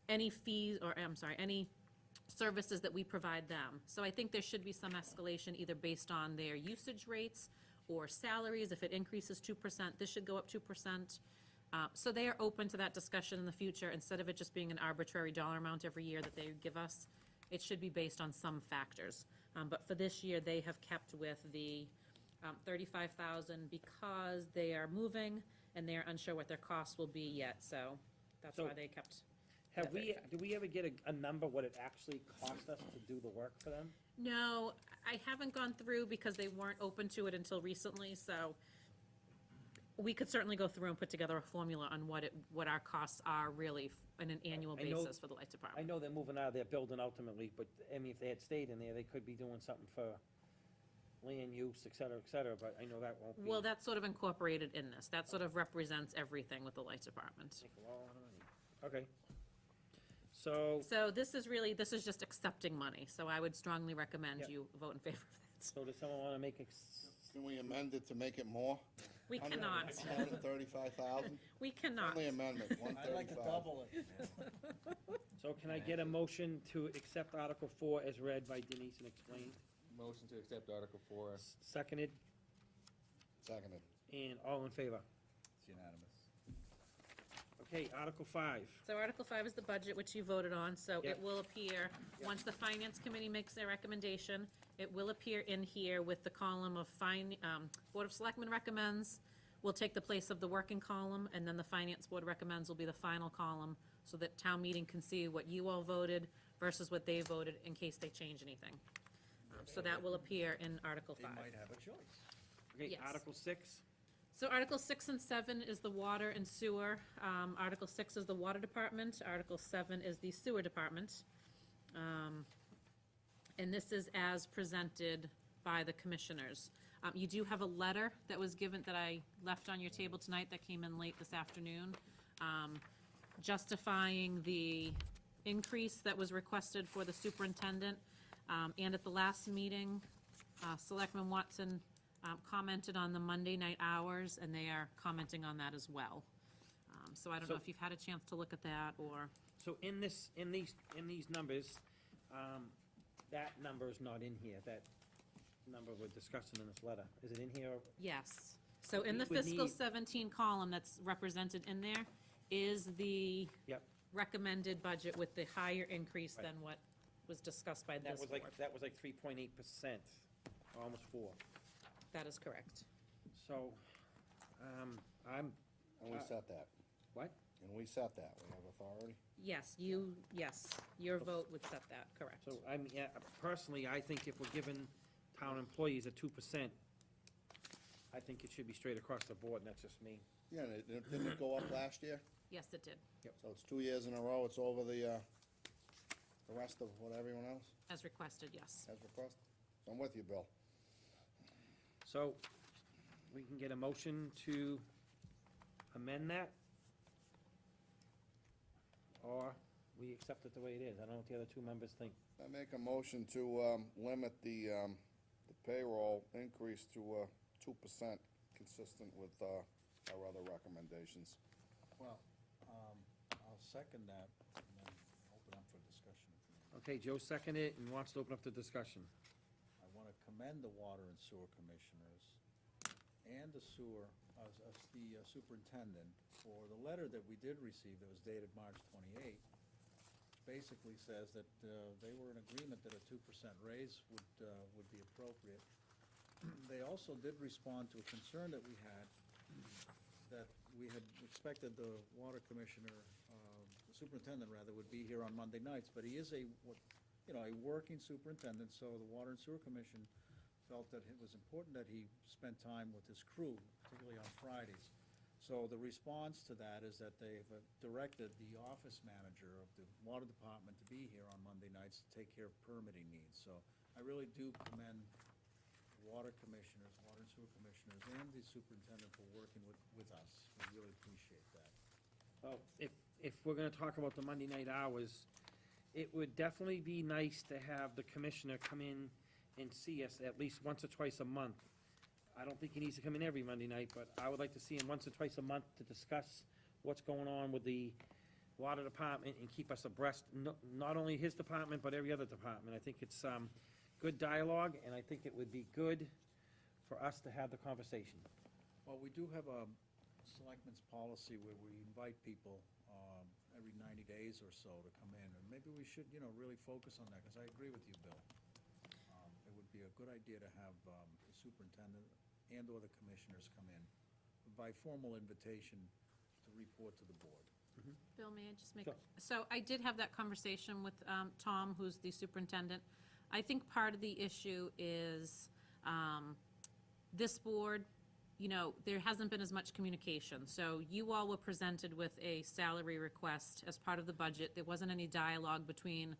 any fees, or, I'm sorry, any services that we provide them. So I think there should be some escalation either based on their usage rates or salaries. If it increases 2%, this should go up 2%. So they are open to that discussion in the future, instead of it just being an arbitrary dollar amount every year that they give us. It should be based on some factors. But for this year, they have kept with the $35,000 because they are moving and they're unsure what their costs will be yet, so that's why So- they kept. Have do we ever get a number what it actually cost us to do the work for them? No, I haven't gone through because they weren't open to it until recently, so We could certainly go through and put together a formula on what our costs are really on an annual I know- basis for the light I department. know they're moving out of their building ultimately, but, I mean, if they had stayed in there, they could be doing something for land use, et cetera, but I know that won't be. Well, that's sort of incorporated in this. That sort of represents everything with the light department. Make a lot of money. Okay. So, So this is just accepting money, so I would strongly recommend Yeah. you vote in favor of that. so does someone wanna make Can we amend it to make it more? We cannot, 135,000? we cannot. Friendly amendment, I'd like to 135. double it. So can I get a motion to accept Article 4 as read by Denise and explained? Motion to accept Article 4. Seconded, Seconded. and all in favor? It's unanimous. Okay, Article 5. So Article 5 is the budget, which you voted on, so Yep. it will appear, once the Finance Committee makes their recommendation, it will appear in here with the column of Board of Selectmen recommends, will take the place of the working column, and then the Finance Board recommends will be the final column, so that town meeting can see what you all voted versus what they voted in case they change anything. So that will appear in Article They 5. might have a choice. Okay, Yes. Article 6. So Article 6 and 7 is the water and sewer. Article 6 is the water department. Article 7 is the sewer department. And this is as presented by the commissioners. You do have a letter that was given, that I left on your table tonight, that came in late this afternoon, justifying the increase that was requested for the superintendent. And at the last meeting, Selectman Watson commented on the Monday night hours, and they are commenting on that as well. So I don't know So- if you've had a chance to look at that, or, So in these numbers, that number is not in here, that number we're discussing in this letter. Is it in here? yes. So in the We would fiscal need- 17 column that's represented in there is the Yep. recommended budget with the higher increase Right. than what was discussed by That this was board. like, 3.8%, almost 4. That is correct. So, I'm, And we set that. what? And we set that. We have authority. Yes, your vote would set that, correct. So, yeah, personally, I think if we're giving town employees a 2%, I think it should be straight across the board, and that's just me. Yeah, and didn't it go up last year? Yes, it did, So it's 2 years in a row, it's over the rest of what everyone else as requested, yes. has requested. So I'm with you, Bill. So, we can get a motion to amend that? Or we accept it the way it is? I don't know what the other two members think. I make a motion to limit the payroll increase to 2%, consistent with our other recommendations. Well, I'll second that and then open up for discussion. Okay, Joe seconded it and wants to open up the discussion. I want to commend the water and sewer commissioners and the superintendent for the letter that we did receive that was dated March 28th, which basically says that they were in agreement that a 2% raise would be appropriate. They also did respond to a concern that we had, that we had expected the water commissioner, the superintendent rather, would be here on Monday nights, but he is a working superintendent, so the Water and Sewer Commission felt that it was important that he spend time with his crew, particularly on Fridays. So the response to that is that they've directed the office manager of the water department to be here on Monday nights to take care of permitting needs. So I really do commend water commissioners, water and sewer commissioners, and the superintendent for working with us. We really appreciate that. Well, if we're gonna talk about the Monday night hours, it would definitely be nice to have the commissioner come in and see us at least once or twice a month. I don't think he needs to come in every Monday night, but I would like to see him once or twice a month to discuss what's going on with the water department and keep us abreast, not only his department, but every other department. I think it's, good dialogue, and I think it would be good for us to have the conversation. Well, we do have a selectmen's policy where we invite people every 90 days or so to come in, and maybe we should, really focus on that, because I agree with you, Bill. It would be a good idea to have the superintendent and/or the commissioners come in by formal invitation to report to the board. Bill, may I just make, Sure. so I did have that conversation with Tom, who's the superintendent. I think part of the issue is this board you know, there hasn't been as much communication. So you all were presented with a salary request as part of the budget. There wasn't any dialogue between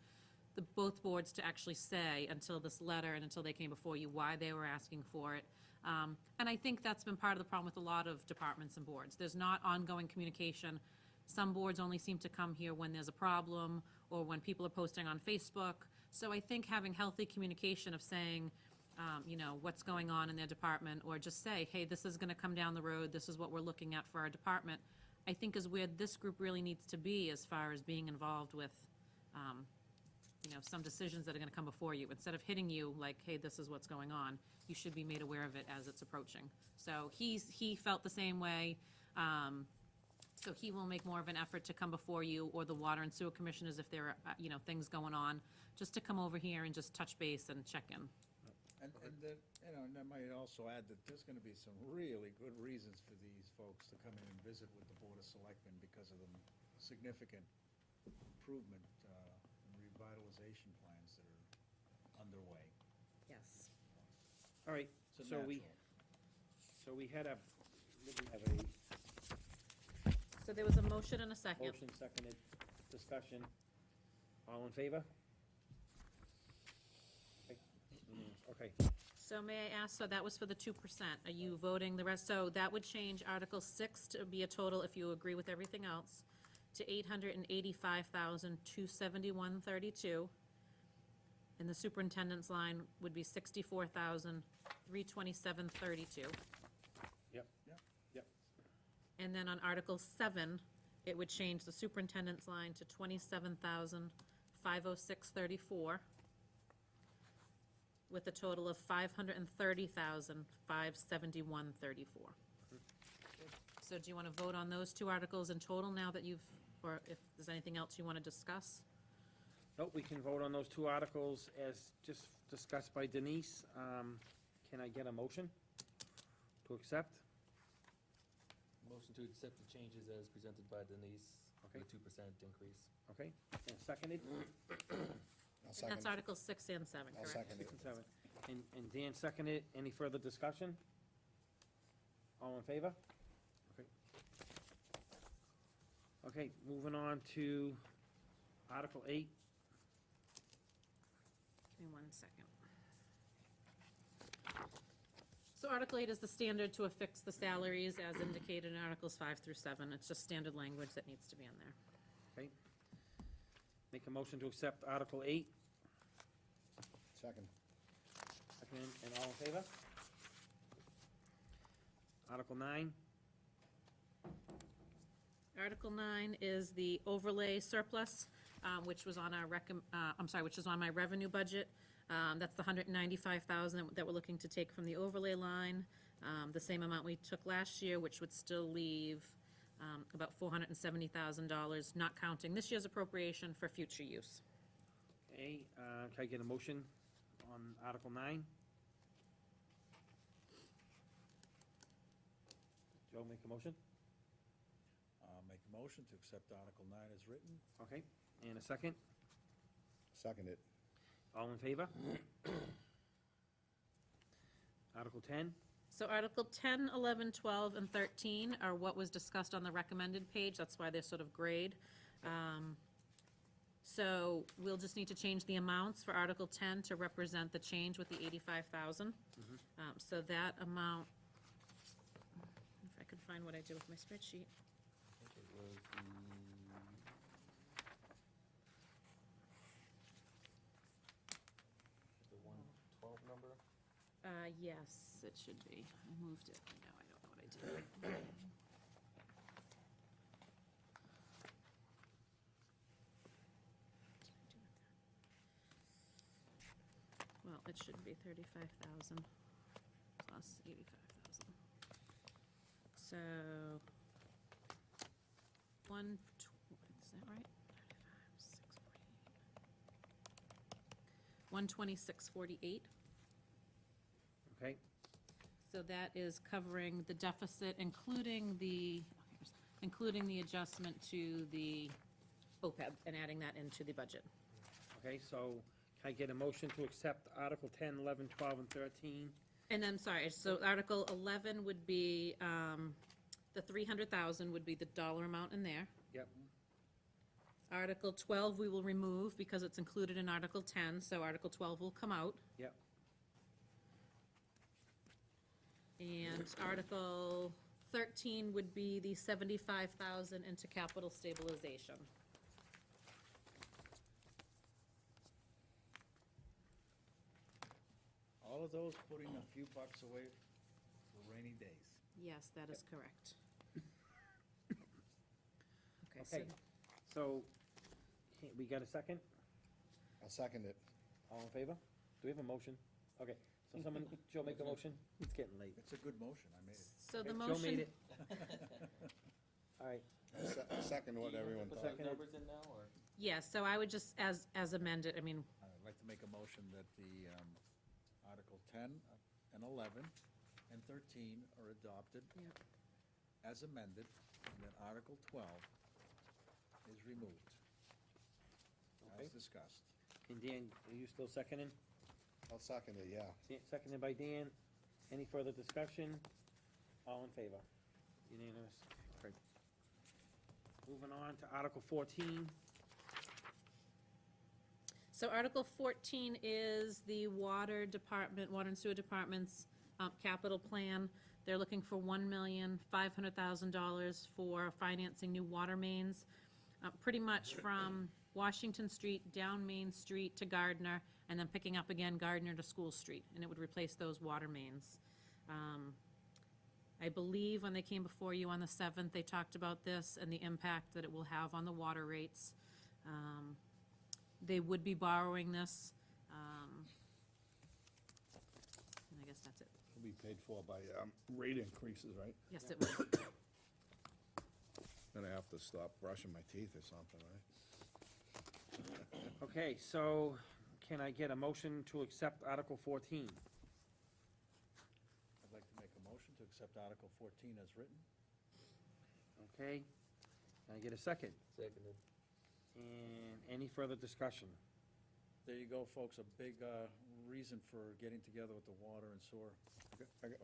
the both boards to actually say until this letter and until they came before you why they were asking for it. And I think that's been part of the problem with a lot of departments and boards. There's not ongoing communication. Some boards only seem to come here when there's a problem or when people are posting on Facebook. So I think having healthy communication of saying, you know, what's going on in their department, or just say, hey, this is gonna come down the road, this is what we're looking at for our department, I think is where this group really needs to be as far as being involved with, you know, some decisions that are gonna come before you. Instead of hitting you like, hey, this is what's going on, you should be made aware of it as it's approaching. So he felt the same way. So he will make more of an effort to come before you or the Water and Sewer Commissioners if there are, you know, things going on, just to come over here and just touch base and check in. And then, you know, and I might also add that there's gonna be some really good reasons for these folks to come in and visit with the Board of Selectmen because of the significant improvement, and revitalization plans that are underway. Yes. All right, It's a so we had a, did we have a So there was a motion and a second. motion, seconded, discussion? All in favor? Okay, So may I ask, so that was for the 2%. Are you voting the rest? So that would change Article 6 to be a total, if you agree with everything else, to $885,271.32. And the superintendent's line would be $64,327.32. yep, Yep. yep, And then on Article 7, it would change the superintendent's line to $27,506.34, with a total of $530,571.34. So do you want to vote on those two articles in total now that you've, or if there's anything else you want to discuss? nope, we can vote on those two articles as just discussed by Denise. Can I get a motion to accept? Motion to accept the changes as presented by Denise, Okay. the 2% increase. Okay, and seconded? I'll And second, that's Articles 6 and 7, I'll correct? second it. 6 and 7. And Dan seconded. Any further discussion? All in favor? Okay. Okay, moving on to Article 8. Give me 1 second. So Article 8 is the standard to affix the salaries as indicated in Articles 5 through 7. It's just standard language that needs to be in there. Okay. Make a motion to accept Article 8. Second. Second, and all in favor? Article 9. Article 9 is the overlay surplus, which was on our which is on my revenue budget. That's the $195,000 that we're looking to take from the overlay line. The same amount we took last year, which would still leave about $470,000, not counting this year's appropriation for future use. Okay, can I get a motion on Article 9? Joe, make a motion? Make a motion to accept Article 9 as written. Okay, and a second? Second it. All in favor? Article 10? So Article 10, 11, 12, and 13 are what was discussed on the recommended page. That's why they're sort of grayed. So we'll just need to change the amounts for Article 10 to represent the change with the 85,000. So that amount, if I could find what I did with my spreadsheet. I think it was the 112 number. Yes, it should be. I moved it. No, I don't know what I did. Well, it should be 35,000 plus 85,000. So, is that right? 126.48. Okay, So that is covering the deficit, including the adjustment to the OPEB and adding that into the budget. okay, so can I get a motion to accept Article 10, 11, 12, and 13 And then, sorry, so Article 11 would be, the 300,000 would be the dollar amount in there. Yep. Article 12 we will remove because it's included in Article 10, so Article 12 will come out. Yep. And Article 13 would be the 75,000 into capital stabilization. All of those putting a few bucks away for rainy days. Yes, that is correct. Okay, so, Okay, so, hey, we got a second? I'll second it. All in favor? Do we have a motion? Okay, so someone, Joe, make a motion? It's getting late. It's a good motion, I made it. so the Joe made motion, it. All right, Second what everyone Put thought. those numbers in now, or? yes, so I would just, as amended, I mean, I'd like to make a motion that the Article 10 and 11 and 13 are adopted Yep. as amended, and that Article 12 is removed, Okay. as discussed. and Dan, are you still seconding? I'll second it, yeah. Seconded by Dan. Any further discussion? All in favor? Unanimous. Great. Moving on to Article 14. so Article 14 is the Water Department, Water and Sewer Department's capital plan. They're looking for $1,500,000 for financing new water mains, pretty much from Washington Street down Main Street to Gardner, and then picking up again Gardner to School Street, and it would replace those water mains. I believe when they came before you on the 7th, they talked about this and the impact that it will have on the water rates. They would be borrowing this, and I guess that's it. It'll be paid for by rate increases, right? Yes, it would. Gonna have to stop brushing my teeth or something, right? Okay, so can I get a motion to accept Article 14? I'd like to make a motion to accept Article 14 as written. Okay, can I get a second? Seconded. And any further discussion? There you go, folks, a big reason for getting together with the water and sewer folks.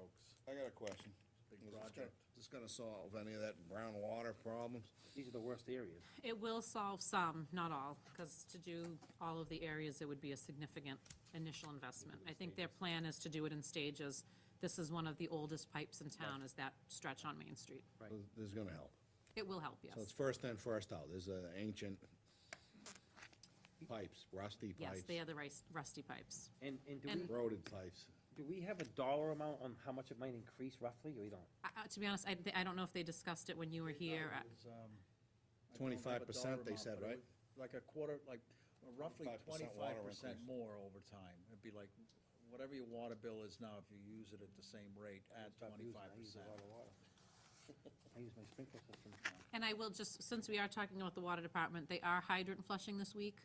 I got a question. Big Is project. this gonna solve any of that brown water problems? These are the worst areas. It will solve some, not all, because to do all of the areas, it would be a significant initial investment. I think their plan is to do it in stages. This is one of the oldest pipes in town, is that stretch on Main Street. Right. This is gonna help. It will help, yes. So it's first in, first out. There's ancient pipes, rusty Yes, pipes, they are the rusty pipes. And do And- we, eroded pipes. do we have a dollar amount on how much it might increase roughly, or we don't? To be honest, I don't know if they discussed it when you were here. It was, I don't have a 25% dollar they amount, said, but it right? was Like a quarter, like roughly 25% water 25% increase. more over time. It'd be like, whatever your water bill is now, if you use it at the same rate, add Stop using it. I use 25%. a lot of water. I use my sprinkler system. And I will just, since we are talking about the water department, they are hydrant flushing this week.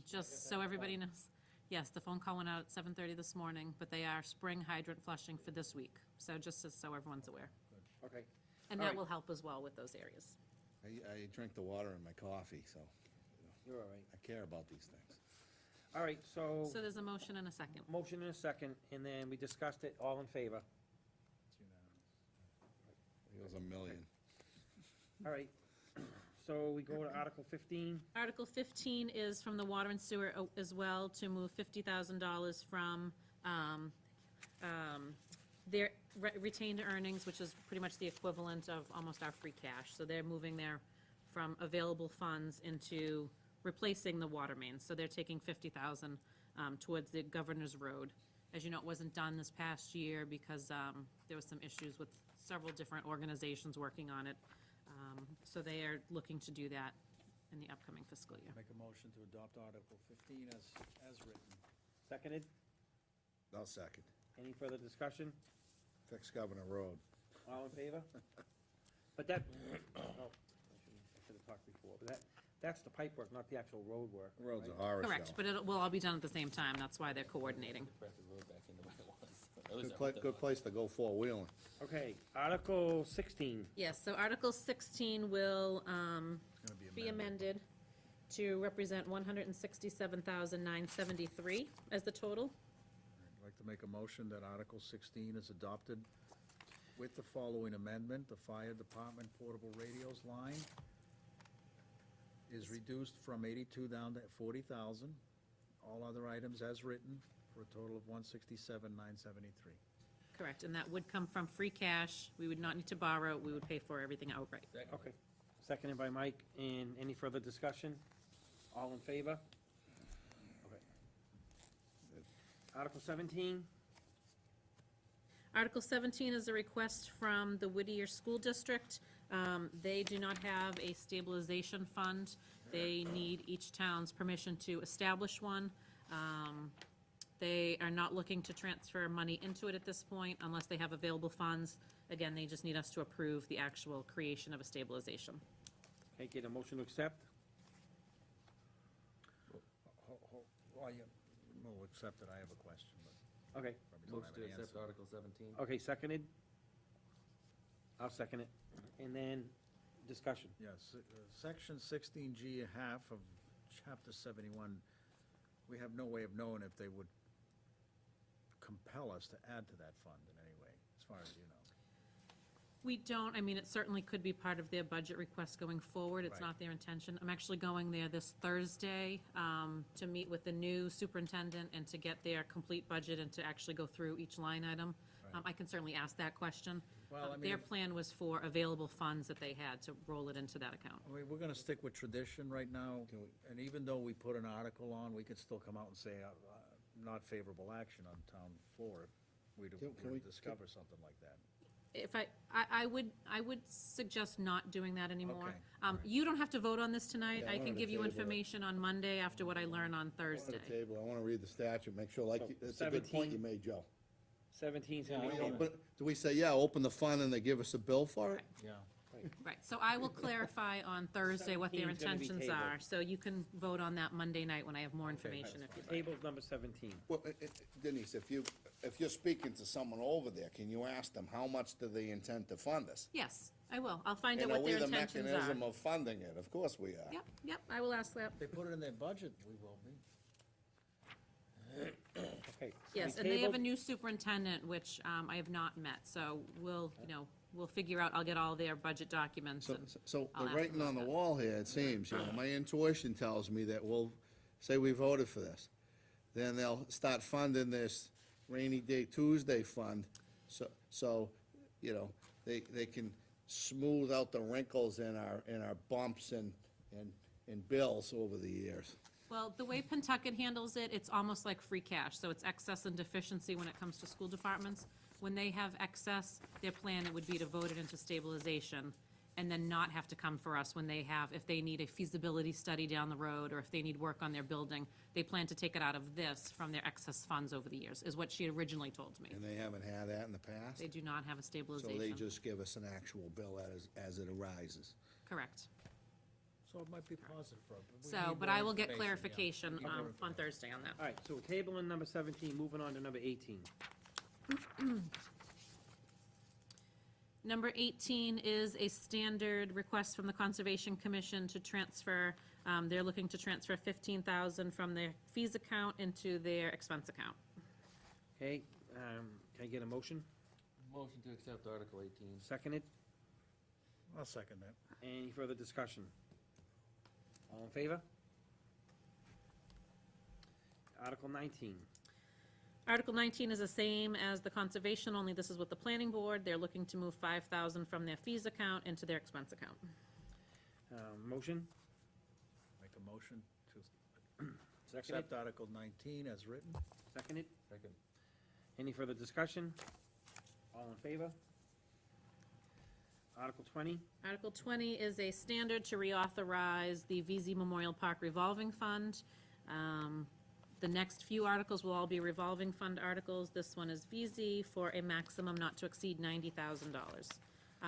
Just so everybody knows. Yes, the phone call went out at 7:30 this morning, but they are spring hydrant flushing for this week. So just so everyone's aware. Okay, And All that right. will help as well with those areas. I drink the water in my coffee, so you're all right. I care about these things. All right, so, So there's a motion and a second. motion and a second, and then we discussed it, all in favor. It's unanimous. It was a million. All right, so we go to Article 15. Article 15 is from the water and sewer as well, to move $50,000 from their retained earnings, which is pretty much the equivalent of almost our free cash. So they're moving their, from available funds into replacing the water mains. So they're taking $50,000 towards the Governor's Road. As you know, it wasn't done this past year because there was some issues with several different organizations working on it. So they are looking to do that in the upcoming fiscal year. Make a motion to adopt Article 15 as written. Seconded. I'll second. Any further discussion? Fix Governor Road. All in favor? But that, oh, I should have talked before, but that's the pipe work, not the actual road work. The road's a right? horror show. Correct, but it will all be done at the same time, that's why they're coordinating. Press the road back into what it was. At least Good I pla- hope that good was. place to go four-wheeling. Okay, Article 16. Yes, so Article 16 will It's gonna be amended to represent $167,973 as the total. I'd like to to make a motion that Article 16 is adopted with the following amendment. The fire department portable radios line is reduced from 82 down to 40,000. All other items as written, for a total of 167,973. Correct, and that would come from free cash. We would not need to borrow, we would pay for everything outright. Okay. Seconded by Mike, and any further discussion? All in favor? Okay. Article 17, Article 17 is a request from the Whittier School District. They do not have a stabilization fund. They need each town's permission to establish one. They are not looking to transfer money into it at this point unless they have available funds. Again, they just need us to approve the actual creation of a stabilization. okay, get a motion to accept? Well, yeah, we'll accept it. I have a question, but Okay, probably don't Motion have to an accept answer. Article 17. okay, seconded? I'll second it. And then, discussion. Yes, Section 16G, half of Chapter 71, we have no way of knowing if they would compel us to add to that fund in any way, as far as you know. We don't, I mean, it certainly could be part of their budget request going forward. It's Right. not their intention. I'm actually going there this Thursday to meet with the new superintendent and to get their complete budget and to actually go through each line item. Right. I can certainly ask that question. Well, I mean, Their if- plan was for available funds that they had to roll it into that account. I mean, we're gonna stick with tradition right now, and even though we put an article on, we could still come out and say, not favorable action on town floor if we Can we- discover something like that. If I would suggest not doing that anymore. Okay, all right. You don't have to vote on this tonight. Yeah, I I can wanted to give you table it. information on Monday after what I learn on Thursday. I wanna read the statute, make sure, So, it's a good point 17. you made, Joe. 17's Yeah, gonna be I tabled. open- Do we say, yeah, open the fund and they give us a bill for it? Yeah. Right, so I will clarify on Thursday what their 17's gonna be intentions tabled. are, so you can vote on that Monday night when I have more information if you'd like. Table number 17. Well, Denise, if you're speaking to someone over there, can you ask them, how much do they intend to fund us? Yes, I will. I'll find out And are what we their the intentions mechanism are. of funding it? Of course we are. Yep, I will ask that. If they put it in their budget, we will be. Okay. so we Yes, and they have a tabled- new superintendent, which I have not met, so we'll figure out, I'll get all their budget documents and. So I'll the ask writing them on the about that. wall here, it seems, my intuition tells me that we'll, say we voted for this. Then they'll start funding this rainy day Tuesday fund, so, they can smooth out the wrinkles in our bumps and bills over the years. Well, the way Pentucket handles it, it's almost like free cash, so it's excess and deficiency when it comes to school departments. When they have excess, their plan would be to vote it into stabilization, and then not have to come for us when they have, if they need a feasibility study down the road, or if they need work on their building, they plan to take it out of this from their excess funds over the years, is what she originally told me. And they haven't had that in the past? They do not have a So stabilization. they just give us an actual bill as it arises? Correct. So it might be positive for, we So, need but more I will get information, yeah. clarification Need more on information. Thursday on that. All right, so tabling number 17, moving on to number 18. Number 18 is a standard request from the Conservation Commission to transfer, they're looking to transfer $15,000 from their fees account into their expense account. Okay, can I get a motion? Motion to accept Article 18. Seconded? I'll second that. Any further discussion? All in favor? Article 19. Article 19 is the same as the Conservation, only this is with the Planning Board. They're looking to move $5,000 from their fees account into their expense account. Motion? Make a motion to Seconded? accept Article 19 as written. Seconded? Second. Any further discussion? All in favor? Article 20. Article 20 is a standard to reauthorize the VZ Memorial Park revolving fund. The next few articles will all be revolving fund articles. This one is VZ for a maximum not to exceed $90,000.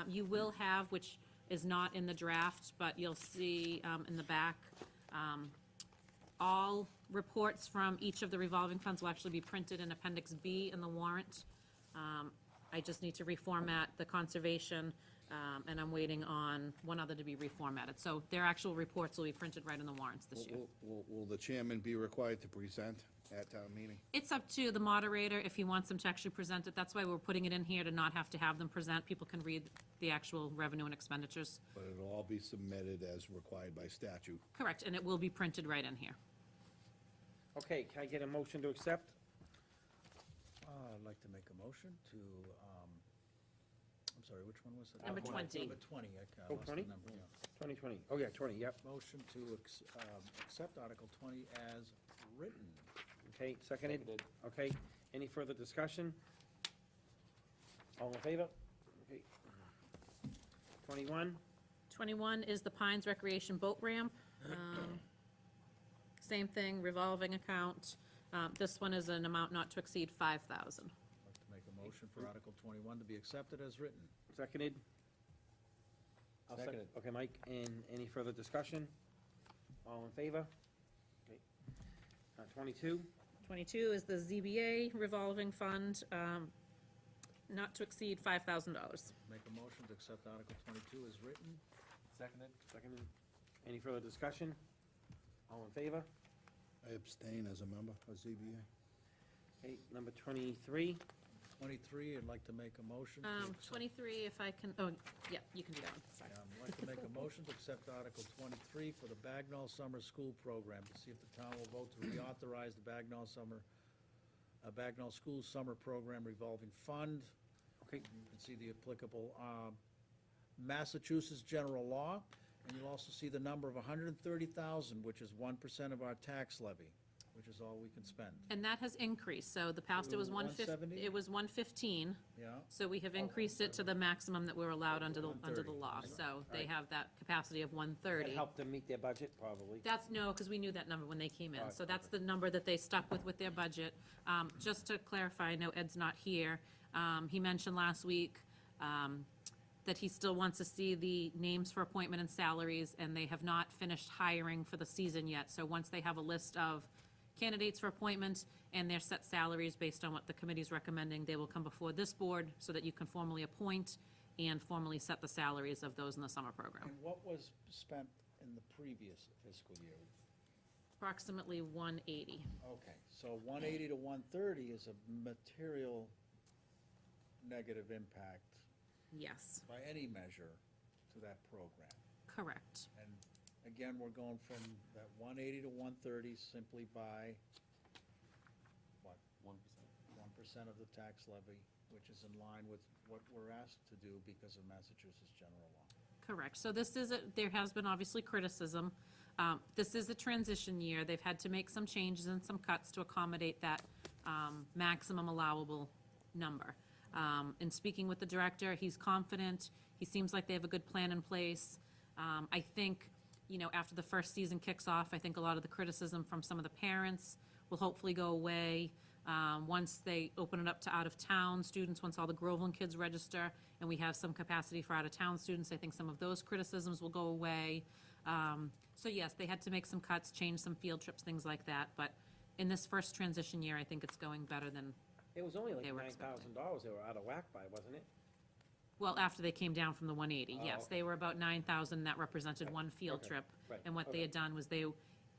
You will have, which is not in the draft, but you'll see in the back, all reports from each of the revolving funds will actually be printed in Appendix B in the warrant. I just need to reformat the conservation, and I'm waiting on one other to be reformatted. So their actual reports will be printed right in the warrants this year. Will the chairman be required to present at town meeting? It's up to the moderator if he wants them to actually present it. That's why we're putting it in here, to not have to have them present. People can read the actual revenue and expenditures. But it'll all be submitted as required by statute. Correct, and it will be printed right in here. Okay, can I get a motion to accept? I'd like to make a motion to, I'm sorry, which one was it? Number 20. Number 20, I Oh, lost the 20? number, yeah. 2020, oh yeah, 20, yep. Motion to accept Article 20 as written. Okay, seconded? Okay, any further discussion? All in favor? Okay. 21, 21 is the Pines Recreation Boat Ramp. Same thing, revolving account. This one is an amount not to exceed 5,000. I'd like to make a motion for Article 21 to be accepted as written. seconded? I'll sec- Seconded. Okay, Mike, and any further discussion? All in favor? Okay. 22, 22 is the ZBA revolving fund, not to exceed $5,000. Make a motion to accept Article 22 as written. Seconded? seconded. Any further discussion? All in favor? I abstain as a member of ZBA. Okay, number 23, 23, I'd like to make a motion to accept. 23, if I can, oh, yeah, you can do that one, sorry. I'd like to make a motion to accept Article 23 for the Bagnell Summer School Program, to see if the town will vote to reauthorize the Bagnell School Summer Program revolving fund. okay, You can see the applicable Massachusetts general law, and you'll also see the number of 130,000, which is 1% of our tax levy, which is all we can spend. And that has increased, so the past it was To 150, 170? it was 115, Yeah? so we have increased it to the maximum that we're allowed under the 130. law, so they Right. have that capacity of that 130. helped them meet their budget, probably. That's, no, because we knew that number when they came in, Alright, so that's the number that they stuck with their budget. Just to clarify, I know Ed's not here, he mentioned last week, that he still wants to see the names for appointment and salaries, and they have not finished hiring for the season yet. So once they have a list of candidates for appointment and their set salaries based on what the committee's recommending, they will come before this board so that you can formally appoint and formally set the salaries of those in the summer program. And what was spent in the previous fiscal year? Approximately 180. Okay, so 180 to 130 is a material negative impact Yes, by any measure to that program. correct. And again, we're going from that 180 to 130 simply by, what, 1% of the tax levy, which is in line with what we're asked to do because of Massachusetts general law. Correct. So this is, there has been obviously criticism. This is a transition year. They've had to make some changes and some cuts to accommodate that maximum allowable number. In speaking with the director, he's confident. He seems like they have a good plan in place. I think, you know, after the first season kicks off, I think a lot of the criticism from some of the parents will hopefully go away. Once they open it up to out-of-town students, once all the Groveland kids register, and we have some capacity for out-of-town students, I think some of those criticisms will go away. So yes, they had to make some cuts, change some field trips, things like that, but in this first transition year, I think it's going better than, It was only like They were $9,000 they were out of whack by, wasn't it? well, after they came down from the 180, Oh, yes. okay. They were about 9,000, that represented one field Okay, trip. right, And what they okay. had done was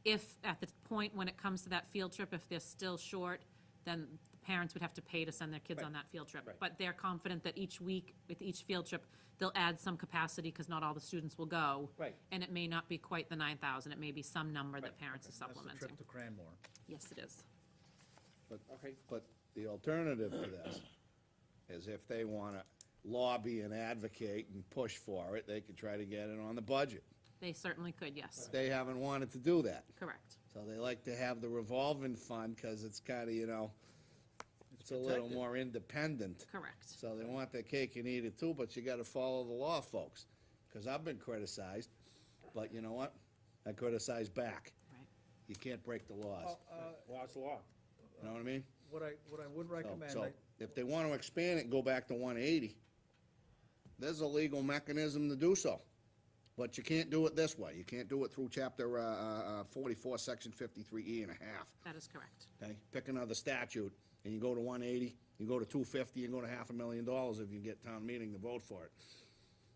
if, at the point when it comes to that field trip, if they're still short, then the parents would have to pay to send their kids Right, on that field trip. right. But they're confident that each week, with each field trip, they'll add some capacity, because not all the students will go. Right. And it may not be quite the 9,000, it may be some number that parents are That's the supplementing. trip to Cranmore. Yes, it is. Okay, But the alternative to this is if they wanna lobby and advocate and push for it, they could try to get it on the budget. They certainly could, yes, They haven't wanted to do that. correct. So they like to have the revolving fund, cause it's kinda, you know, it's a little protected. more independent. Correct. So they want their cake and eat it too, but you gotta follow the law, folks. Cause I've been criticized, but you know what? I criticize back. Right. You can't break the laws, law's law. you know what I mean? What I would So- recommend, So, if they wanna expand it and go back to 180, there's a legal mechanism to do so. But you can't do it this way. You can't do it through chapter, 44, section 53E and a half. That is correct. Okay, pick another statute, and you go to 180, you go to 250, you go to $500,000 if you get town meeting to vote for it.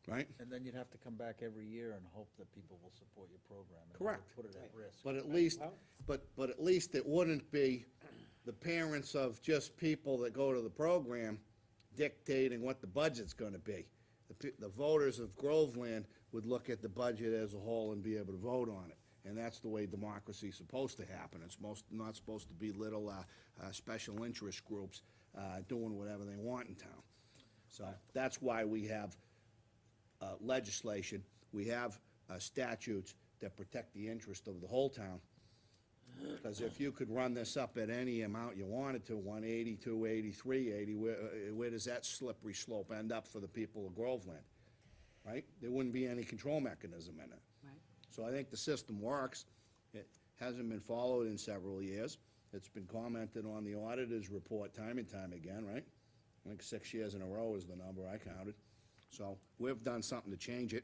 right? And then you'd have to come back every year and hope that people will support your program. and Correct. Put it at risk. But at least, Well- but at least it wouldn't be the parents of just people that go to the program dictating what the budget's gonna be. The voters of Groveland would look at the budget as a whole and be able to vote on it. And that's the way democracy's supposed to happen. It's not supposed to be little, special interest groups, doing whatever they want in town. So that's why we have legislation, we have statutes that protect the interest of the whole town. Because if you could run this up at any amount you wanted to, 180, 280, 380, where does that slippery slope end up for the people of Groveland? Right? There wouldn't be any control mechanism in it. Right. So I think the system works. It hasn't been followed in several years. It's been commented on the auditor's report time and time again, right? I think 6 years in a row is the number I counted. So we've done something to change it,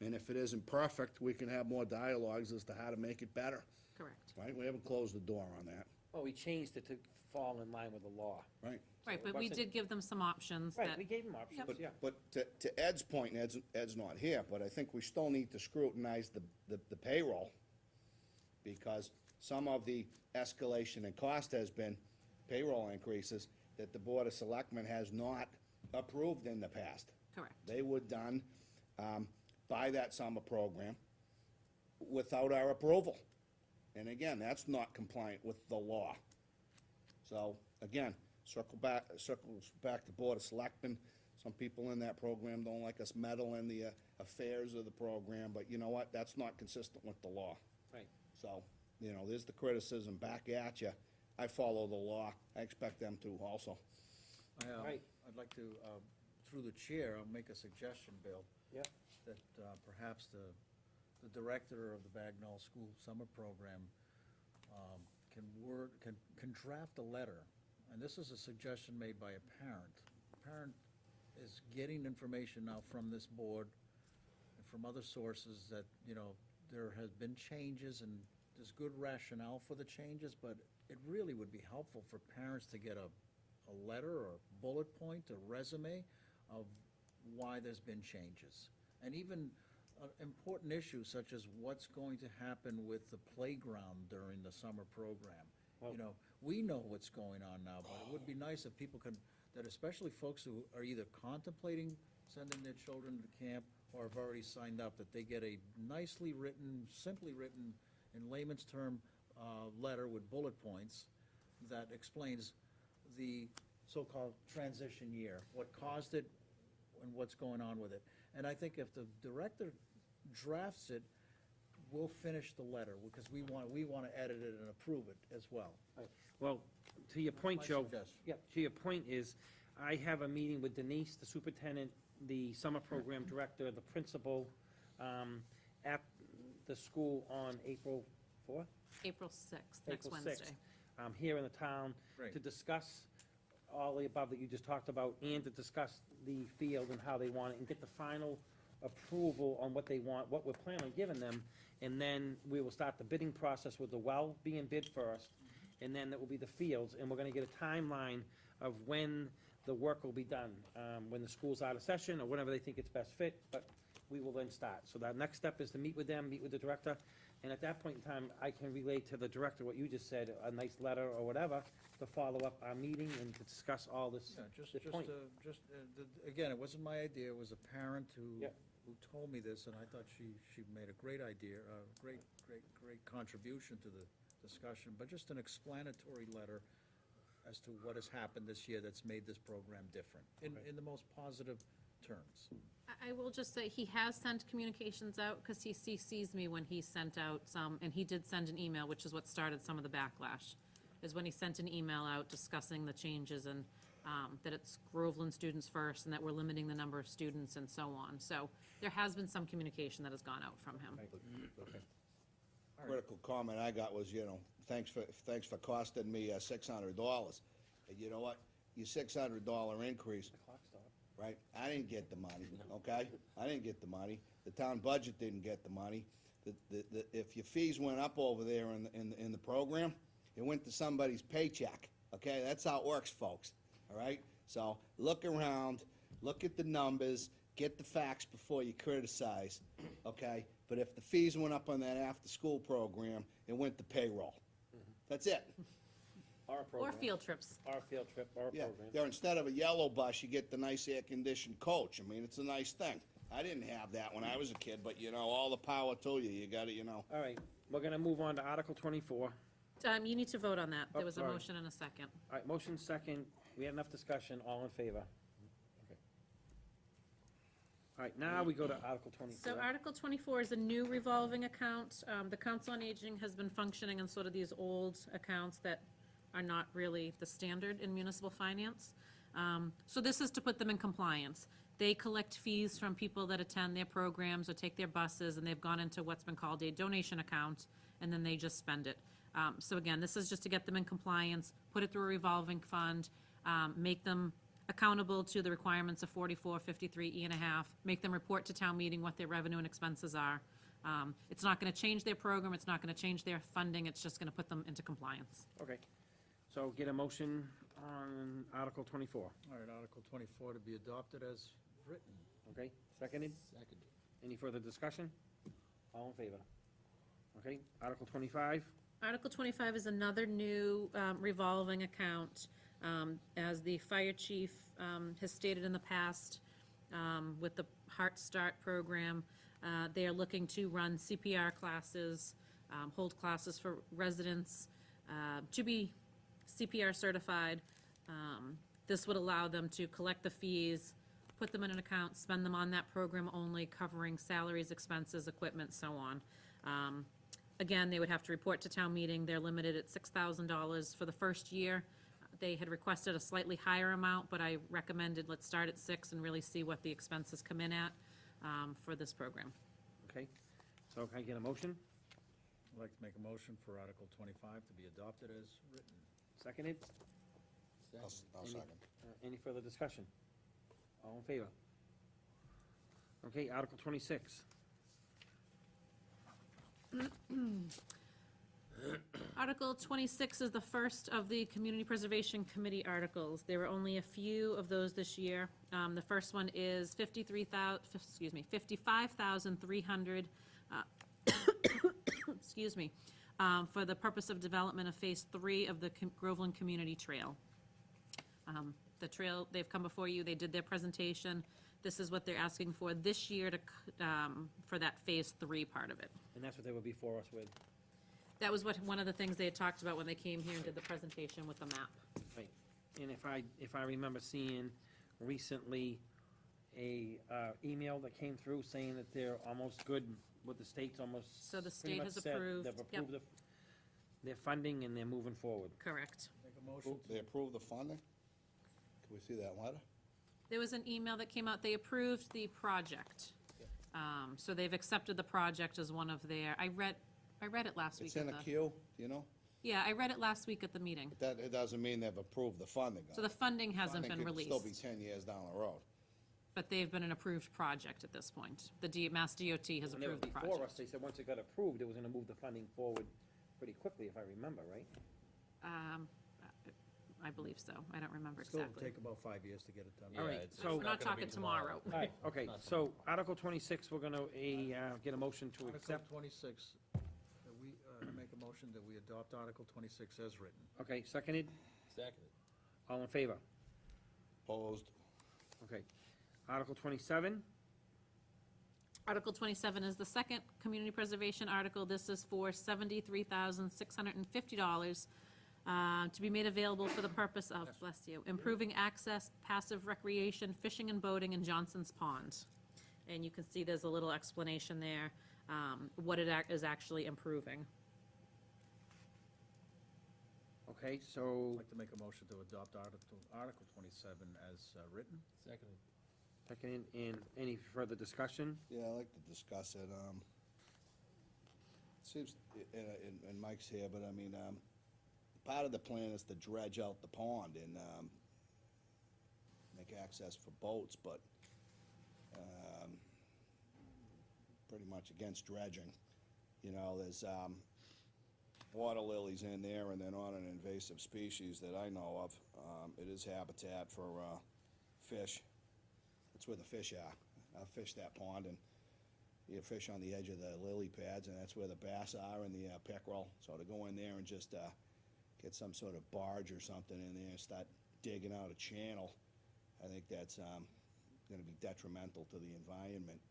and if it isn't perfect, we can have more dialogues as to how to make it better, Correct. right? We haven't closed the door on that, Well, we changed it to fall in line with the law. right? Right, it but we wasn't- did give them some options Right, that, we gave them options, But, yeah. but to Ed's point, and Ed's not here, but I think we still need to scrutinize the payroll, because some of the escalation in cost has been payroll increases that the Board of Selectmen has not approved in the past. correct. They were done by that summer program without our approval. And again, that's not compliant with the law. So, again, circles back to Board of Selectmen. Some people in that program don't like us meddling in the affairs of the program, but you know what? That's not consistent with the law. Right. So, there's the criticism back at you. I follow the law. I expect them to also. Right. I'd like to, through the chair, I'll make a suggestion, Bill. Yeah. That perhaps the director of the Bagnell School Summer Program can draft a letter, and this is a suggestion made by a parent. A parent is getting information now from this board and from other sources that, there has been changes and there's good rationale for the changes, but it really would be helpful for parents to get a letter or a bullet point, a resume of why there's been changes. And even important issues such as what's going to happen with the playground during the summer program. Well- We know what's going on now, but it would be nice if people could, that especially folks who are either contemplating sending their children to camp or have already signed up, that they get a nicely written, simply written, in layman's term, letter with bullet points that explains the so-called transition year, what caused it and what's going on with it. And I think if the director drafts it, we'll finish the letter, because we want to edit it and approve it as well. Right. Well, to your point, My Joe. suggestion. Yeah, to your point is, I have a meeting with Denise, the superintendent, the summer program director, the principal, at the school on April 4th? April 6th, next April Wednesday. 6th, here in the town. Great. To discuss all the above that you just talked about, and to discuss the field and how they want it, and get the final approval on what they want, what we're planning on giving them. And then we will start the bidding process with the well being bid first, and then it will be the fields, and we're gonna get a timeline of when the work will be done, when the school's out of session, or whenever they think it's best fit, but we will then start. So that next step is to meet with them, meet with the director, and at that point in time, I can relate to the director what you just said, a nice letter or whatever, to follow up our meeting and to discuss all this, Yeah, the point. again, it wasn't my idea, it was a parent Yep. who told me this, and I thought she made a great idea, a great contribution to the discussion, but just an explanatory letter as to what has happened this year that's made this program different, in the most positive terms. I will just say, he has sent communications out, because he CCs me when he sent out some, and he did send an email, which is what started some of the backlash, is when he sent an email out discussing the changes and that it's Groveland students first, and that we're limiting the number of students and so on. So there has been some communication that has gone out from him. Critical comment I got was, thanks for costing me $600. And you know what? Your $600 increase, The clock stopped. right? I didn't get the money, okay? I didn't get the money. The town budget didn't get the money. If your fees went up over there in the program, it went to somebody's paycheck, okay? That's how it works, folks, all right? So look around, look at the numbers, get the facts before you criticize, okay? But if the fees went up on that after-school program, it went to payroll. That's it. Our Or program. field trips. Our field trip, our Yeah, program. there, instead of a yellow bus, you get the nice air-conditioned coach. I mean, it's a nice thing. I didn't have that when I was a kid, but, you know, all the power to you. You gotta, you know. All right, we're gonna move on to Article 24. You need to vote on that. Oh, There was a sorry. motion and a second. All right, motion second, we had enough discussion, all in favor? Okay. All right, now we go to Article 24. So Article 24 is a new revolving account. The Council on Aging has been functioning in sort of these old accounts that are not really the standard in municipal finance. So this is to put them in compliance. They collect fees from people that attend their programs or take their buses, and they've gone into what's been called a donation account, and then they just spend it. So again, this is just to get them in compliance, put it through a revolving fund, make them accountable to the requirements of 44, 53, E and a half, make them report to town meeting what their revenue and expenses are. It's not gonna change their program, it's not gonna change their funding, it's just gonna put them into compliance. Okay, so get a motion on Article 24, All right, Article 24 to be adopted as written. okay? Seconded? Second. Any further discussion? All in favor? Okay, Article 25, Article 25 is another new revolving account. As the fire chief has stated in the past, with the Heart Start program, they are looking to run CPR classes, hold classes for residents to be CPR certified. This would allow them to collect the fees, put them in an account, spend them on that program only, covering salaries, expenses, equipment, so on. Again, they would have to report to town meeting. They're limited at $6,000 for the first year. They had requested a slightly higher amount, but I recommended let's start at 6 and really see what the expenses come in at for this program. okay? So can I get a motion? I'd like to make a motion for Article 25 to be adopted as written. Seconded? I'll Any- second. Any further discussion? All in favor? Okay, Article 26. Article 26 is the first of the Community Preservation Committee articles. There were only a few of those this year. The first one is 55,300, excuse me, for the purpose of development of Phase 3 of the Groveland Community Trail. The trail, they've come before you, they did their presentation. This is what they're asking for this year to, for that Phase 3 part of it. And that's what they were before us with, That was one of the things they had talked about when they came here and did the presentation with the map. right? And if I remember seeing recently a email that came through saying that they're almost good with the state's almost. So the pretty state much has said approved, They've yep. approved their funding and they're moving forward. Correct. Make a motion They approve the funding? Can we see that letter? There was an email that came out, they approved the project. So they've accepted the project as one of their, I read it last week It's at in a the, queue, you know? yeah, I read it last week at the meeting. But that, it doesn't mean they've approved the funding. So the funding hasn't been Funding could still be released, 10 years down the road. but they've been an approved project at this point. The Mass DOT has When they were approved the before us, project. they said once it got approved, it was gonna move the funding forward pretty quickly, if I remember, right? I believe so, I don't remember Still exactly. take about 5 years to get it done. All right, it's- so- it's We're not gonna be talking tomorrow. All right, okay, Not so Article 26, we're gonna, get a motion to Article accept. 26, we make a motion that we adopt Article 26 as written. Okay, seconded, Second. all in favor? Opposed? Okay. Article 27, Article 27 is the second community preservation article. This is for $73,650 to be made available for the purpose of, bless you, improving access, passive recreation, fishing and boating in Johnson's Pond. And you can see there's a little explanation there, what it is actually improving. okay, I'd so, like to make a motion to adopt Article 27 as written. Second. seconded, and any further discussion? Yeah, I'd like to discuss it. Seems, and Mike's here, but I mean, part of the plan is to dredge out the pond and, make access for boats, but, pretty much against dredging. You know, there's, water lilies in there and they're not an invasive species that I know of. It is habitat for, fish. That's where the fish are. fish that pond, and you fish on the edge of the lily pads, and that's where the bass are and the pickerel. So to go in there and just get some sort of barge or something in there and start digging out a channel, I think that's gonna be detrimental to the environment.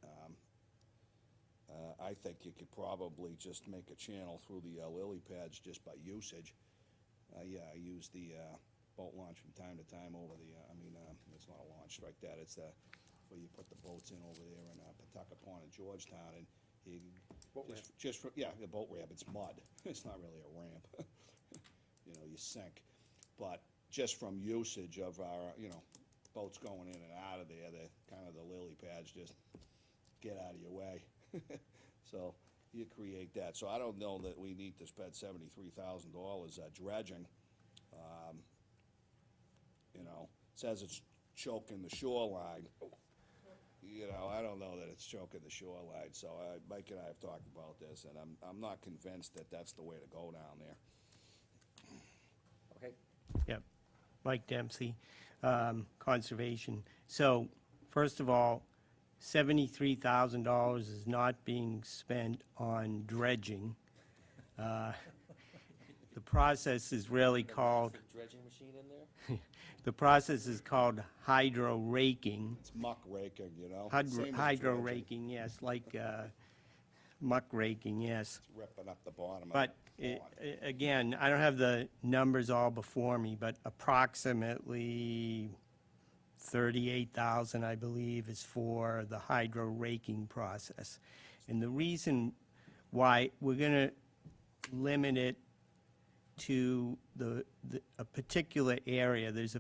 I think you could probably just make a channel through the lily pads just by usage. Yeah, I use the boat launch from time to time over the, it's not a launch like that, it's where you put the boats in over there in Pawtucket Pond in Georgetown, and you, Boat just for, yeah, the boat ramp, it's mud, it's not really a ramp. You know, you sink, but just from usage of our, boats going in and out of there, the kind of the lily pads just get out of your way. So you create that. So I don't know that we need to spend $73,000 dredging. Says it's choking the shoreline. I don't know that it's choking the shoreline. So Mike and I have talked about this, and I'm not convinced that that's the way to go down there. Okay, Yep. Mike Dempsey, Conservation. So, first of all, $73,000 is not being spent on dredging. The process is really called, Dredging machine in there? the process is called hydro raking. It's muck raking, Same as Hydro dredging. raking, yes, like muck raking, yes. It's ripping up the bottom of But, the pond. again, I don't have the numbers all before me, but approximately 38,000, I believe, is for the hydro raking process. And the reason why we're gonna limit it to a particular area, there's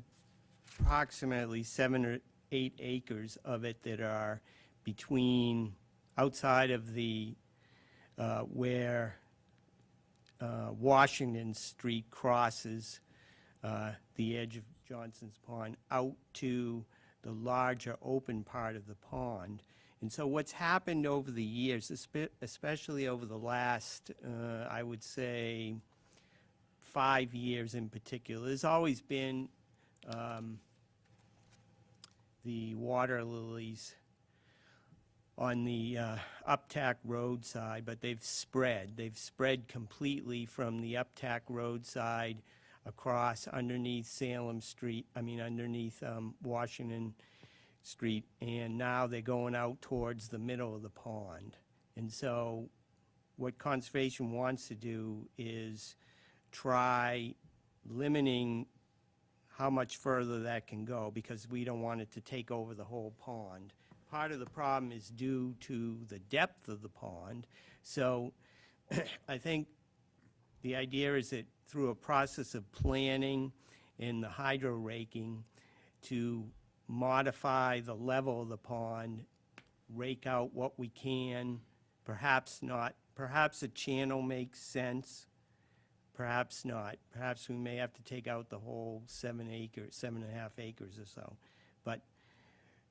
approximately 7 or 8 acres of it that are between, outside of the, where Washington Street crosses the edge of Johnson's Pond out to the larger open part of the pond. And so what's happened over the years, especially over the last, I would say, 5 years in particular, there's always been the water lilies on the Uptack Road side, but they've spread. They've spread completely from the Uptack Road side across underneath Salem Street, underneath Washington Street, and now they're going out towards the middle of the pond. And so what Conservation wants to do is try limiting how much further that can go, because we don't want it to take over the whole pond. Part of the problem is due to the depth of the pond. So I think the idea is that through a process of planning and the hydro raking, to modify the level of the pond, rake out what we can, perhaps not, perhaps a channel makes sense, perhaps not. Perhaps we may have to take out the whole 7.5 acres or so. But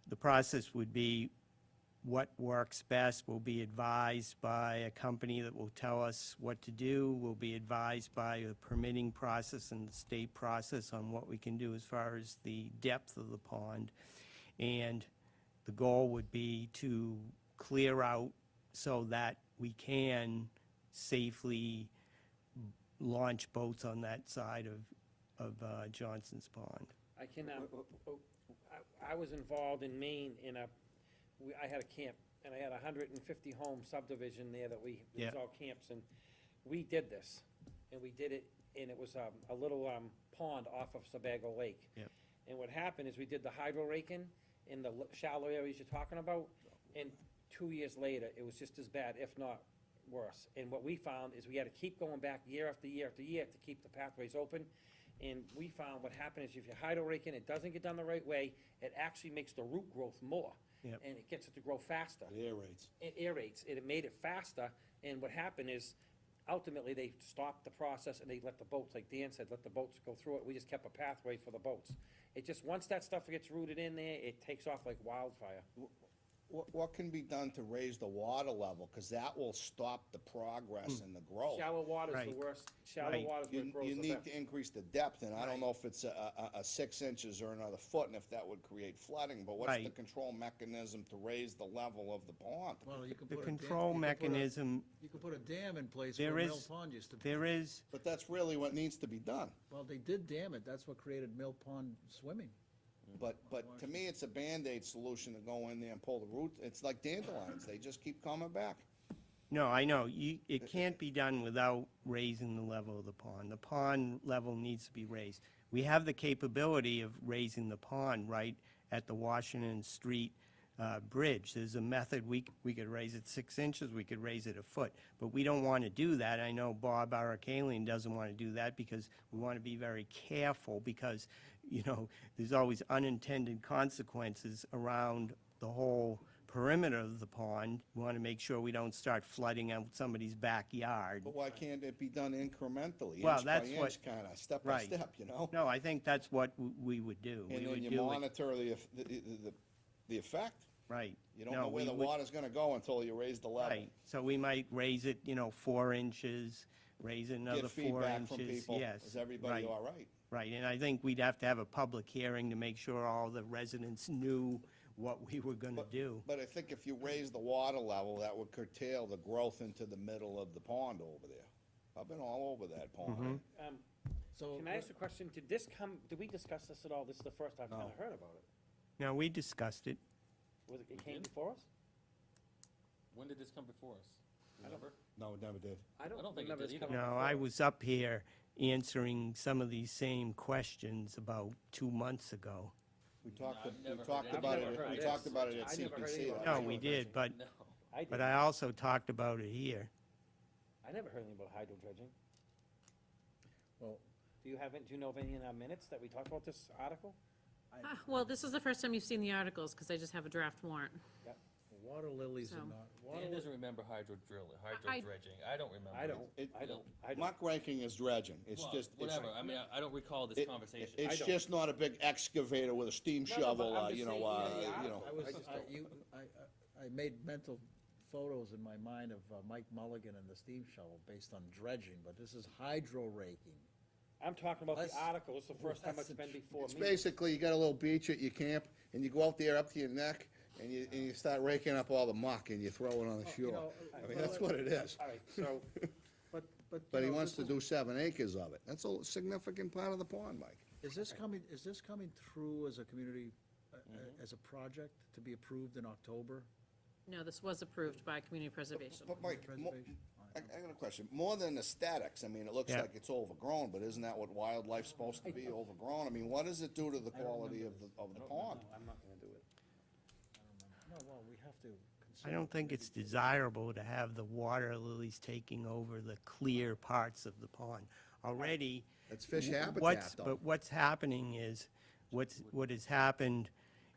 the process would be what works best. Will be advised by a company that will tell us what to do. Will be advised by a permitting process and the state process on what we can do as far as the depth of the pond. And the goal would be to clear out so that we can safely launch boats on that side of Johnson's Pond. I can, I was involved in Maine in I had a camp, and I had a 150 home subdivision there that it was Yeah. all camps, and we did this. And we did it, and it was a little pond off of Sebago Lake. Yep. And what happened is we did the hydro raking in the shallow areas you're talking about, and 2 years later, it was just as bad, if not worse. And what we found is we had to keep going back year after year after year to keep the pathways open. And we found what happened is if you're hydro raking, it doesn't get done the right way, it actually makes the root growth more. Yep. And it gets it to grow faster. It aerates. It aerates, and it made it faster, and what happened is, ultimately, they stopped the process and they let the boats, like Dan said, let the boats go through it, we just kept a pathway for the boats. It just, once that stuff gets rooted in there, it takes off like wildfire. what can be done to raise the water level? Because that will stop the progress and the growth. Shallow water's the Right. worst, shallow Right. water's where You, it grows you the need best. to increase the depth, and I don't know if it's a 6 inches or another foot, and if that would create flooding, but what's the Right. control mechanism to raise the level of the pond? Well, you can The put a dam- control you can put a- mechanism, You could put a dam in place there where Mill is, Pond used to be. there is, But that's really what needs to be done. Well, they did dam it, that's what created Mill Pond swimming. But to me, it's a Band-Aid solution to go in there and pull the root. It's like dandelions, they just keep coming back. no, I know, it can't be done without raising the level of the pond. The pond level needs to be raised. We have the capability of raising the pond right at the Washington Street bridge. There's a method, we could raise it 6 inches, we could raise it a foot, but we don't want to do that. I know Bob Arakalian doesn't want to do that because we want to be very careful because, there's always unintended consequences around the whole perimeter of the pond. We want to make sure we don't start flooding out somebody's backyard. But why can't it be done incrementally, Well, inch by that's what- inch, kinda, step by right. step, you know? No, I think that's what we would do. We And then would you do it, monitor the effect. right. You don't No, know where we the would- water's gonna go until you raise the level. Right, so we might raise it, 4 inches, raise it another Get 4 feedback from inches, people. yes. Is everybody right, all right? Right, and I think we'd have to have a public hearing to make sure all the residents knew what we were gonna do. But I think if you raise the water level, that would curtail the growth into the middle of the pond over there. I've been all over that pond. So, Can I ask a question? Did we discuss this at all? This is the first I've kinda heard about it. Now, we discussed it. It came before us? When did this come before us? Remember? No, it never did. I don't think it remember did this either. coming No, before I us. was up here answering some of these same questions about 2 months ago. We talked, I've we never talked heard about anything. it, I've we never talked heard about it this. at I never heard CPC. anything about last No, we year. did, but, No. I but did. I also talked about it here. I never heard anything about hydro dredging. well, Do you know of any in our minutes that we talked about this article? Well, this is the first time you've seen the articles, because I just have a draft warrant. water lilies are So- not, Dan doesn't remember hydro I- dredging. I don't remember. I don't, It- I don't. Muck ranking is dredging. It's Well, just, it's, whatever. I mean, I don't recall this conversation. I it's don't. just not a big excavator with a steam No, no, but shovel, I'm just saying, yeah, the I was, I just don't- I made mental photos in my mind of Mike Mulligan and the steam shovel based on dredging, but this is hydro raking. I'm talking about the Let's- article. It's the first time let's it's been before it's me. basically, you got a little beach at your camp, and you go out there up to your neck, and you start raking up all the muck, and you throw it on the you shore. know, I mean, that's what it is. All right, so, But he you know, wants this to is- do 7 acres of it. That's a significant part of the pond, Mike. Is this coming through as a community, as a project to be approved in October? No, this was approved by community preservation. But Mike, Preservation? I got a question. More than aesthetics, I mean, it looks Yeah. like it's overgrown, but isn't that what wildlife's supposed to be, overgrown? I mean, what does it do to the quality of the pond? no, I'm not gonna do it. No, well, we have to I consider. don't think it's desirable to have the water lilies taking over the clear parts of the pond. Already, It's fish habitat, though. But what's happening is, what has happened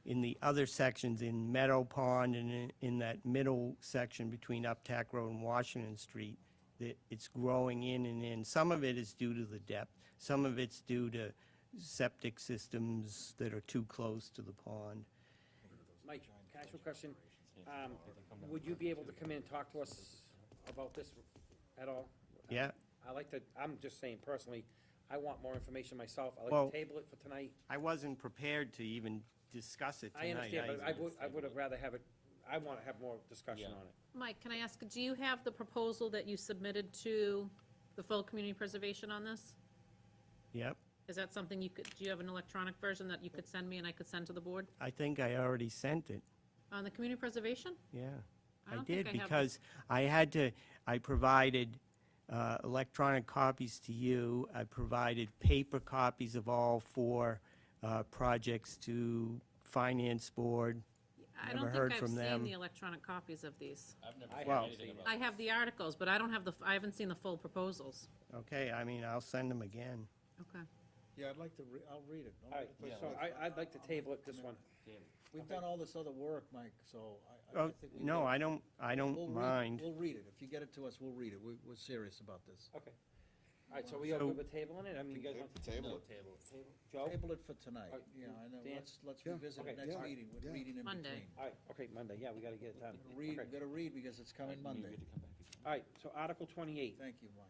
in the other sections, in Meadow Pond and in that middle section between Uptack Road and Washington Street, that it's growing in and in. Some of it is due to the depth, some of it's due to septic systems that are too close to the pond. Mike, can I ask you a question? Would you be able to come in and talk to us about this at all? Yeah, I'm just saying personally, I want more information myself. I'd Well- like to table it for tonight. I wasn't prepared to even discuss it tonight. I understand, but I would have rather have it, I want to have more discussion Yeah. on it. Mike, can I ask, do you have the proposal that you submitted to the full community preservation on this? Yep, Is that something do you have an electronic version that you could send me and I could send to the board? I think I already sent it. On the community preservation? Yeah, I I don't think did, I have- because I provided electronic copies to you. I provided paper copies of all 4 projects to Finance Board. I Never don't heard think I've from seen them. the electronic copies of these. I've never I seen Well- anything haven't about I have the articles, but I don't have I haven't seen the full proposals. Okay, I mean, I'll send them again. Okay. Yeah, I'd like to, I'll read it. All right, so I'd like to table it, this one. We've done all this other work, Mike, so I Oh, think we. no, get- I We'll don't read- mind. We'll read it. If you get it to us, we'll read it. We're serious about this. Okay. All right, so we are good with tabling it? I mean, you guys want to Table it. Table. table? Joe? Table it for tonight, All right, yeah, and then Dan? let's Yeah. revisit Okay, it next yeah. meeting with Yeah. reading in between. Monday. All right, okay, Monday, yeah, we gotta get it done. Read, Okay. gotta read because it's coming Maybe Monday. to come back again. All right, so Article 28. Thank you, Mike.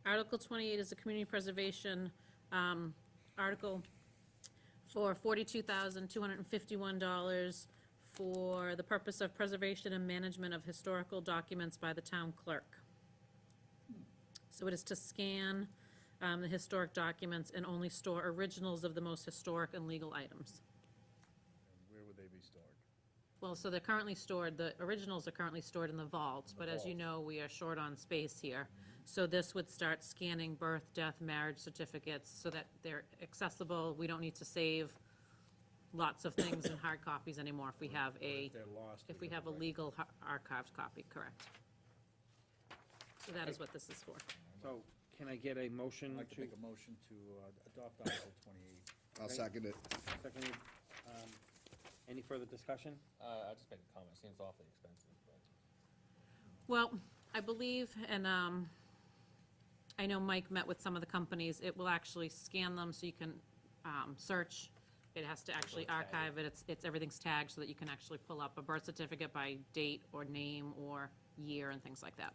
Article 28 is a community preservation article for $42,251 for the purpose of preservation and management of historical documents by the town clerk. So it is to scan the historic documents and only store originals of the most historic and legal items. And where would they be stored? Well, so they're currently stored, the originals are currently stored in the vaults, but as you know, we are short on space here. So this would start scanning birth, death, marriage certificates so that they're accessible. We don't need to save lots of things in hard copies anymore if we have a, If they're lost. if we have a legal archived copy, correct? So that is what this is for. So can I get a motion I'd like to to, make a motion to adopt Article 28. I'll second it. seconded, any further discussion? I'll just make a comment, seems awfully expensive, but. Well, I believe, and I know Mike met with some of the companies, it will actually scan them so you can search. It has to actually tag it. archive it, it's, everything's tagged so that you can actually pull up a birth certificate by date or name or year and things like that.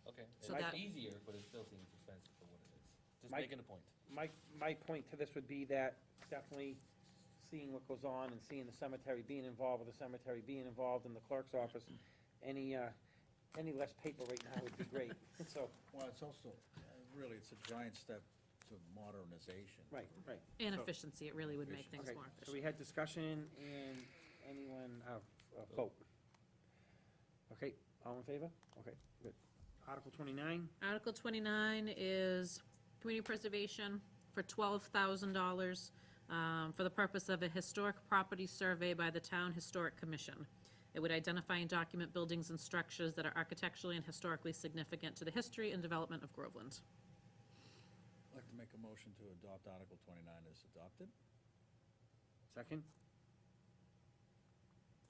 Okay, So it's that- easier, but it still seems expensive for what it is. Just Mike- making a point. My point to this would be that definitely seeing what goes on and seeing the cemetery being involved, with the cemetery being involved in the clerk's office, any less paper right now would be great, so, Well, it's also, really, it's a giant step to modernization. right. And So- efficiency, it really would make things Okay, more so we efficient. had discussion and anyone, vote. Okay, all in favor? Okay, good. Article 29, Article 29 is community preservation for $12,000 for the purpose of a historic property survey by the Town Historic Commission. It would identify and document buildings and structures that are architecturally and historically significant to the history and development of Groveland. I'd like to make a motion to adopt Article 29 as adopted. second?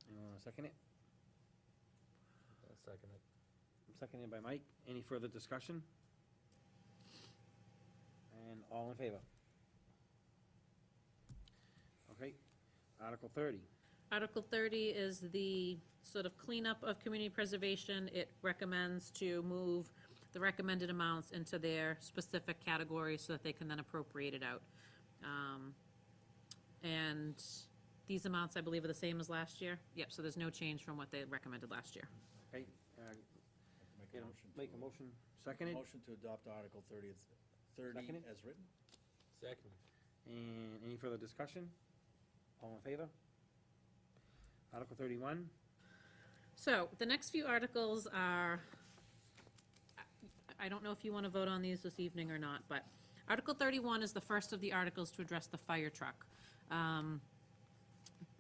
Anyone want to second it? I'll second it. Seconded by Mike. Any further discussion? And all in favor? Okay, Article 30. Article 30 is the sort of cleanup of community preservation. It recommends to move the recommended amounts into their specific categories so that they can then appropriate it out. And these amounts, I believe, are the same as last year. Yep, so there's no change from what they recommended last year. Okay, I'd like to make a motion, seconded, Motion to adopt Article 30 Seconded. as written. Second. and any further discussion? All in favor? Article 31, So, the next few articles are, I don't know if you want to vote on these this evening or not, but Article 31 is the first of the articles to address the fire truck.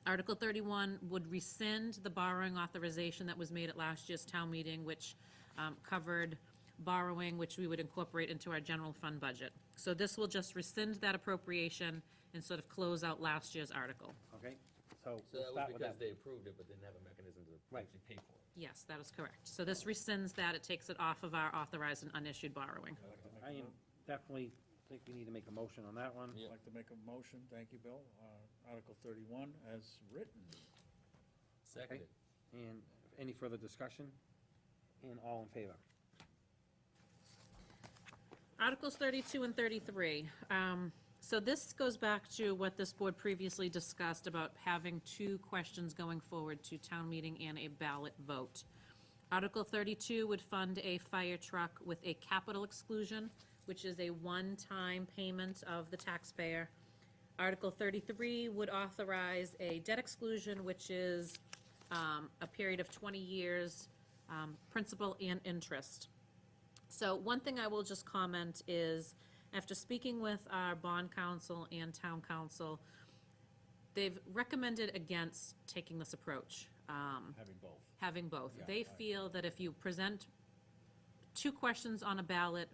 Article 31 would rescind the borrowing authorization that was made at last year's town meeting, which covered borrowing, which we would incorporate into our general fund budget. So this will just rescind that appropriation and sort of close out last year's article. okay, so So we'll that start was with because that. they approved it, but didn't have a mechanism to Right. actually pay for it. Yes, that is correct. So this rescinds that, it takes it off of our authorized and unissued borrowing. I'd like to make I a am definitely think we need to make a motion on that one. Yeah. I'd like to make a motion, thank you, Bill, Article 31 as written. Seconded. And any further discussion? And all in favor? Articles 32 and 33. So this goes back to what this board previously discussed about having two questions going forward to town meeting and a ballot vote. Article 32 would fund a fire truck with a capital exclusion, which is a one-time payment of the taxpayer. Article 33 would authorize a debt exclusion, which is a period of 20 years, principal and interest. So one thing I will just comment is, after speaking with our bond counsel and town council, they've recommended against taking this approach, Having both. having both. Yeah, They right. feel that if you present two questions on a ballot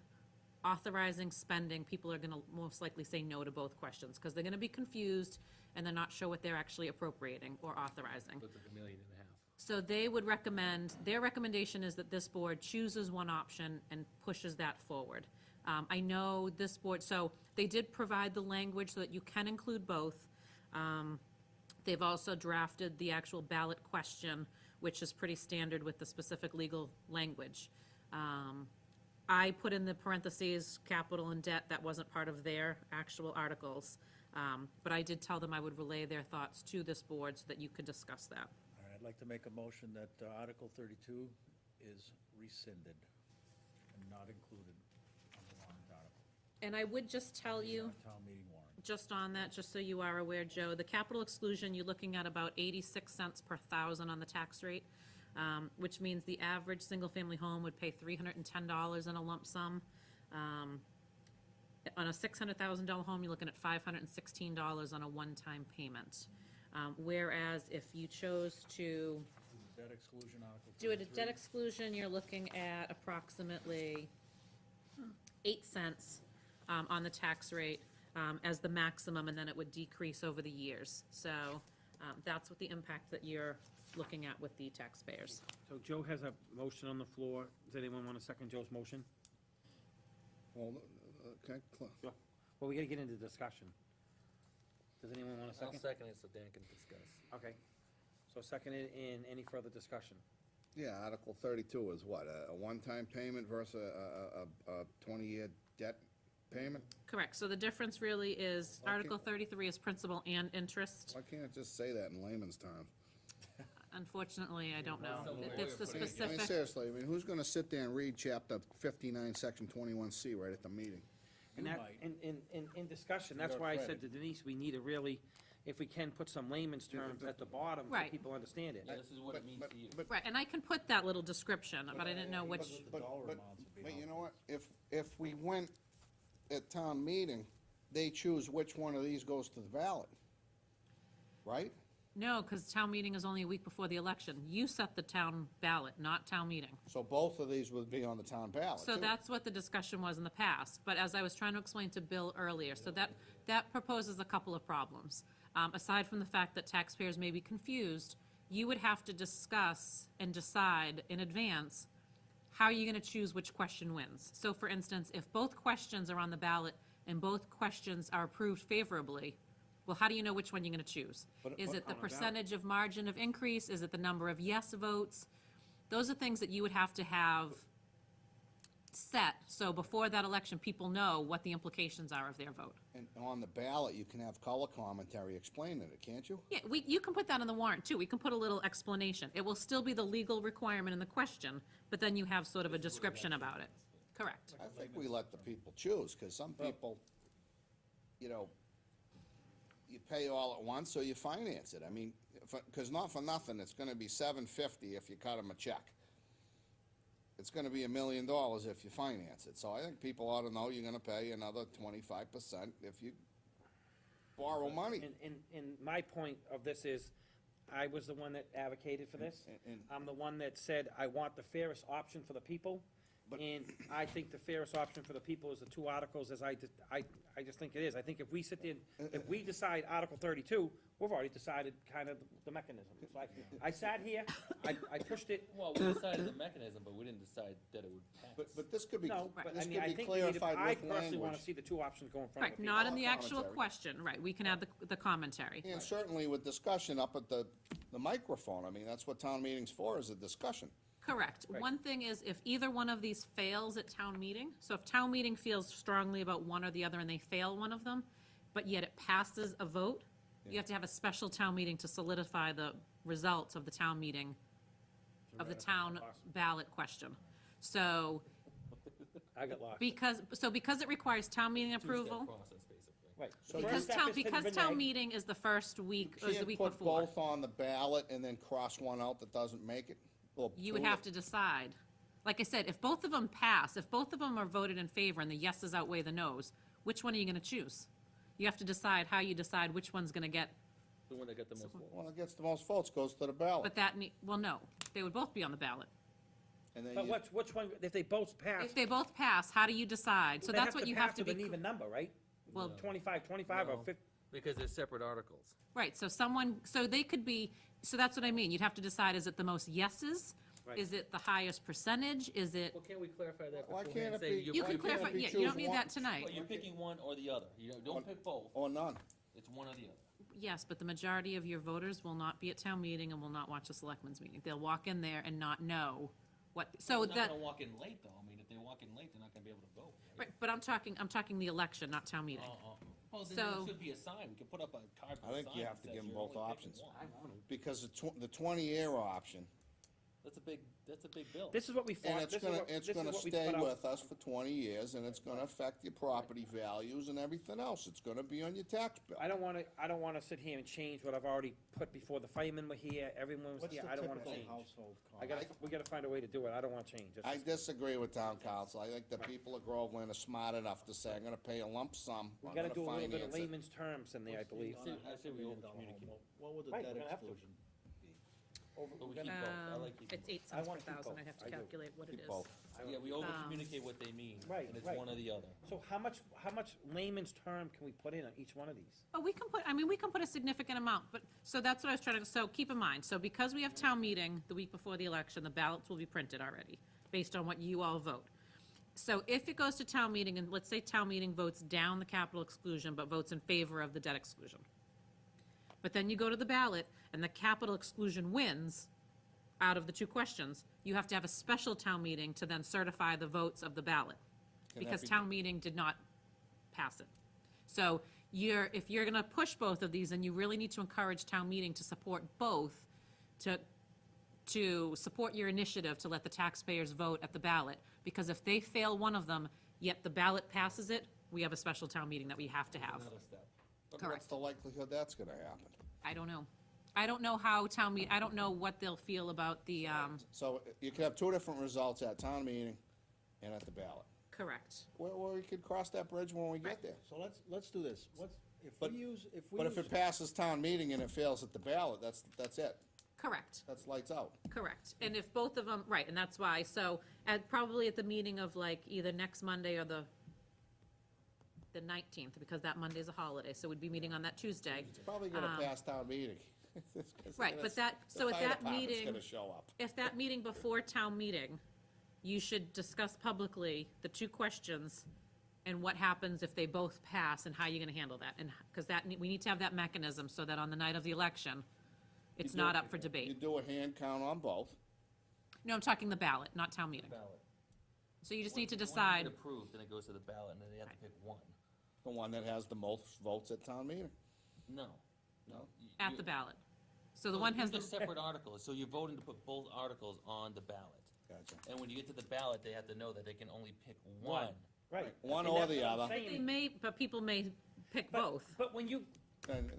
authorizing spending, people are gonna most likely say no to both questions, because they're gonna be confused and they're not sure what they're actually appropriating or authorizing. Looks like $1.5 million. So they would recommend, their recommendation is that this board chooses one option and pushes that forward. I know this board, so they did provide the language so that you can include both. They've also drafted the actual ballot question, which is pretty standard with the specific legal language. I put in the parentheses, capital and debt, that wasn't part of their actual articles. But I did tell them I would relay their thoughts to this board so that you could discuss that. All right, I'd like to make a motion that Article 32 is rescinded and not included on the warrant article. And I would just tell you, On town meeting warrant. just on that, just so you are aware, Joe, the capital exclusion, you're looking at about 86 cents per thousand on the tax rate, which means the average single-family home would pay $310 in a lump sum. On a $600,000 home, you're looking at $516 on a one-time payment. Whereas if you chose to Debt exclusion, Article do it 33. at debt exclusion, you're looking at approximately 8 cents on the tax rate as the maximum, and then it would decrease over the years. So that's what the impact that you're looking at with the taxpayers. So Joe has a motion on the floor. Does anyone want to second Joe's motion? Well, okay, Sure. Well, we gotta get into discussion. Does anyone want a I'll second? second it so Dan can discuss. Okay. So second it in any further discussion? yeah, Article 32 is what, a one-time payment versus a 20-year debt payment? Correct, so the difference really is Okay. Article 33 is principal and interest. Why can't it just say that in layman's terms? Unfortunately, I don't know. Somewhere It's the put it- I mean, specific, seriously, I mean, who's gonna sit there and read chapter 59, section 21C right at the meeting? And You that, might. in discussion, that's your why I said credit. to Denise, we need to really, if we can, put some layman's terms at the bottom so Right. people understand it. Yeah, this is what it means to you. right, and I can put that little description, but I didn't know which, The dollar amounts would be But you helpful. know what, if we went at town meeting, they choose which one of these goes to the ballot, right? no, because town meeting is only a week before the election. You set the town ballot, not town meeting. So both of these would be on the town ballot, So too. that's what the discussion was in the past, but as I was trying to explain to Bill earlier, so that proposes a couple of problems. Aside from the fact that taxpayers may be confused, you would have to discuss and decide in advance how are you gonna choose which question wins. So for instance, if both questions are on the ballot and both questions are approved favorably, well, how do you know which one you're gonna choose? Is it the percentage of margin of increase? Is it the number of yes votes? Those are things that you would have to have set, so before that election, people know what the implications are of their vote. And on the ballot, you can have color commentary explaining it, can't you? Yeah, you can put that in the warrant too, we can put a little explanation. It will still be the legal requirement in the question, but then you have sort of a description about it. Correct. I think we let the people choose, because some people, you know, you pay all at once or you finance it. I mean, because not for nothing, it's gonna be $750 if you cut them a check. It's gonna be $1 million if you finance it. So I think people ought to know you're gonna pay another 25% if you borrow money. And my point of this is, I was the one that advocated for this. And- I'm the one that said, I want the fairest option for the people. And I think the fairest option for the people is the two articles, as I just think it is. I think if we sit there, if we decide Article 32, we've already decided kind of the mechanism. So I sat here, I pushed it. Well, we decided the mechanism, but we didn't decide that it would pass. But this could be, No, but I this mean, I could be think we need to, clarified I with personally wanna language. see the two options go in front of Right, the people. not in the Color actual commentary. question, right, we can add the commentary. And certainly with discussion up at the microphone. I mean, that's what town meeting's for, is a discussion. Correct. Right. One thing is, if either one of these fails at town meeting, so if town meeting feels strongly about one or the other and they fail one of them, but yet it passes a vote, you have to have a special town meeting to solidify the results of the town meeting, of the town ballot question. So, I got lost. because it requires town meeting Two-step approval, process, basically. Right. So The because first step town, is to because renege. town meeting is the first week, or is the week Can't put before. both on the ballot and then cross one out that doesn't make it? Or You would two have that- to decide. Like I said, if both of them pass, if both of them are voted in favor and the yeses outweigh the nos, which one are you gonna choose? You have to decide how you decide which one's gonna get, The one that got the most votes. One that gets the most votes goes to the ballot. but well, no, they would both be on the ballot. And then But you, which one, if they both pass? If they both pass, how do you decide? So they that's what you have to pass with be, an even number, right? well, 25 or No. 50. Because they're separate articles. right, so so they could be, so that's what I mean, you'd have to decide, is it the most yeses? Right. Is it the highest percentage? Is it, Well, can't we clarify that Why beforehand? can't it Say be- you're you why can picking- can't it clarify, be yeah, you don't choose need one? that tonight. Well, you're picking one or the other. You don't pick both. Or none. It's one or the other. Yes, but the majority of your voters will not be at town meeting and will not watch the selectmen's meeting. They'll walk in there and not know what, so They're that, not gonna walk in late, though. I mean, if they walk in late, they're not gonna be able to vote. right, but I'm talking the election, not town meeting. Well, then So- there should be a sign. We can put up a cardboard sign. I think you have that to says give 'em you're both only picking options. one. Because the 20-year option, That's a big bill. This is what we and fought, it's this is gonna, what, it's this is gonna what we stay put out. with us for 20 years, and it's gonna affect your property values and everything else. It's gonna be on your tax bill. I don't wanna sit here and change what I've already put before. The firemen were here, everyone was What's here, the I don't wanna typical change. household We cost? gotta find a way to do it, I don't wanna change. It's I just- disagree with town council. I think the people of Groveland are smart enough to say, I'm gonna pay a lump sum, We I'm gotta gonna do a little bit of finance it. layman's terms in there, I believe. On a I half say a we million dollar home, over-communicate. What would the Right, debt we're gonna have to. exclusion? But we We're keep gonna- both. I like keeping It's both. 8 cents per want to keep thousand, both. I'd have to I do. calculate what it Keep is. both. Yeah, we over-communicate what they mean. Right, And it's right. one or the other. So how much layman's term can we put in on each one of these? Oh, we can put, I mean, we can put a significant amount, but, so that's what I was trying to, so keep in mind, so because we have town meeting the week before the election, the ballots will be printed already, based on what you all vote. So if it goes to town meeting, and let's say town meeting votes down the capital exclusion, but votes in favor of the debt exclusion. But then you go to the ballot, and the capital exclusion wins out of the two questions, you have to have a special town meeting to then certify the votes of the ballot. Can that Because be- town meeting did not pass it. So if you're gonna push both of these, then you really need to encourage town meeting to support both, to support your initiative to let the taxpayers vote at the ballot. Because if they fail one of them, yet the ballot passes it, we have a special town meeting that we have to have. Another step. But Correct. what's the likelihood that's gonna happen? I don't know. I don't know how I don't know what they'll feel about the, So you could have two different results at town meeting and at the ballot. correct. Well, we could cross that bridge when we get there. So let's do this. If But- we use, But if it passes town meeting and it fails at the ballot, that's it. Correct. That's lights out. Correct. And if both of them, right, and that's why, so probably at the meeting of like either next Monday or the 19th, because that Monday's a holiday, so we'd be meeting on that Tuesday. It's probably gonna pass town meeting. Right, but the so at fire that department's meeting, gonna show up. if that meeting before town meeting, you should discuss publicly the two questions and what happens if they both pass and how you're gonna handle that. And, because we need to have that mechanism so that on the night of the election, it's not up for You debate. do a hand count on both. No, I'm talking the ballot, not town meeting. Ballot. So you just need to When you decide. get approved, then it goes to the ballot, and then they have to pick one. The one that has the most votes at town meeting. No. No? At the ballot. So the one has the, These are separate articles, so you're voting to put both articles on the ballot. Gotcha. And when you get to the ballot, they have to know that they can only pick one. Right. One And or that's the what I'm other. saying. but people may pick But- both. But when you, And-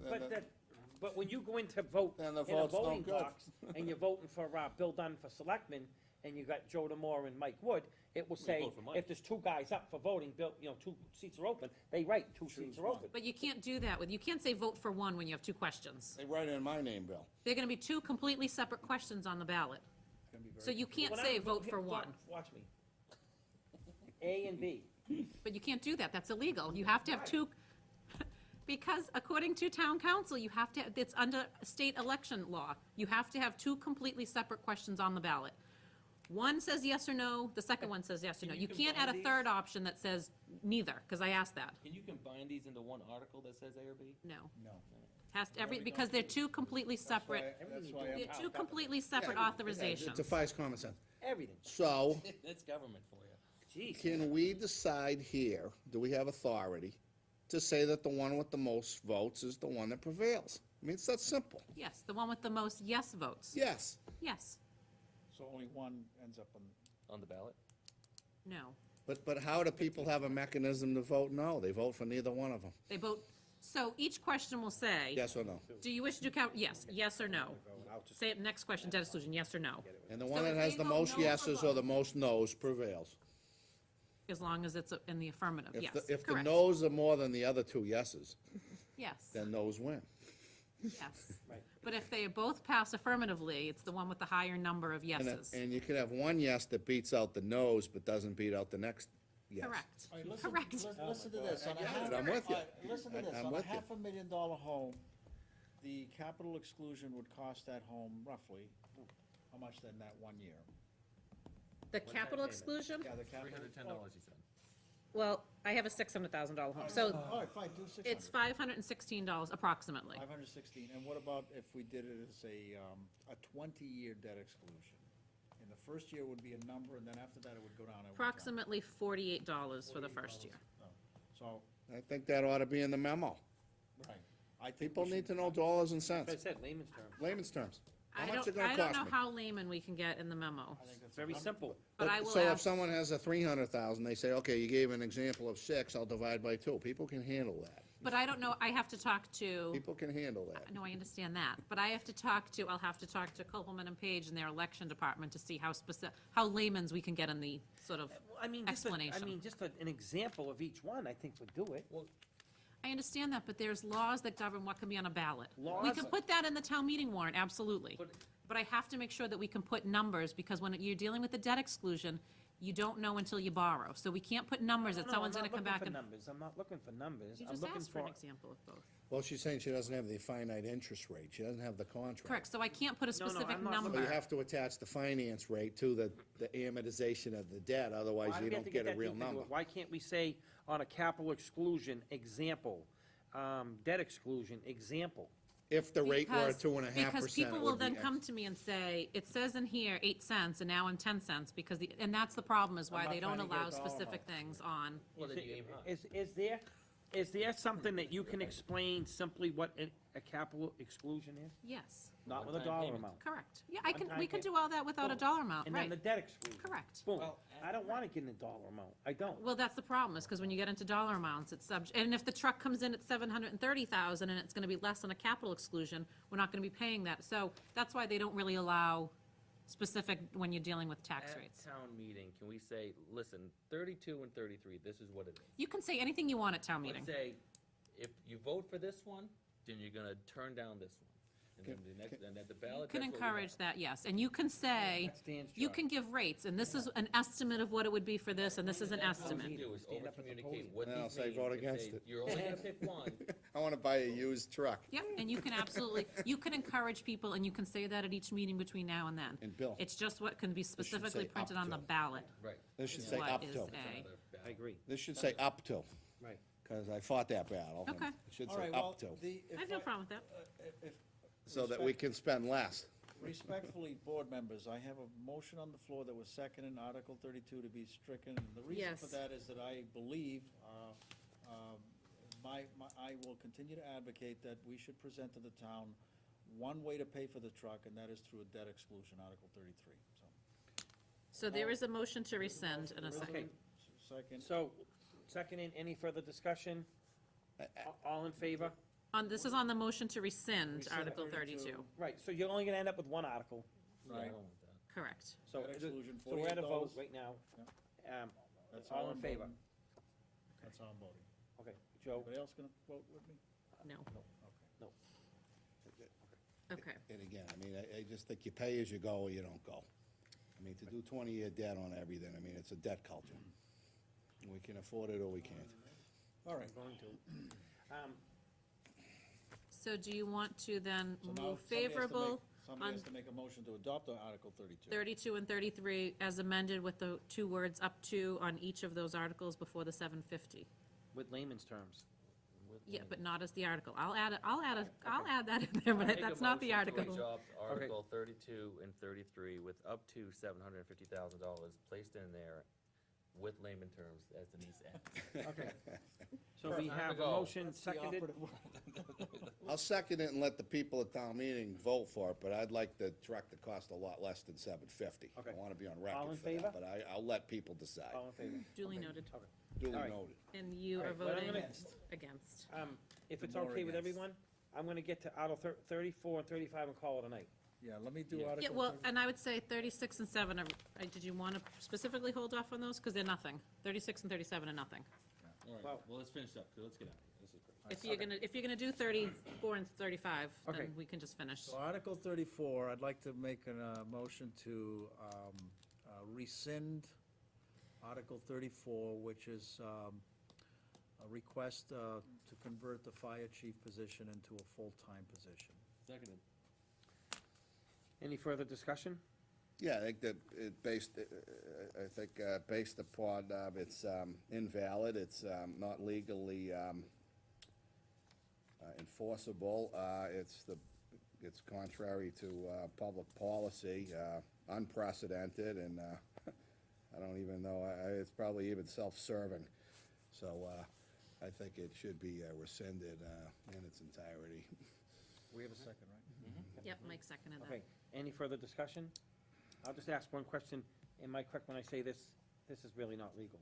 but when you go in to vote Then the in a vote's no voting good. box, and you're voting for, Bill Dunn for selectmen, and you got Joe Demore and Mike Wood, it will say, vote for Mike. if there's two guys up for voting, Bill, 2 seats are open, they write 2 seats are open. But you can't do that you can't say vote for one when you have two questions. They write in my name, Bill. They're gonna be two completely separate questions on the ballot. So you can't When say I- vote for one, Watch me. A and B. but you can't do that, that's illegal. You have to have two, because according to town council, you have to, it's under state election law. You have to have two completely separate questions on the ballot. One says yes or no, the second one says yes or no. Can You you can't add a combine third option that says neither, because I asked that. Can you combine these into one article that says A or B? No. No. Has to, because they're two completely separate, That's why they're I'm, two completely separate authorizations. It defies common sense. Everything. So, That's government for you. Jeez. can we decide here, do we have authority, to say that the one with the most votes is the one that prevails? I mean, it's that simple. Yes, the one with the most yes votes. Yes. Yes, so only one ends up on, On the ballot? no. But how do people have a mechanism to vote no? They vote for neither one of them. They vote, so each question will say, Yes or no? do you wish to do count, yes, yes or no? Say it, next question, debt exclusion, yes or no? And the So one that if has they the vote most no for yeses or both- the most nos prevails. As long as it's in the affirmative, If yes, the, if the correct. nos are more than the other two yeses, Yes, then those win. yes. But if they both pass affirmatively, it's the one with the higher number of And, yeses. and you could have one yes that beats out the nos, but doesn't beat out the next yes. Correct, all right, listen, correct. listen to this. On a get half- it, I'm with you. all right, Listen to this, I'm on a with you. $500,000 home, the capital exclusion would cost that home roughly how much then that 1 year? The One-time capital payment. exclusion, Yeah, the capital. $310, you said. well, I have a $600,000 home, so All right, fine, do 600. it's $516 approximately. 516, and what about if we did it as a 20-year debt exclusion? And the first year would be a number, and then after that, it would go down every time. Approximately $48 for the first year. So, I think that ought to be in the memo. right, I think People we need should- to know dollars and As I cents, said, layman's terms. layman's terms. How I much it don't, gonna I don't cost know me? how layman we can get in the memo, I think that's Very 100 simple. but I will So if ask. someone has a 300,000, they say, okay, you gave an example of 6, I'll divide by 2. People can handle that. But I don't know, I have to talk to, People can handle that. no, I understand that, but I'll have to talk to Copeland and Page and their election department to see how layman's we can get in the sort of I mean, explanation. just an example of each one, I think would do it. I understand that, but there's laws that govern what can be on a ballot. We Laws- can put that in the town meeting warrant, absolutely. But I have to make sure that we can put numbers, because when you're dealing with the debt exclusion, you don't know until you borrow. So we can't put numbers that No, someone's gonna come back I'm and. not looking for numbers, I'm not looking for numbers. You I'm just looking asked for an example of both. Well, she's saying she doesn't have the finite interest rate, she doesn't have the contract. Correct, so I can't put a No, no, specific I'm not number. So you have to attach the finance rate to the amortization of the debt, otherwise Why do you we have don't to get a that real deep into number. it? Why can't we say on a capital exclusion, example, debt exclusion, example? If the rate were Because- 2.5%, Because people it will would be then X. come to me and say, it says in here 8 cents, and now I'm 10 cents, because and that's the problem, is why I'm they not don't trying to get a allow dollar specific amount. things on. Well, then you aim high. Is there something that you can explain simply what a capital exclusion is? Yes, Not with a One-time dollar payment. amount? correct. Yeah, we One-time can pay- do all that without a Boom. dollar amount, And then the right. debt exclusion? Correct. Boom. Well, I don't wanna get in a dollar amount, I don't. Well, that's the problem, is because when you get into dollar amounts, it's and if the truck comes in at 730,000 and it's gonna be less than a capital exclusion, we're not gonna be paying that. So that's why they don't really allow specific when you're dealing with tax rates. At town meeting, can we say, listen, 32 and 33, this is what it is? You can say anything you want at town meeting. Let's say, if you vote for this one, then you're gonna turn down this one. And then the next, and at the You ballot, can that's what we encourage have. that, yes, and you can say, That's Dan's you job. can give rates, and this is an estimate of what it would be for this, and this is an All you estimate. do is Stand up at the over-communicate podium. what And I'll these say mean, vote and against say, it. you're only gonna pick one. I wanna buy a used truck. Yep, and you can absolutely, you can encourage people, and you can say that at each meeting between now and then. And Bill, It's just what can be specifically say printed up on the to. ballot. Right. this should is say what up is to. a- Another I ballot. agree, This should say up to, right. cause I fought that battle. and Okay. It should all say right, well, up to, I have no problem with that. If, so that we can spend less. respectfully, board members, I have a motion on the floor that was second in Article 32 to be stricken. And the reason for Yes. that is that I believe, I will continue to advocate that we should present to the town one way to pay for the truck, and that is through a debt exclusion, Article 33, so. So there is a motion to rescind in a second. Second, So, seconding, any further discussion? All in favor? This is on the motion to rescind Rescind Article 32. 32, Right, so you're only gonna end up with one article, Yeah, I right, don't want that. correct. so, Debt exclusion, so we're at a vote $48. right now. that's All how in I'm favor? voting. That's how I'm voting. Okay, Joe, Anybody else gonna vote with me? No, No, okay. okay. And again, I mean, I just think you pay as you go or you don't go. I mean, to do 20-year debt on everything, I mean, it's a debt culture. We can afford it or we can't. All right. I'm going to. So do you want to then So now move somebody has to favorable make- Somebody on has to make a motion to adopt Article 32. 32 and 33 as amended with the two words "up to" on each of those articles before the 750? With layman's terms. Yeah, but not as the article. I'll add that in there, but Make a that's not the motion to article. adopt Article 32 and 33 with up to $750,000 placed in there with layman terms, as Denise added. Okay. So we Time to have a go. motion That's the seconded. operative word. I'll second it and let the people at town meeting vote for it, but I'd like the truck to cost a lot less than $750. Okay. I wanna be on All record in for favor? that, but I'll let people decide. All in favor? Duly noted. Duly all right. noted. And you All are right, what I'm voting gonna- against. If it's More okay with against. everyone, I'm gonna get to Article 34 and 35 and call it a night. Yeah, let me do Yeah. Article Yeah, well, 30. and I would say 36 and 7 are, did you want to specifically hold off on those? Because they're nothing. 36 and 37 are nothing. All right, Well- well, let's finish up, 'cause let's get out of here, this is great. If you're gonna do 34 and 35, Okay. then we can just finish. So Article 34, I'd like to make a motion to rescind Article 34, which is a request to convert the fire chief position into a full-time position. Seconded. Any further discussion? Yeah, I think that based upon, it's invalid, it's not legally enforceable, it's contrary to public policy, unprecedented, and I don't even know, it's probably even self-serving. So I think it should be rescinded in its entirety. We have a second, right? Yep, Mike seconded that. Okay, any further discussion? I'll just ask one question. Am I correct when I say this is really not legal?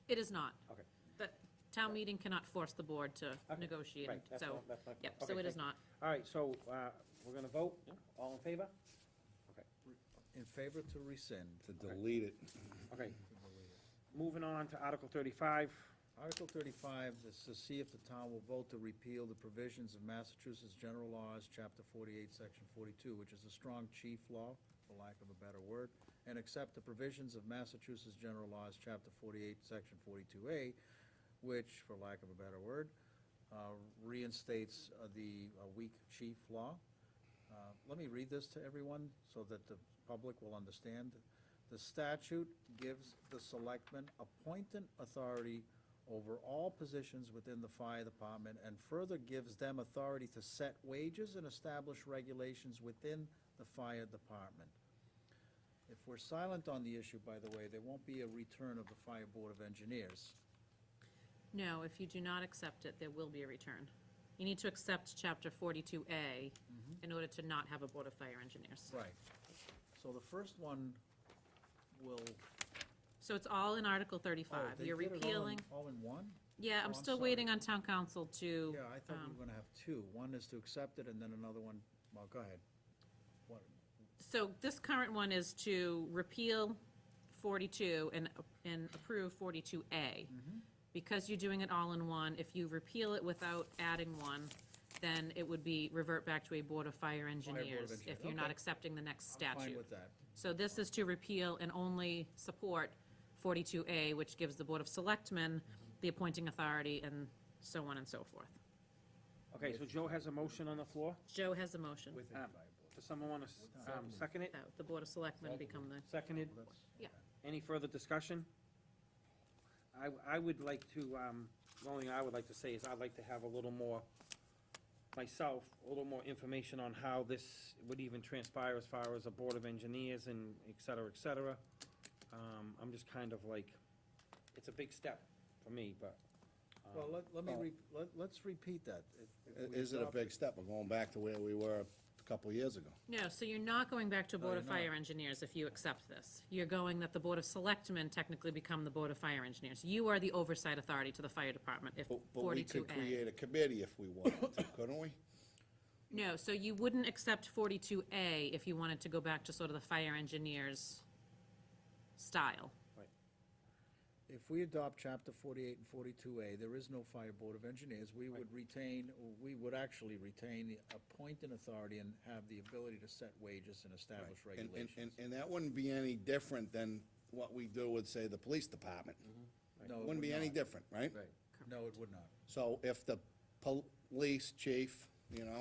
It is not. Okay. The town meeting cannot force the board to Okay, negotiate, Right, that's so, all, that's my. yep, okay, so it is thank you. not. All right, so, we're gonna vote, all in favor? In favor to rescind. To delete it. Okay, moving on to Article 35. Article 35 is to see if the town will vote to repeal the provisions of Massachusetts General Laws, Chapter 48, Section 42, which is the strong chief law, for lack of a better word, and accept the provisions of Massachusetts General Laws, Chapter 48, Section 42A, which, for lack of a better word, reinstates the weak chief law. Let me read this to everyone so that the public will understand. The statute gives the selectmen appointed authority over all positions within the fire department, and further gives them authority to set wages and establish regulations within the fire department. If we're silent on the issue, by the way, there won't be a return of the Fire Board of Engineers. No, if you do not accept it, there will be a return. You need to accept Chapter 42A in order to not have a Board of Fire Engineers. Right. So the first one will. So it's all in Article 35. Oh, they You're did it repealing. all in one? Yeah, Oh, I'm I'm still sorry. waiting on town council to. Yeah, I thought we were gonna have two. One is to accept it, and then another one, well, go ahead. What, So this current one is to repeal 42 and approve 42A. Because you're doing it all in one, if you repeal it without adding one, then it would be, revert back to a Board of Fire Engineers if Engineers, you're not okay. accepting the next I'm fine statute. with that. So this is to repeal and only support 42A, which gives the Board of Selectmen the appointing authority and so on and so forth. Okay, so Joe has a motion on the floor. Joe has a motion. With the Um, Fire Board. Does someone want to second it? That the Board of Selectmen become the, Seconded? yeah. Any further discussion? I would like to, the only thing I would like to say is I'd like to have a little more, myself, a little more information on how this would even transpire as far as a Board of Engineers and et cetera, et cetera. I'm just kind of like, it's a big step for me, but. Well, let's repeat that. If we Is it a adopt big step? We're going back to where we were a couple of years ago. No, so you're not going back to No, Board you're of not. Fire Engineers if you accept this. You're going that the Board of Selectmen technically become the Board of Fire Engineers. You are the oversight authority to the fire department if But we 42A. could create a committee if we wanted to, couldn't we? No, so you wouldn't accept 42A if you wanted to go back to sort of the fire engineers style. If we adopt Chapter 48 and 42A, there is no Fire Board of Engineers. We would retain, or we would actually retain the appointing authority and have the ability to set wages and establish And- regulations. And that wouldn't be any different than what we do with, say, the police department. No, it Wouldn't would be any not. different, right? No, it would not. So if the police chief,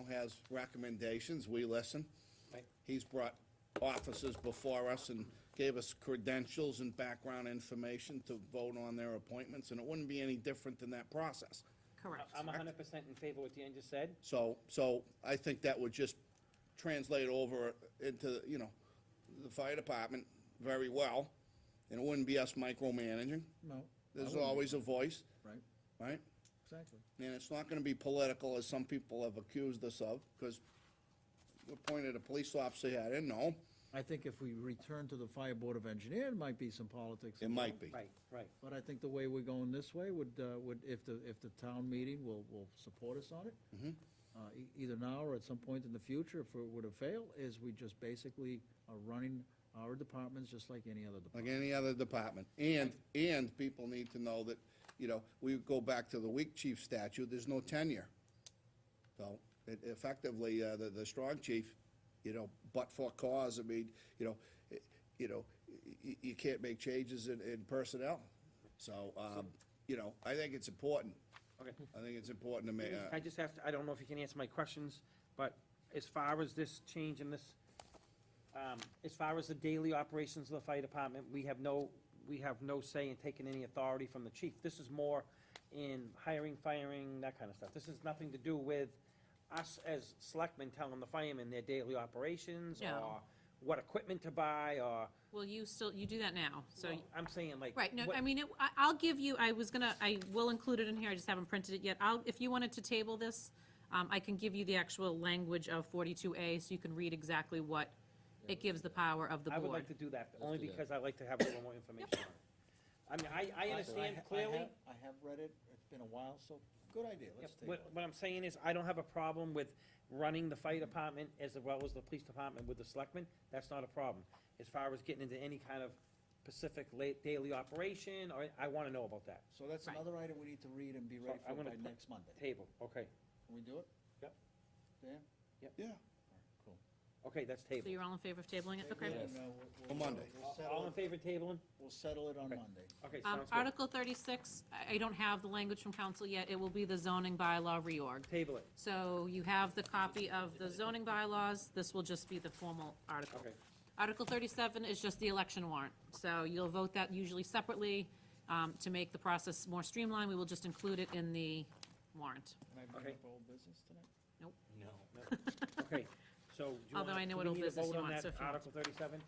has recommendations, we listen. Right. He's brought officers before us and gave us credentials and background information to vote on their appointments, and it wouldn't be any different than that process. Correct. I'm 100% in favor of what Deanne just said. So I think that would just translate over into, the fire department very well, and it wouldn't be us micromanaging. No. There's I wouldn't. always a voice, Right, right? exactly. And it's not gonna be political, as some people have accused us of, because we appointed a police officer here, I didn't know. I think if we return to the Fire Board of Engineers, it might be some politics. It might be. Right. But I think the way we're going this way would, if the town meeting will support us on it, either now or at some point in the future, if it were to fail, is we just basically are running our departments just like any other Like department. any other department. And people need to know that, we go back to the weak chief statute, there's no tenure. So, effectively, the strong chief, but for cause, I mean, you can't make changes in personnel. So, I think it's important. Okay. I think it's important to make, I just have to, I don't know if you can answer my questions, but as far as this change in this, As far as the daily operations of the fire department, we have no say in taking any authority from the chief. This is more in hiring, firing, that kind of stuff. This has nothing to do with us as selectmen telling the firemen their daily operations, No. or what equipment to buy, or, Well, you do that now, so. well, I'm saying like. Right, no, what- I mean, I'll give you, I will include it in here, I just haven't printed it yet. If you wanted to table this, I can give you the actual language of 42A, so you can read exactly what it gives the power of the I would board. like to do that, only do that. because I like to have a little more information on it. I mean, I understand clearly. I have read it, it's been a while, so, good idea, let's Yep, table it. what I'm saying is, I don't have a problem with running the fire department as well as the police department with the selectmen, that's not a problem. As far as getting into any kind of specific daily operation, or, I wanna know about that. So that's Right. another item we need to read and be So ready I'm for gonna by put- next Monday. Table, okay, Can we do it? Yep. Dan? Yeah, Cool. okay, that's So table. you're all in favor of tabling it? Okay. And, For Monday. We'll All settle in it, favor of tabling? we'll settle it on Okay. Monday. Okay, sounds good. Article 36, I don't have the language from council yet, it will be the zoning bylaw reorg. Table it, So you have the copy of the zoning bylaws, this will just be the formal article. okay. Article 37 is just the election warrant, so you'll vote that usually separately. To make the process more streamlined, we will just include it in the warrant. Can I Okay. bring up old business tonight? No. Okay, so, do you Although want, I know do what we old need a business vote you on want, that so if you want Article 37?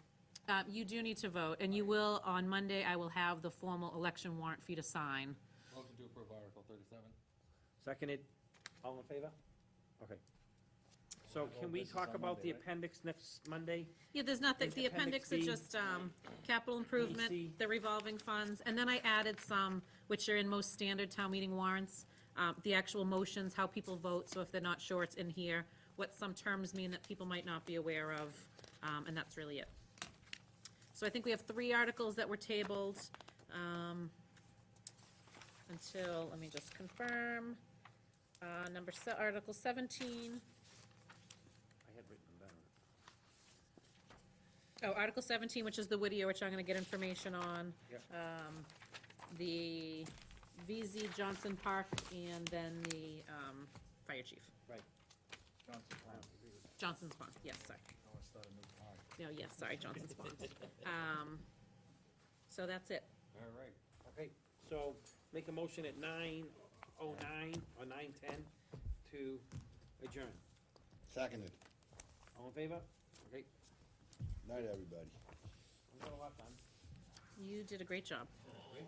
You do need to vote, and you will, on Monday, I will have the formal election warrant for you to sign. Motion to approve Article 37. Seconded, all in favor? Okay. So Old can we business talk on about the Monday, right? appendix next Monday? Yeah, there's nothing, the Appendix appendix is B. just, capital improvement, BC. the revolving funds, and then I added some, which are in most standard town meeting warrants, the actual motions, how people vote, so if they're not sure, it's in here, what some terms mean that people might not be aware of, and that's really it. So I think we have 3 articles that were tabled, until, let me just confirm, Article 17. I had written them down. Oh, Article 17, which is the Whittier, which I'm gonna get information on. Yep. The VZ Johnson Park, and then the, fire chief. Right. Johnson Farms. Johnson's Pond, yes, sorry. Oh, it's not a new park. No, yes, sorry, Johnson's Pond. So that's it. All right. Okay, so make a motion at 9:09 or 9:10 to adjourn. seconded. All in favor? Okay, Night, everybody. we got a lot done. You did a great job. Great.